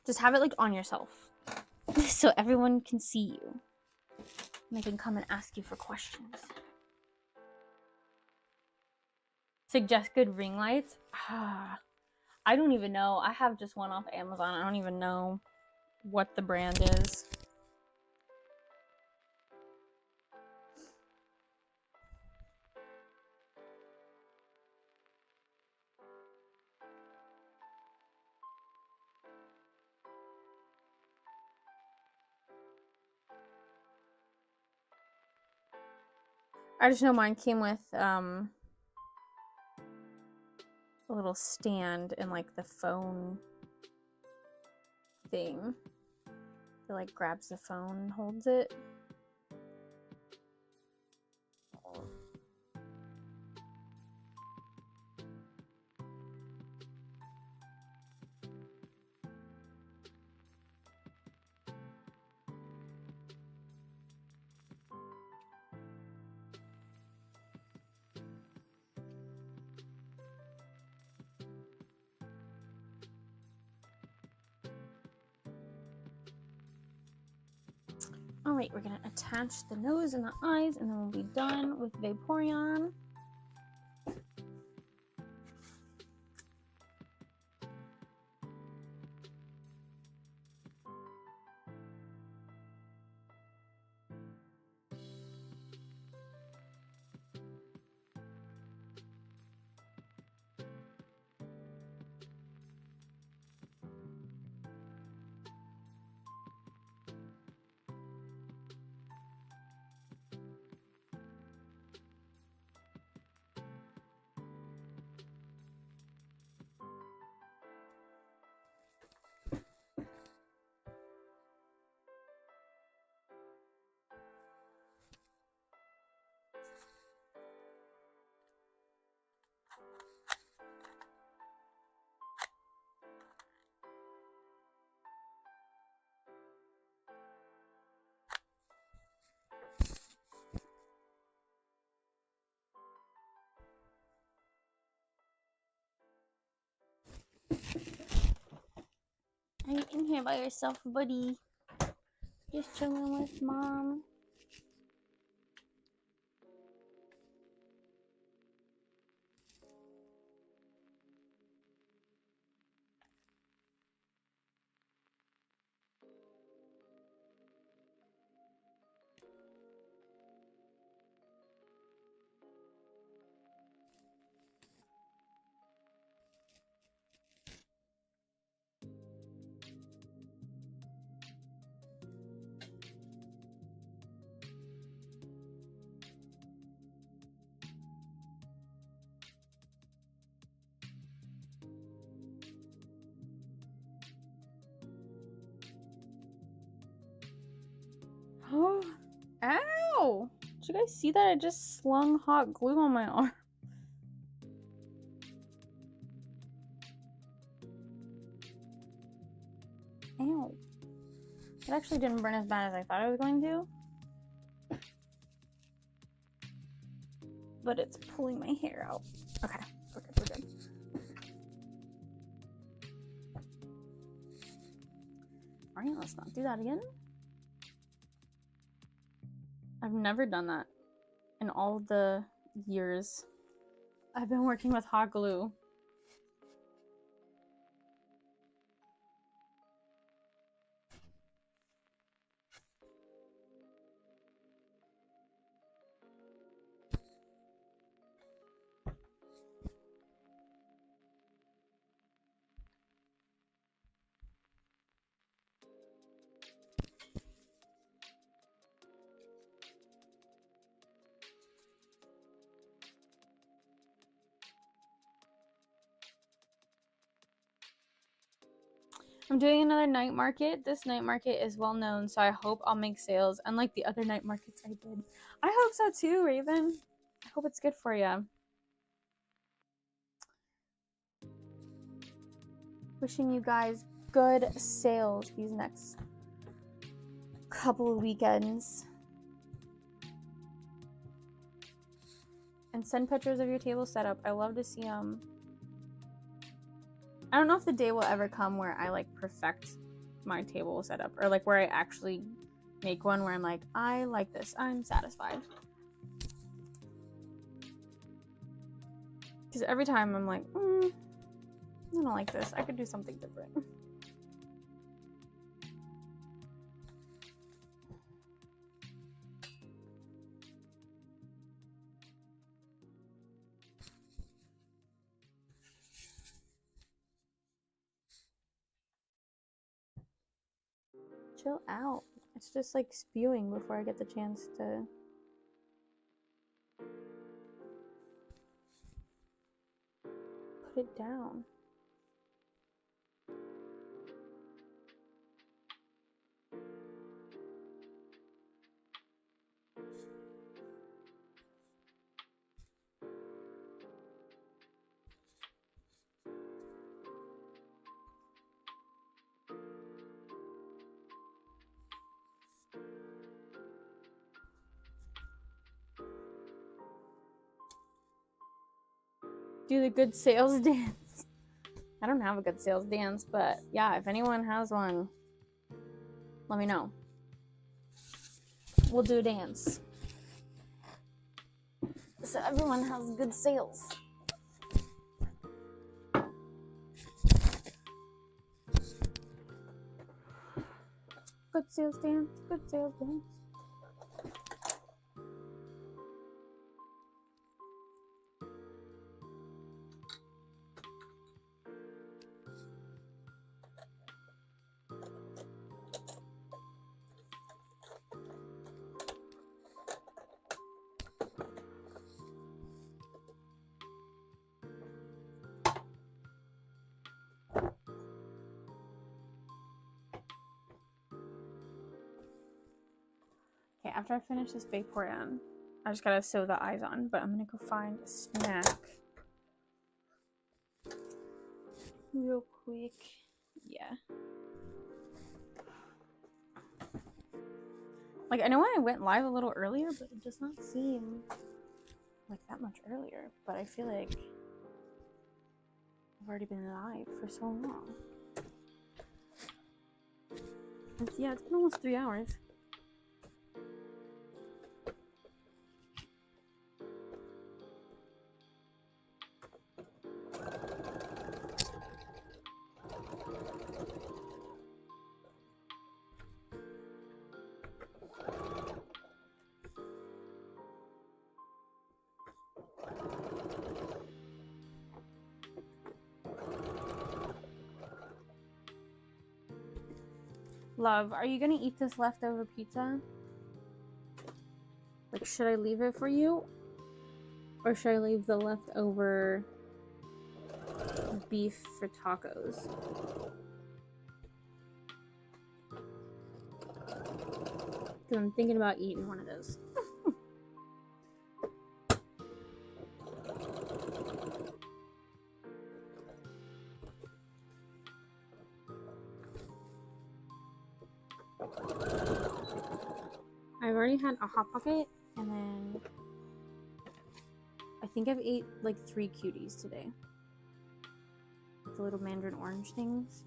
Just have it like on yourself so everyone can see you and they can come and ask you for questions. Suggest good ring lights. I don't even know. I have just one off Amazon. I don't even know what the brand is. I just know mine came with a little stand and like the phone thing that like grabs the phone and holds it. All right, we're gonna attach the nose and the eyes, and then we'll be done with Vaporeon. Are you in here by yourself, buddy? Just chilling with mom. Oh, ow! Did you guys see that? I just slung hot glue on my arm. Ow. It actually didn't burn as bad as I thought it was going to. But it's pulling my hair out. Okay, we're good, we're good. Alright, let's not do that again. I've never done that in all the years I've been working with hot glue. I'm doing another night market. This night market is well known, so I hope I'll make sales, unlike the other night markets I did. I hope so too, Raven. I hope it's good for you. Wishing you guys good sales these next couple of weekends. And send pictures of your table setup. I love to see them. I don't know if the day will ever come where I like perfect my table setup, or like where I actually make one where I'm like, I like this, I'm satisfied. Because every time I'm like, I don't like this, I could do something different. Chill out. It's just like spewing before I get the chance to put it down. Do the good sales dance. I don't have a good sales dance, but yeah, if anyone has one, let me know. We'll do a dance. So everyone has good sales. Good sales dance, good sales dance. Okay, after I finish this Vaporeon, I just gotta sew the eyes on, but I'm gonna go find a snack real quick. Yeah. Like, I know I went live a little earlier, but it does not seem like that much earlier. But I feel like I've already been live for so long. Yeah, it's been almost 3 hours. Love, are you gonna eat this leftover pizza? Like, should I leave it for you? Or should I leave the leftover beef for tacos? Because I'm thinking about eating one of those. I've already had a Hot Pocket, and then I think I've ate like 3 cuties today. The little mandarin orange things.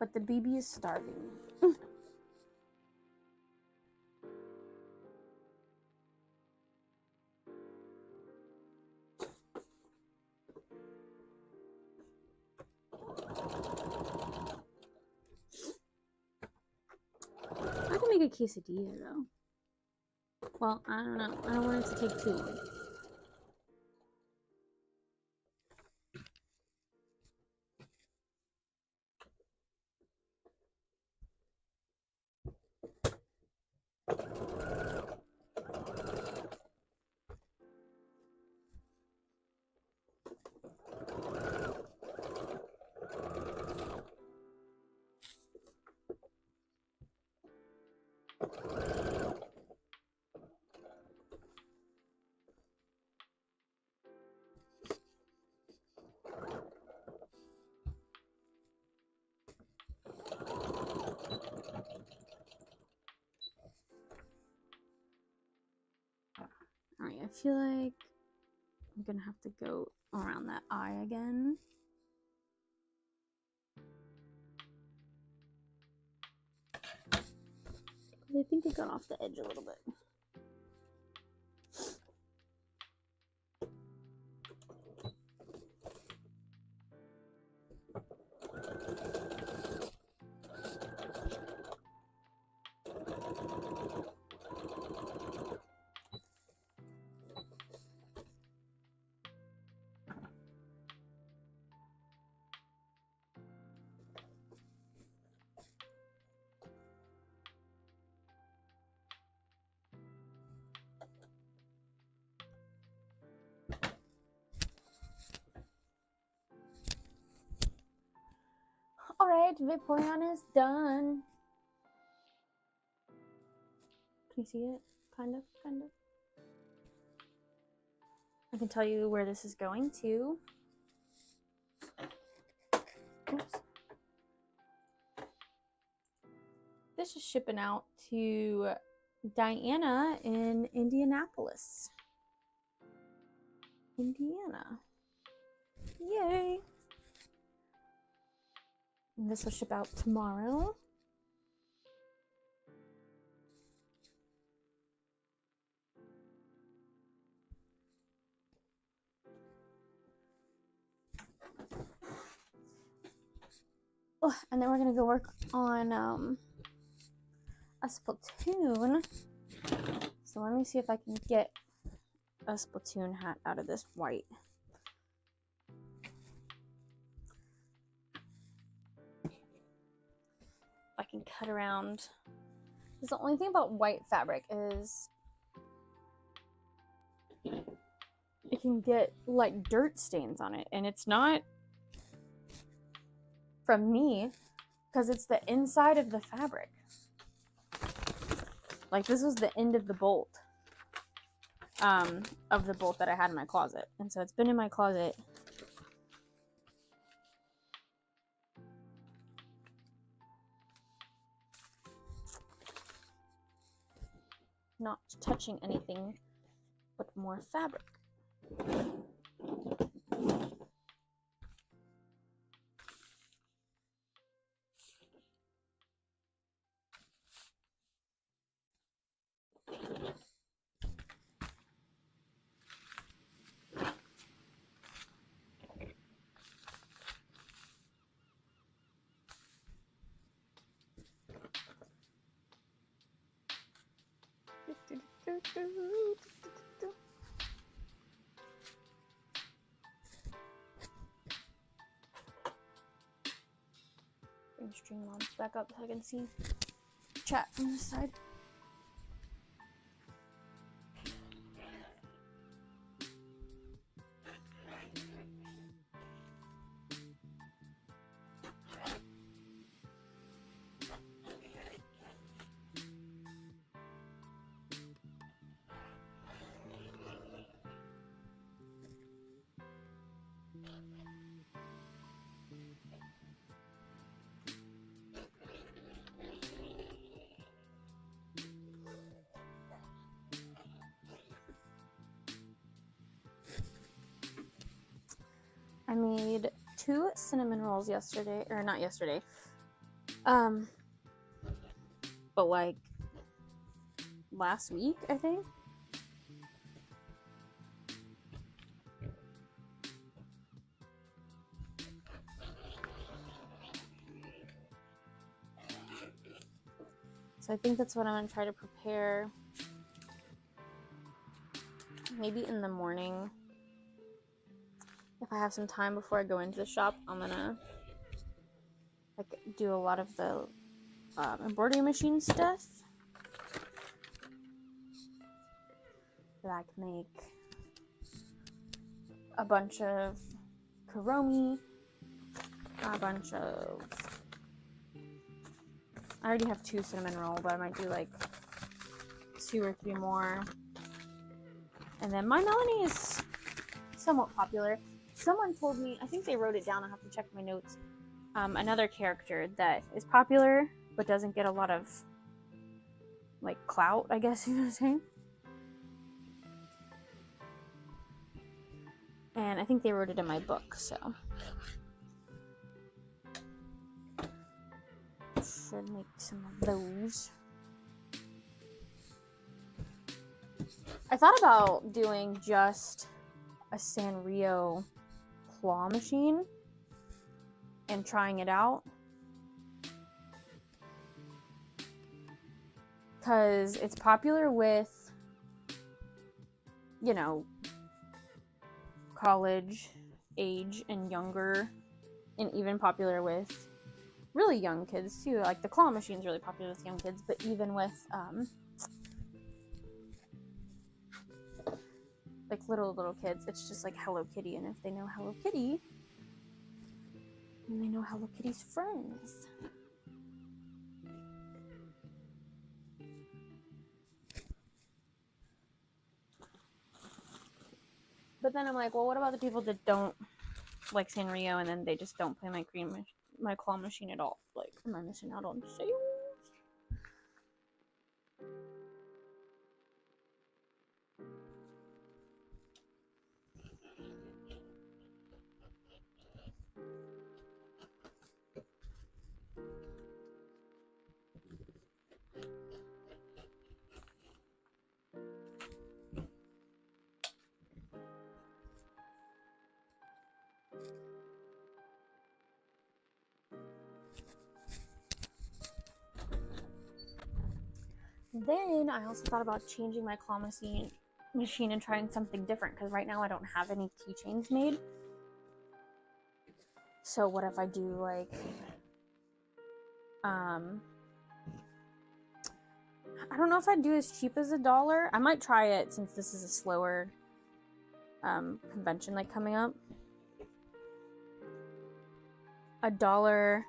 But the baby is starving. I can make a quesadilla though. Well, I don't know. I don't want it to take too long. Alright, I feel like I'm gonna have to go around that eye again. I think it got off the edge a little bit. Alright, Vaporeon is done. Can you see it? Kind of. I can tell you where this is going to. Oops. This is shipping out to Diana in Indianapolis, Indiana. Yay! And this will ship out tomorrow. Oh, and then we're gonna go work on a Splatoon. So let me see if I can get a Splatoon hat out of this white. I can cut around. Because the only thing about white fabric is it can get like dirt stains on it, and it's not from me because it's the inside of the fabric. Like, this was the end of the bolt of the bolt that I had in my closet, and so it's been in my closet not touching anything but more fabric. Bring Streamlabs back up so I can see chat from this side. I made 2 cinnamon rolls yesterday, or not yesterday, but like last week, I think. So I think that's what I'm gonna try to prepare. Maybe in the morning. If I have some time before I go into the shop, I'm gonna like do a lot of the embroidery machine stuff. That I can make a bunch of kuromi, a bunch of... I already have 2 cinnamon roll, but I might do like 2 or 3 more. And then My Melanie is somewhat popular. Someone told me, I think they wrote it down, I'll have to check my notes, another character that is popular but doesn't get a lot of like clout, I guess you would say. And I think they wrote it in my book, so should make some of those. I thought about doing just a Sanrio claw machine and trying it out, because it's popular with, you know, college age and younger, and even popular with really young kids too. Like the claw machine's really popular with young kids, but even with like little kids, it's just like Hello Kitty, and if they know Hello Kitty, then they know Hello Kitty's friends. But then I'm like, well, what about the people that don't like Sanrio, and then they just don't play my claw machine at all? Like, am I missing out on sales? Then I also thought about changing my claw machine and trying something different, because right now I don't have any keychains made. So what if I do like I don't know if I'd do as cheap as $1. I might try it since this is a slower convention like coming up. $1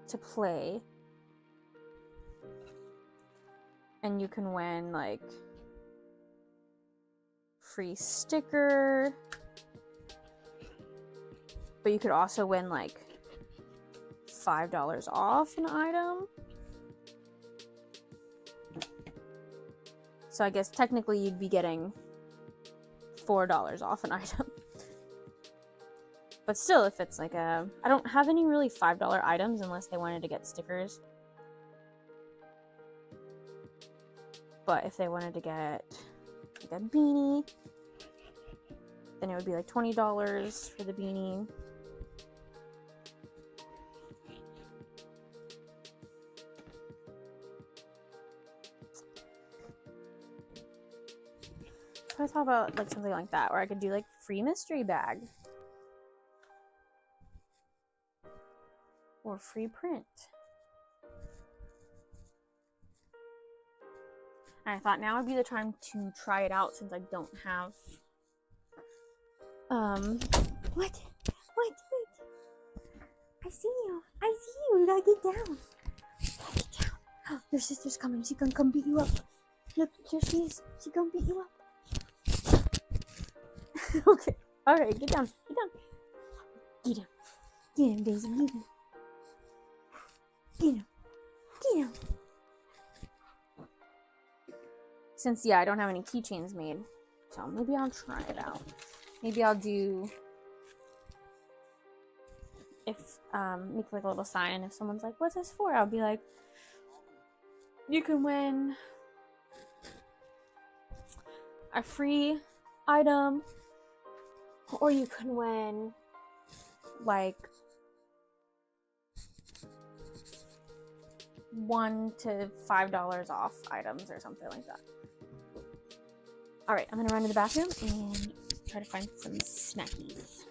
to play, and you can win like free sticker, but you could also win like $5 off an item. So I guess technically you'd be getting $4 off an item. But still, if it's like I don't have any really $5 items unless they wanted to get stickers. But if they wanted to get like a beanie, then it would be like $20 for the beanie. So I thought about like something like that, or I could do like free mystery bag or free print. And I thought now would be the time to try it out since I don't have what? Wait. I see you. You gotta get down. Your sister's coming. She can come beat you up. Look, here she is. She gonna beat you up. Okay. Alright, get down. Get him. Get him, Daisy. Get him. Since, yeah, I don't have any keychains made. So maybe I'll try it out. Maybe I'll do... make like a little sign. If someone's like, what's this for? I'll be like, you can win a free item, or you can win like $1 to $5 off items or something like that. All right, I'm gonna run to the bathroom and try to find some snackies.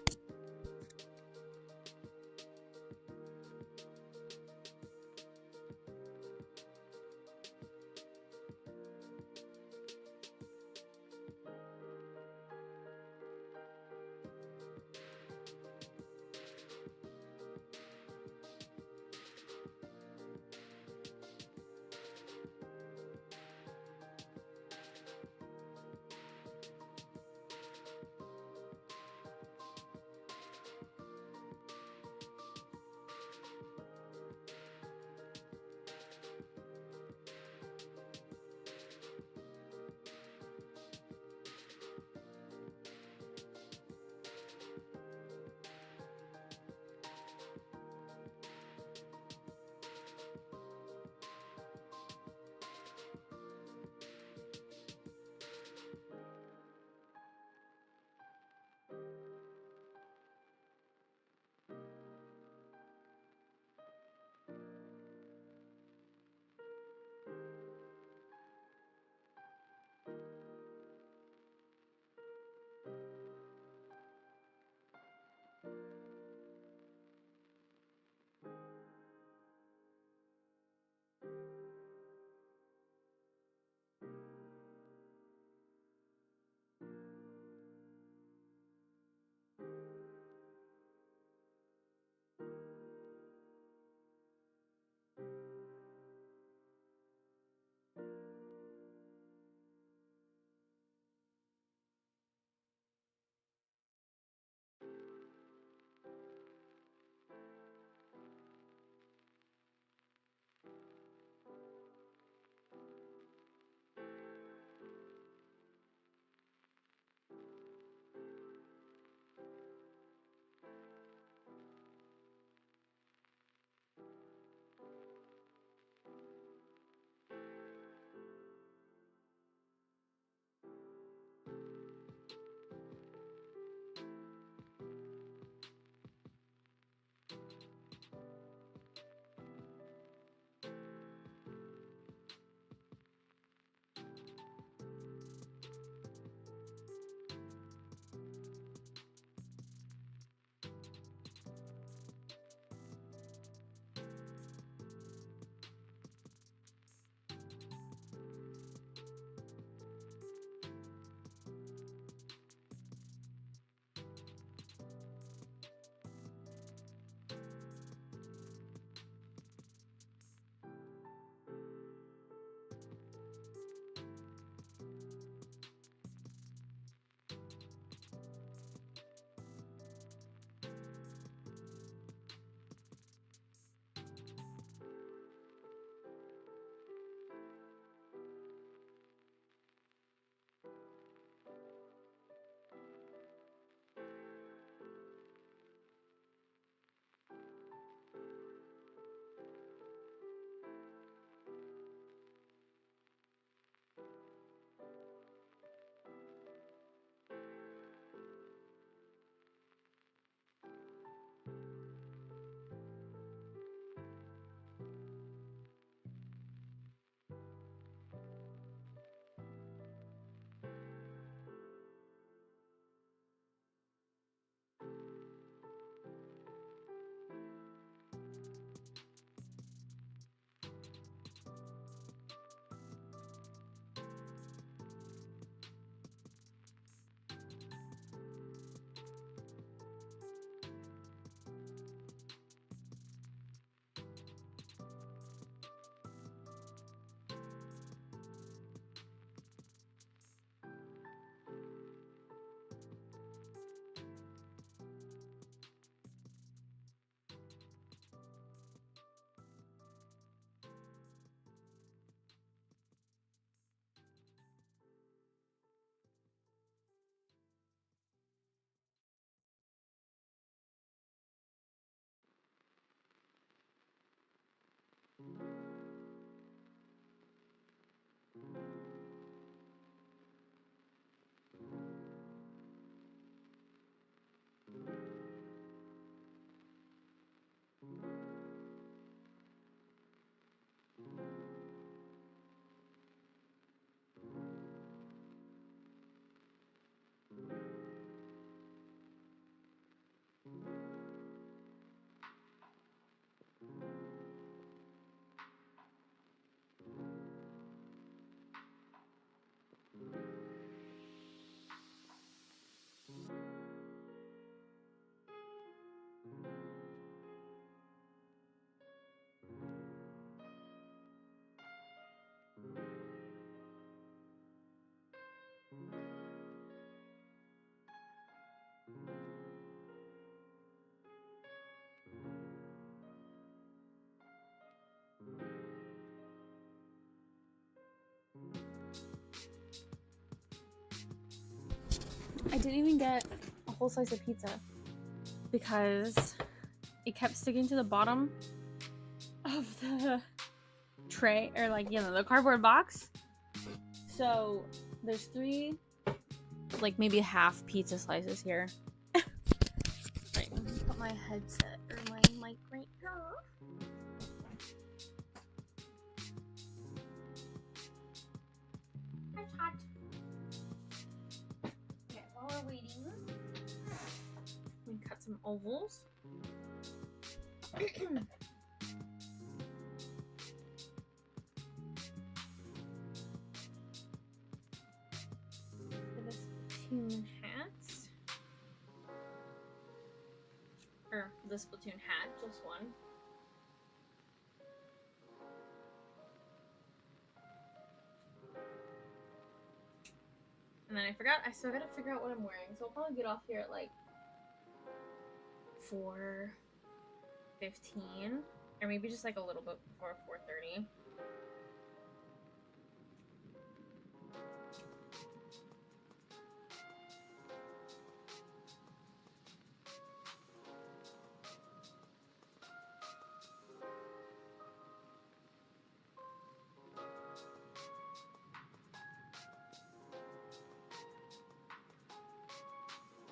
I didn't even get a whole slice of pizza because it kept sticking to the bottom of the tray, or like, you know, the cardboard box. So there's 3, like maybe half pizza slices here. Right, let me put my headset or my mic right here. It's hot. Okay, while we're waiting, we cut some ovals. For the Splatoon hats. Or the Splatoon hat, just one. And then I still gotta figure out what I'm wearing. So I'll probably get off here at like 4:15, or maybe just like a little bit before 4:30.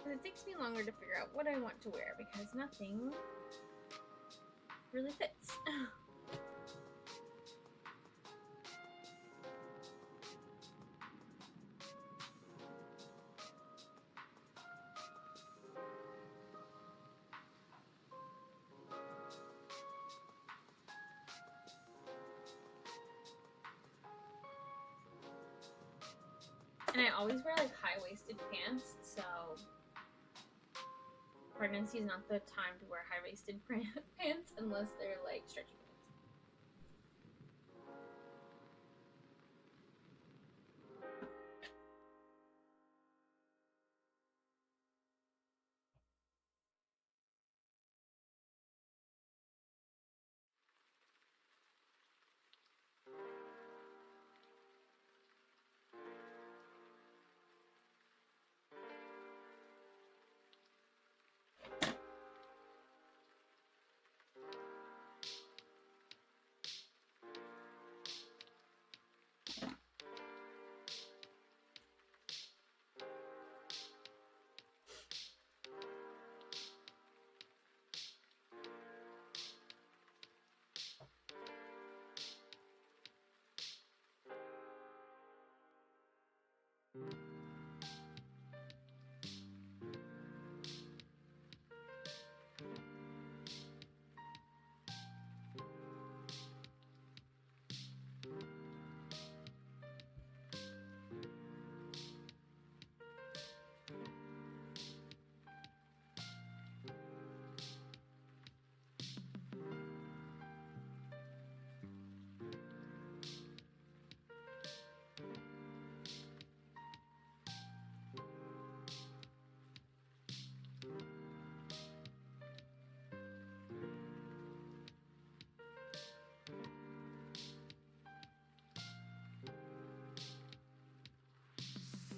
It takes me longer to figure out what I want to wear because nothing really fits. And I always wear like high-waisted pants, so pregnancy is not the time to wear high-waisted pants unless they're like stretchy pants.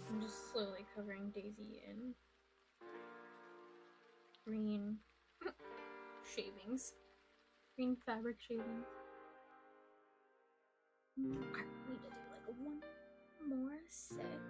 I'm just slowly covering Daisy in green shavings. Green fabric shavings. Okay, we need to do like one more set.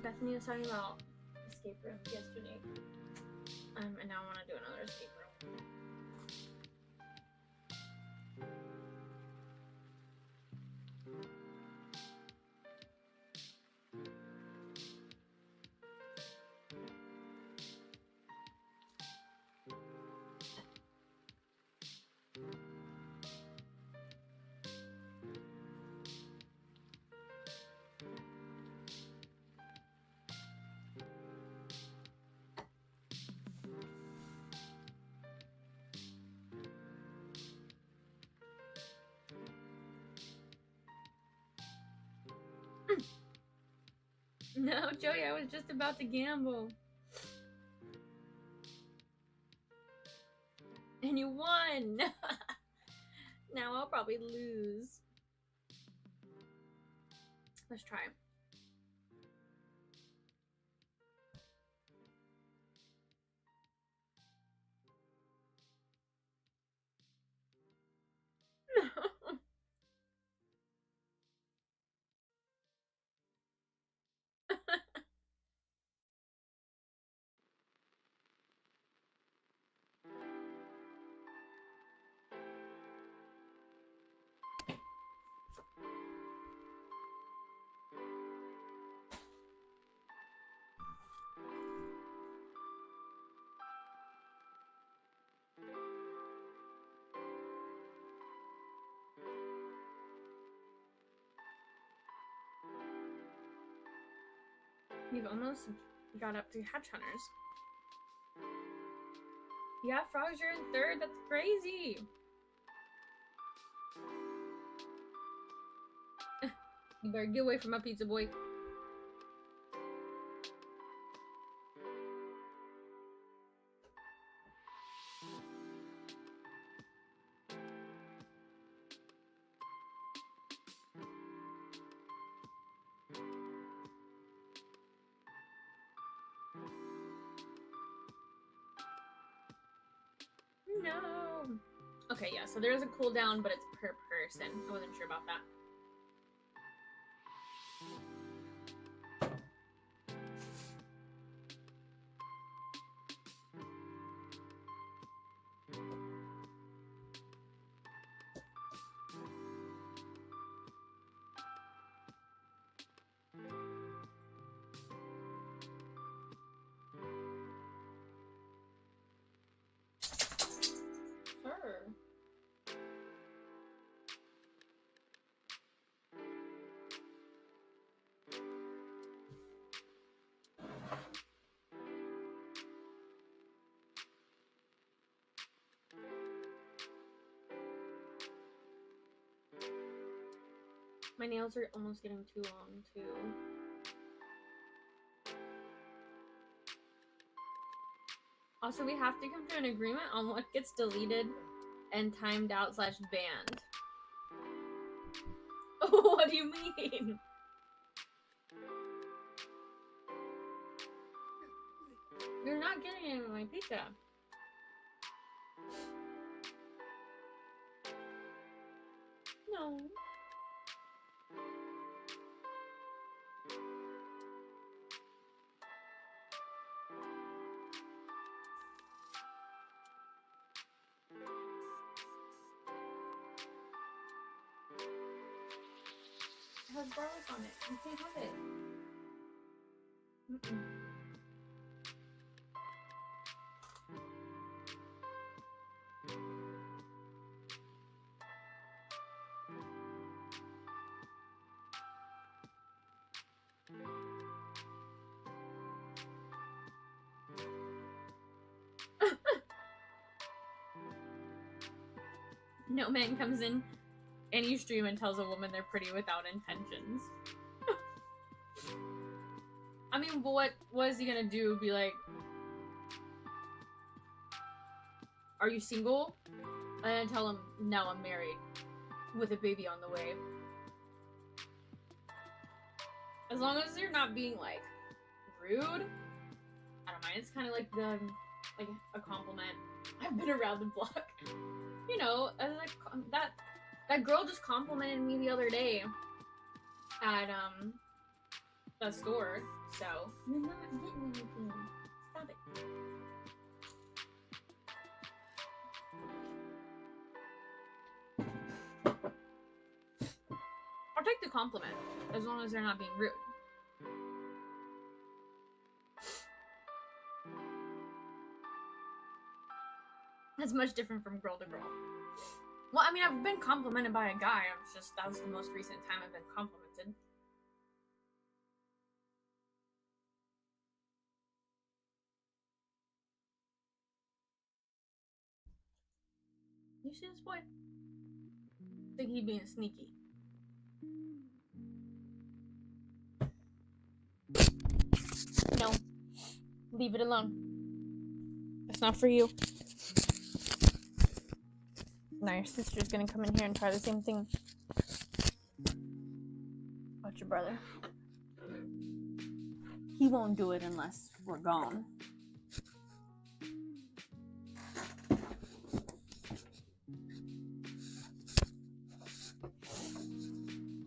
Bethany was talking about escape rooms yesterday. And now I want to do another escape room. No, Joey, I was just about to gamble. And you won! Now I'll probably lose. Let's try. You've almost got up to Hatch Hunters. Yeah, Frogs, you're in third. That's crazy. You better get away from my pizza boy. No. Okay, yeah, so there is a cooldown, but it's per person. I wasn't sure about that. Sure. My nails are almost getting too long, too. Also, we have to come to an agreement on what gets deleted and timed out / banned. What do you mean? You're not getting any of my pizza. No. It has garlic on it. You can't have it. Mm-mm. No man comes in any stream and tells a woman they're pretty without intentions. I mean, what is he gonna do? Be like, are you single? And then tell him, no, I'm married. With a baby on the way. As long as you're not being, like, rude, I don't mind. It's kind of like a compliment. I've been around the block. You know, like, that girl just complimented me the other day at, the store, so. You're not getting anything. Stop it. I'll take the compliment, as long as they're not being rude. That's much different from girl to girl. Well, I mean, I've been complimented by a guy. I'm just, that was the most recent time I've been complimented. You see this boy? I think he being sneaky. Leave it alone. It's not for you. Now your sister's gonna come in here and try the same thing. Watch your brother. He won't do it unless we're gone.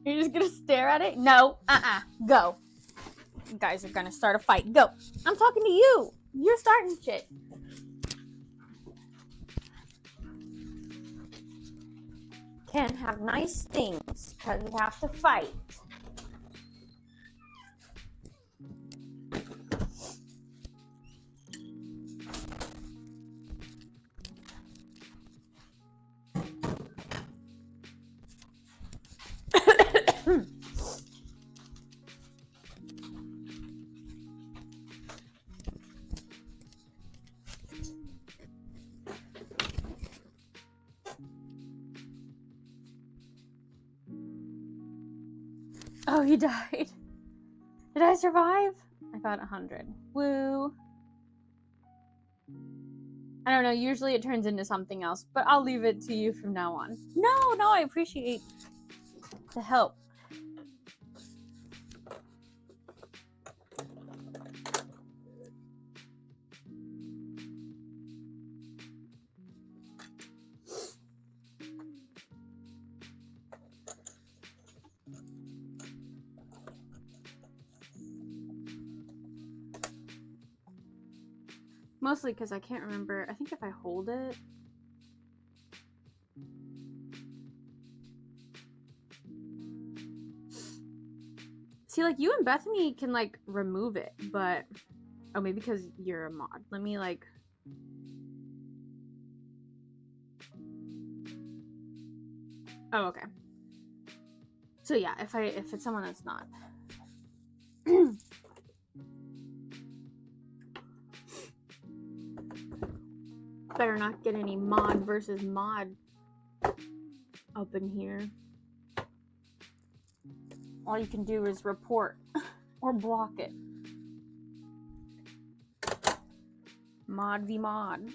You're just gonna stare at it? No. Go. You guys are gonna start a fight. Go. I'm talking to you. You're starting shit. Can't have nice things because we have to fight. Oh, you died. Did I survive? I got 100. Woo. I don't know, usually it turns into something else, but I'll leave it to you from now on. No, I appreciate the help. Mostly because I can't remember. I think if I hold it... See, like, you and Bethany can, like, remove it, but... Oh, maybe because you're a mod. Let me, like... Oh, okay. So, yeah, if it's someone that's not... Better not get any mod versus mod up in here. All you can do is report or block it. Mod v mod.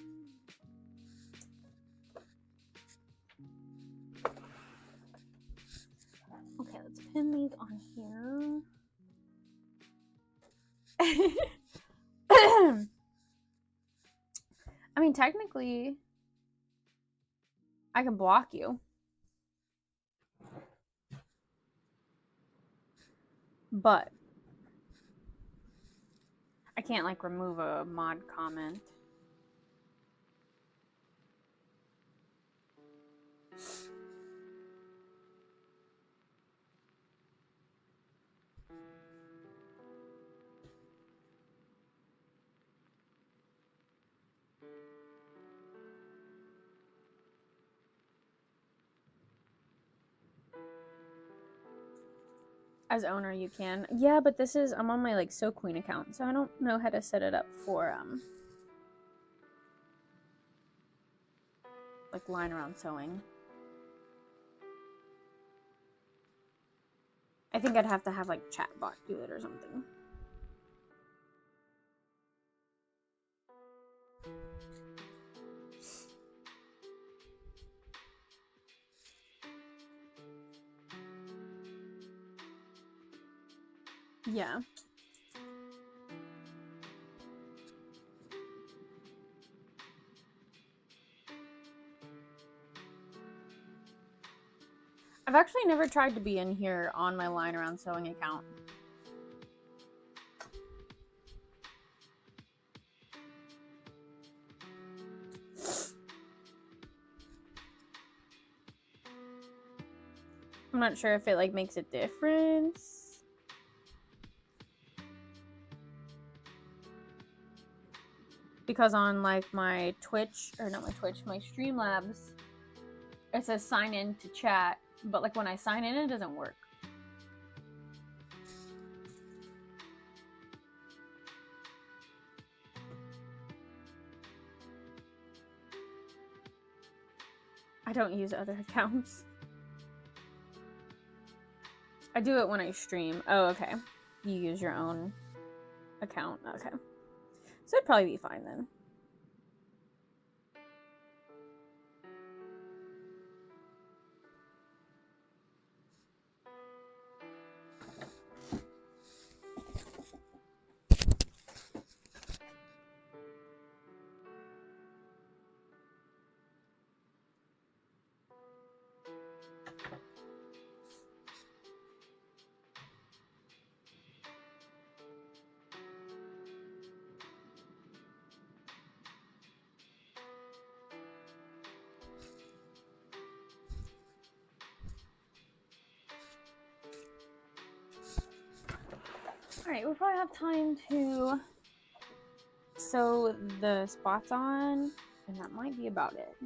Okay, let's pin these on here. I mean, technically, I can block you. But I can't, like, remove a mod comment. As owner, you can. Yeah, but this is... I'm on my, like, Sew Queen account, so I don't know how to set it up for, like, line around sewing. I think I'd have to have, like, chatbot do it or something. Yeah. I've actually never tried to be in here on my line around sewing account. I'm not sure if it, like, makes a difference. Because on, like, my Twitch, or not my Twitch, my Streamlabs, it says sign in to chat, but, like, when I sign in, it doesn't work. I don't use other accounts. I do it when I stream. Oh, okay. You use your own account. Okay. So it'd probably be fine then. Alright, we'll probably have time to sew the spots on, and that might be about it.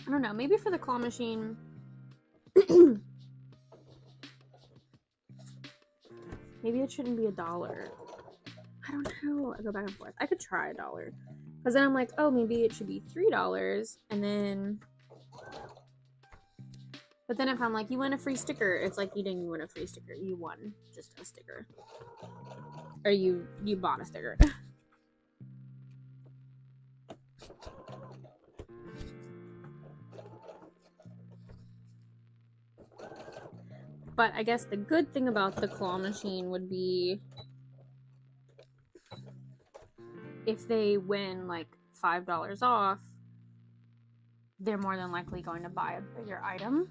I don't know, maybe for the claw machine, maybe it shouldn't be $1. I don't know. I go back and forth. I could try $1. Because then I'm like, oh, maybe it should be $3. And then... But then if I'm like, you win a free sticker, it's like you didn't win a free sticker. You won just a sticker. Or you bought a sticker. But I guess the good thing about the claw machine would be if they win like $5 off, they're more than likely going to buy a bigger item.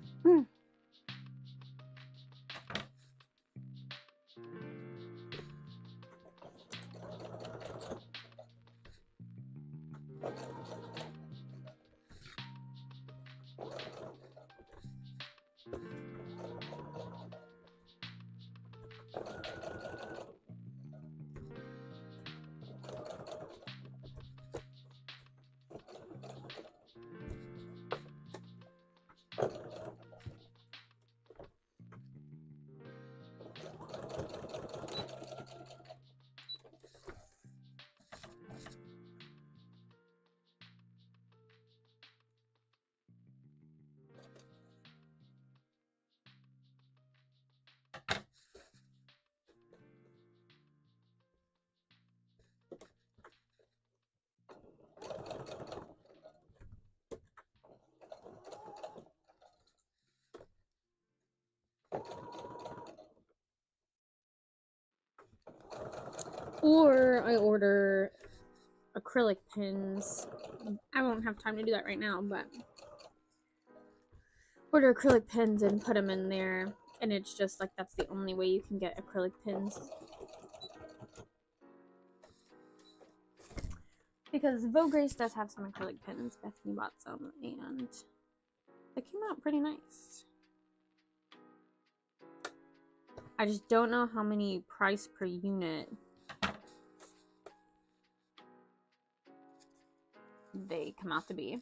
Or I order acrylic pins. I won't have time to do that right now, but order acrylic pins and put them in there. And it's just like that's the only way you can get acrylic pins. Because Vogue Grace does have some acrylic pins. Bethany bought some and they came out pretty nice. I just don't know how many price per unit they come out to be.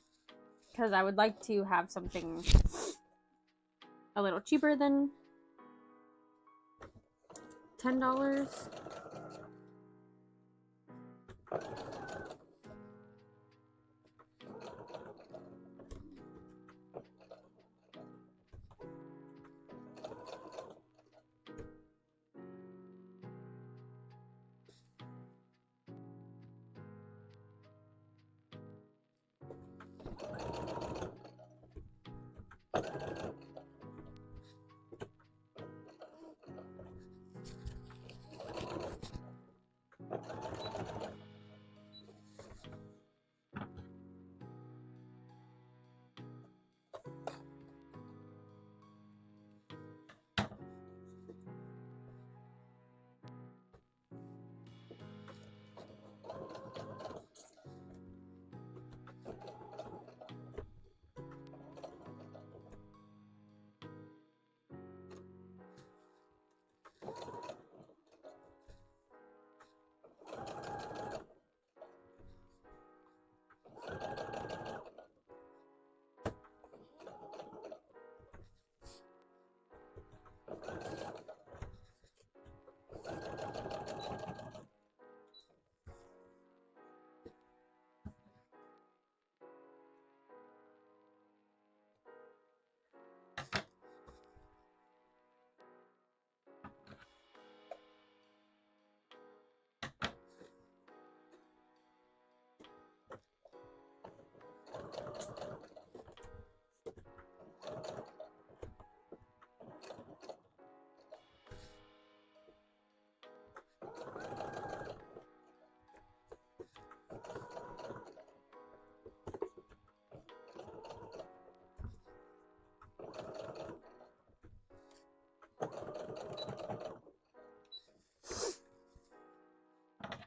Because I would like to have something a little cheaper than $10.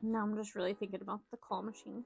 Now I'm just really thinking about the claw machine.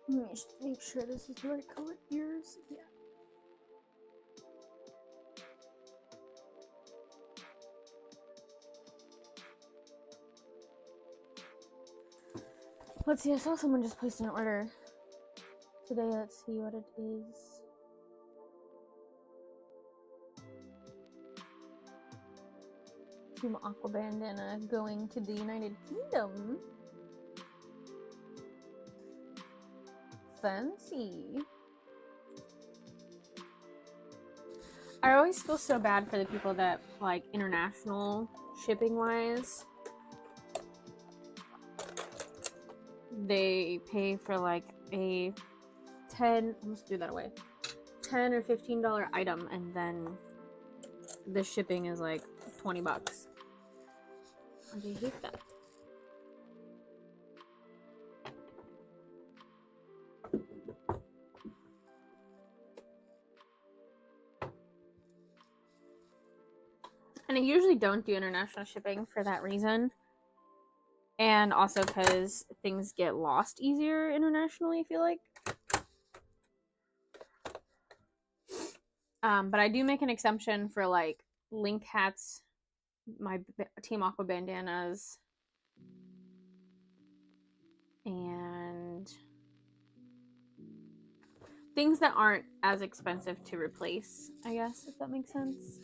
Let me just make sure this is the right color ears. Yeah. Let's see, I saw someone just placed an order today. Let's see what it is. Team Aqua Bandana going to the United Kingdom. Fancy. I always feel so bad for the people that, like, international shipping wise, they pay for like a 10, let's do that away, $10 or $15 item, and then the shipping is like $20. I hate that. And I usually don't do international shipping for that reason. And also because things get lost easier internationally, I feel like. But I do make an exemption for like link hats, my Team Aqua bandanas, and things that aren't as expensive to replace, I guess, if that makes sense.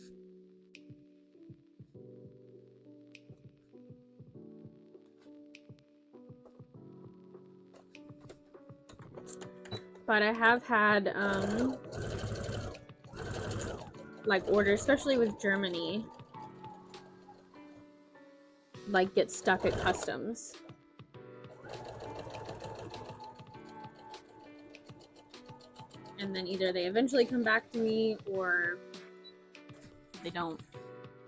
But I have had like orders, especially with Germany, like get stuck at customs. And then either they eventually come back to me or they don't.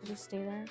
They just stay there.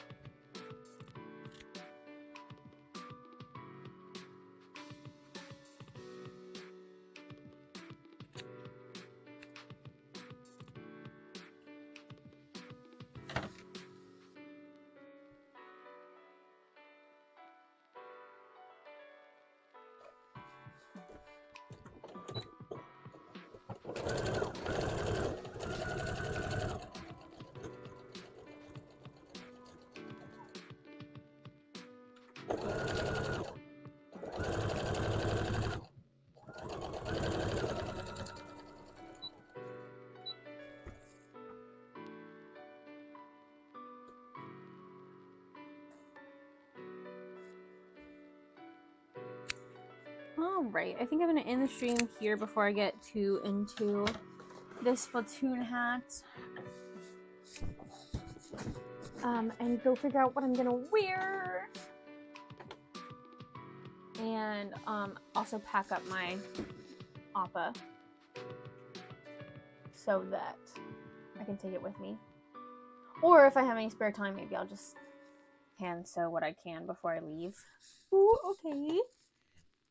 Alright, I think I'm going to end the stream here before I get too into this Splatoon hat. And go figure out what I'm going to wear. And also pack up my Appa so that I can take it with me. Or if I have any spare time, maybe I'll just hand sew what I can before I leave. Ooh, okay.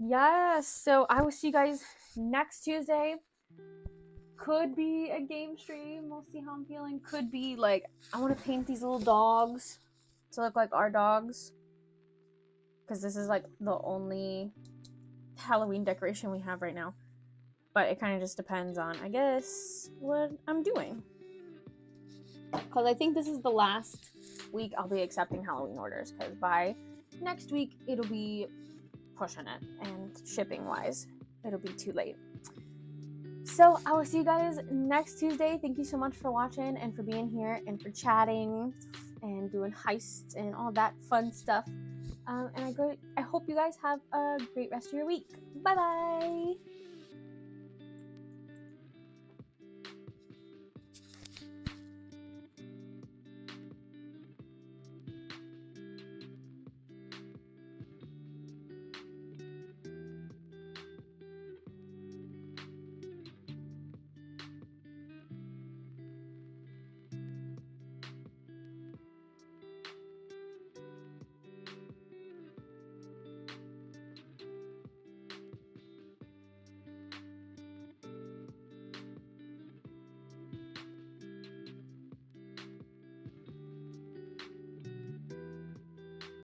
Yes, so I will see you guys next Tuesday. Could be a game stream. We'll see how I'm feeling. Could be like, I want to paint these little dogs to look like our dogs. Because this is like the only Halloween decoration we have right now. But it kind of just depends on, I guess, what I'm doing. Because I think this is the last week I'll be accepting Halloween orders. Because by next week, it'll be pushing it. And shipping wise, it'll be too late. So I will see you guys next Tuesday. Thank you so much for watching and for being here and for chatting and doing heists and all that fun stuff. And I hope you guys have a great rest of your week. Bye bye.